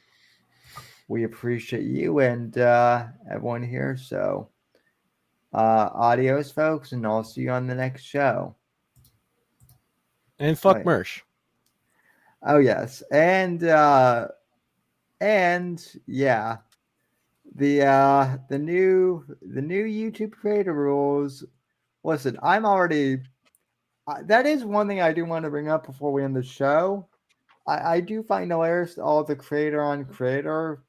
we appreciate you and everyone here. So adios, folks, and I'll see you on the next show. And fuck Mersh. Oh yes, and yeah, the new YouTube creator rules. Listen, I'm already. That is one thing I do want to bring up before we end the show. I do find hilarious all the creator on creator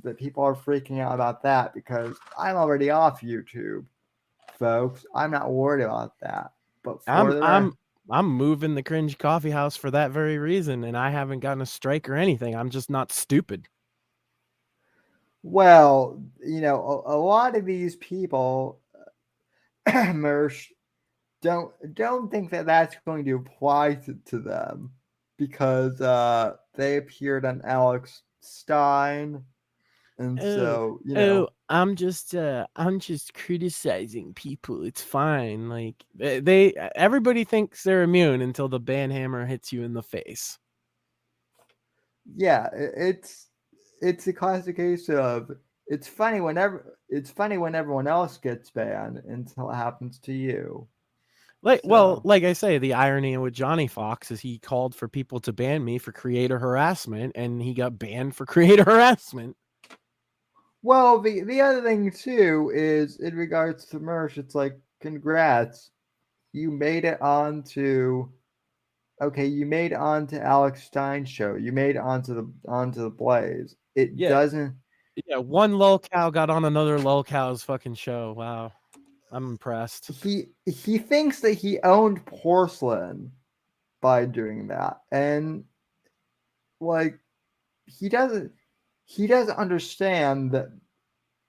that people are freaking out about that, because I'm already off YouTube, folks. I'm not worried about that. But I'm moving the Cringe Coffee House for that very reason, and I haven't gotten a strike or anything. I'm just not stupid. Well, a lot of these people, Mersh, don't think that that's going to apply to them, because they appeared on Alex Stein, and I'm just criticizing people. It's fine. Like everybody thinks they're immune until the banhammer hits you in the face. yeah, it's a classic case of it's funny when everyone else gets banned until it happens to you. Well, So, like I say, the irony with Johnny Fox is he called for people to ban me for creator harassment, and he got banned for creator harassment. well, the other thing too is in regards to merch, it's like, congrats, you made it onto. Okay, you made it onto Alex Stein's show. You made it onto the Blaze. It Yeah, doesn't. yeah. One lolcow got on another lolcow's fucking show. Wow, I'm impressed. He thinks that he owned porcelain by doing that, and like he doesn't understand that,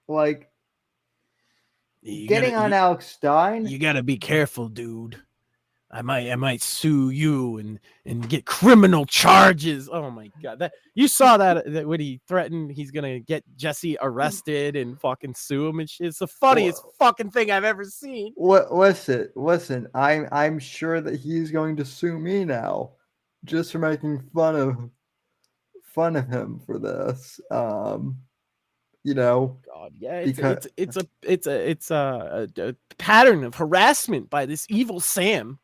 like, getting on Alex Stein. You gotta be careful, dude. I might sue you and get criminal charges. Oh my god, that you saw that when he threatened he's gonna get Jesse arrested and fucking sue him and shit. It's the funniest fucking thing I've ever seen. Listen. I'm sure that he's going to sue me now, just for making fun of him for this. You know, God, yeah, because it's a pattern of harassment by this evil Sam.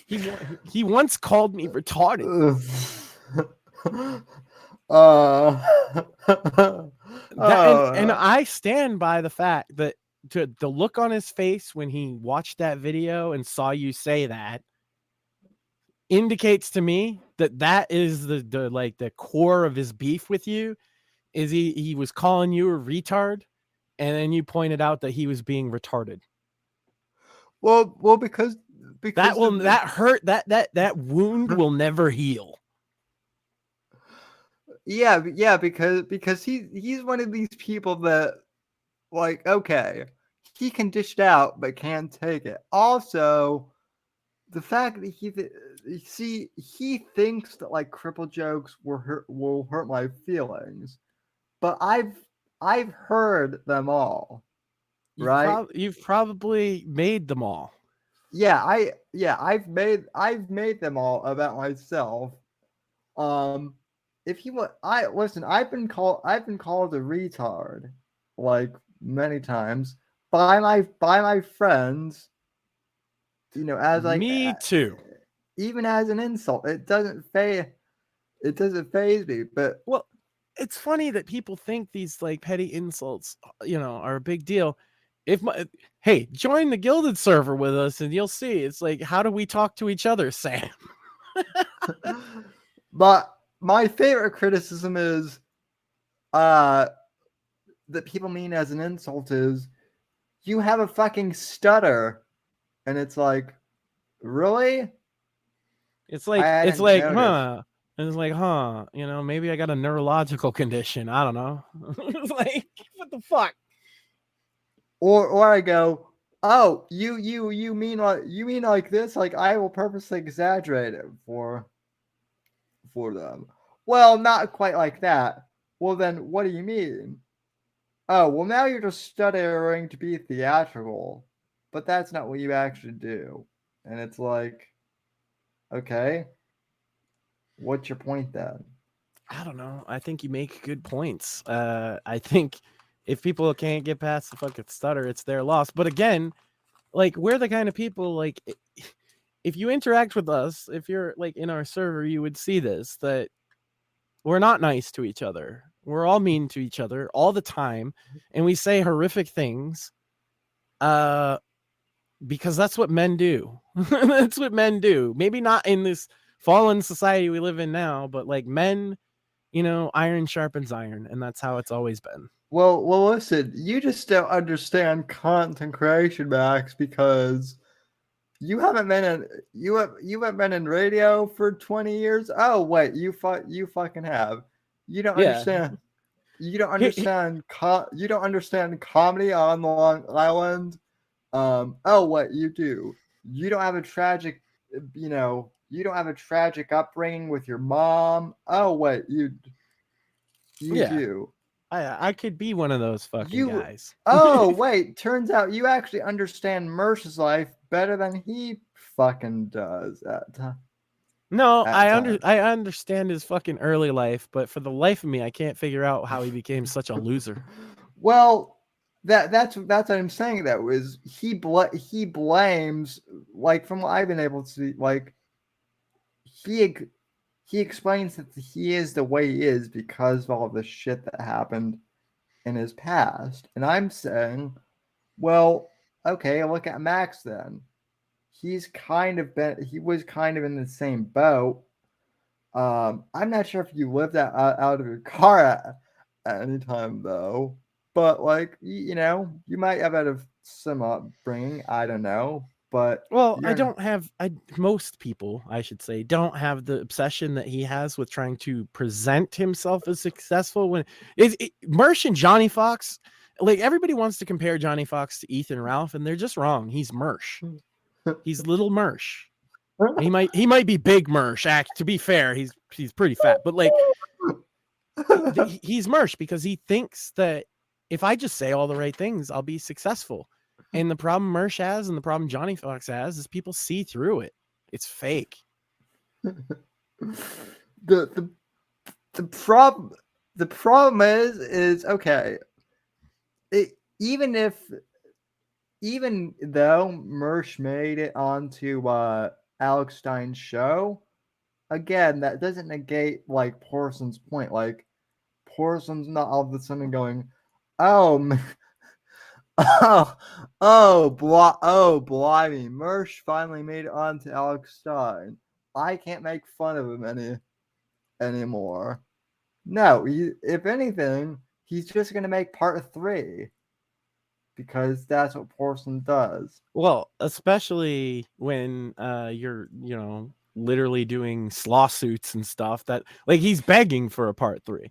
He once called me retarded. And I stand by the fact that the look on his face when he watched that video and saw you say that indicates to me that is the core of his beef with you. Is he was calling you a retard, and then you pointed out that he was being retarded. Well, because that hurt, that wound will never heal. Yeah, because he's one of these people that, like, okay, he can dish it out but can't take it. Also, the fact that he thinks that, like, cripple jokes will hurt my feelings, but I've heard them all. Right? You've probably made them all. Yeah, I've made them all about myself. If you want, I've been called a retard, like, many times by my friends. You know, as like me too. Even as an insult, it doesn't faze me. But well, it's funny that people think these, like, petty insults, are a big deal. Hey, join the Gilded server with us and you'll see. It's like, how do we talk to each other, Sam? But my favorite criticism is that people mean as an insult is, you have a fucking stutter. And it's like, really? It's like, huh? And it's like, huh? Maybe I got a neurological condition. I don't know. It's like, what the fuck? Or I go, oh, you mean like this? Like, I will purposely exaggerate it for them. Well, not quite like that. Well, then what do you mean? Oh, well, now you're just stuttering to be theatrical, but that's not what you actually do. And it's like, okay, what's your point then? I don't know. I think you make good points. I think if people can't get past the fucking stutter, it's their loss. But again, like, we're the kind of people, like, if you interact with us, if you're, like, in our server, you would see this, that we're not nice to each other. We're all mean to each other all the time, and we say horrific things because that's what men do. That's what men do. Maybe not in this fallen society we live in now, but, like, men, iron sharpens iron, and that's how it's always been. Well, listen, you just don't understand content creation, Max, because you haven't been in radio for 20 years. Oh wait, you fucking have. You don't understand. You don't understand. You don't understand comedy on Long Island. Oh wait, you do. You don't have a tragic. You don't have a tragic upbringing with your mom. Oh wait, you do. I could be one of those fucking guys. Oh, wait. Turns out you actually understand Mersh's life better than he fucking does at time. No, at I times. understand his fucking early life, but for the life of me, I can't figure out how he became such a loser. Well, that's what I'm saying. That was he blames, like, from what I've been able to see, like he he explains that he is the way he is because of all the shit that happened in his past. And I'm saying, well, okay, look at Max then. He was kind of in the same boat. I'm not sure if you lived out of your car at any time though, but like you know, you might have had some upbringing. I don't know, but Well, most people, I should say, don't have the obsession that he has with trying to present himself as successful. When Mersh and Johnny Fox, like everybody wants to compare Johnny Fox to Ethan Ralph, and they're just wrong. He's Mersh. He's little Mersh. He might be big Mersh. To be fair, he's pretty fat, but like he's Mersh because he thinks that if I just say all the right things, I'll be successful. And the problem Mersh has and the problem Johnny Fox has is people see through it. It's fake. The problem is okay. Even though Mersh made it onto Alex Stein's show, again, that doesn't negate like Porson's point. Like Porson's not all of a sudden going, oh. Blimey, Mersh finally made it on to Alex Stein. I can't make fun of him anymore. No, if anything, he's just going to make part 3 because that's what Porson does. Well, especially when you're, literally doing lawsuits and stuff that like he's begging for a part 3.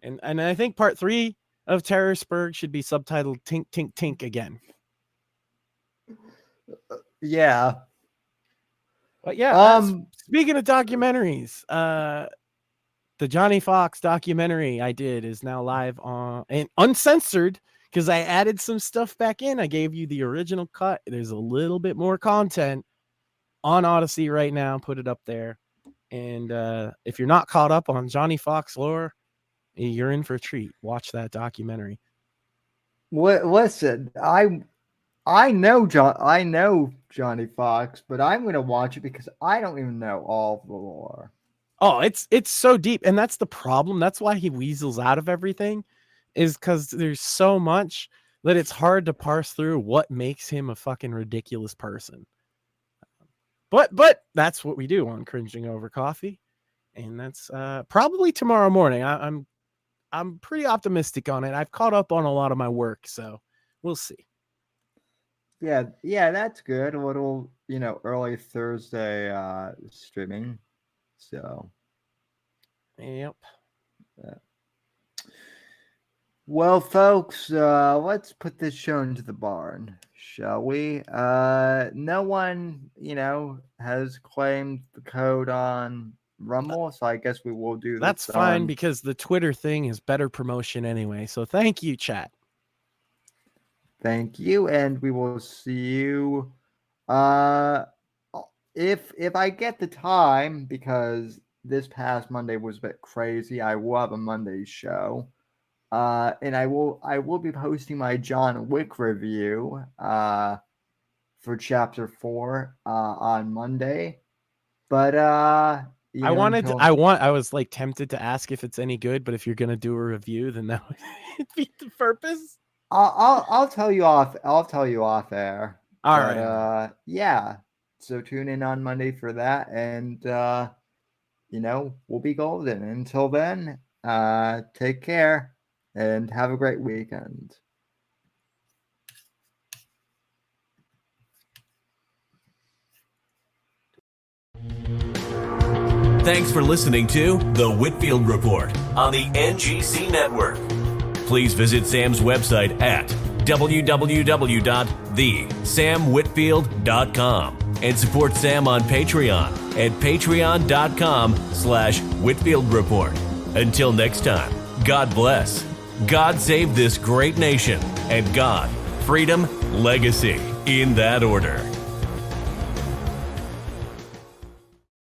And I think part 3 of Terrorsburg should be subtitled Tink Tink Tink again. Yeah. But yeah, speaking of documentaries, the Johnny Fox documentary I did is now live on and uncensored because I added some stuff back in. I gave you the original cut. There's a little bit more content on Odyssey right now. Put it up there. And if you're not caught up on Johnny Fox lore, you're in for a treat. Watch that documentary. Listen, I know Johnny Fox, but I'm going to watch it because I don't even know all of the lore. Oh, it's so deep, and that's the problem. That's why he weasels out of everything, is because there's so much that it's hard to parse through what makes him a fucking ridiculous person. But that's what we do on Cringing Over Coffee, and that's probably tomorrow morning. I'm pretty optimistic on it. I've caught up on a lot of my work, so we'll see. Yeah, that's good. A little, early Thursday streaming. So, yep. Well, folks, let's put this show into the barn, shall we? No one, has claimed the code on Rumble, so I guess we will do this. That's fine because the Twitter thing is better promotion anyway. So thank you, chat. Thank you, and we will see you. If I get the time, because this past Monday was a bit crazy, I will have a Monday show. And I will be posting my John Wick review for chapter 4 on Monday. But I was like tempted to ask if it's any good, but if you're gonna do a review, then that would be the purpose. I'll tell you off air. All right. Yeah. So tune in on Monday for that, and we'll be golden. Until then, take care and have a great weekend. Thanks for listening to The Whitfield Report on the NGC Network. Please visit Sam's website at www.thesamwhitfield.com and support Sam on Patreon at patreon.com/Whitfield Report. Until next time, God bless, God save this great nation, and God, freedom, legacy, in that order.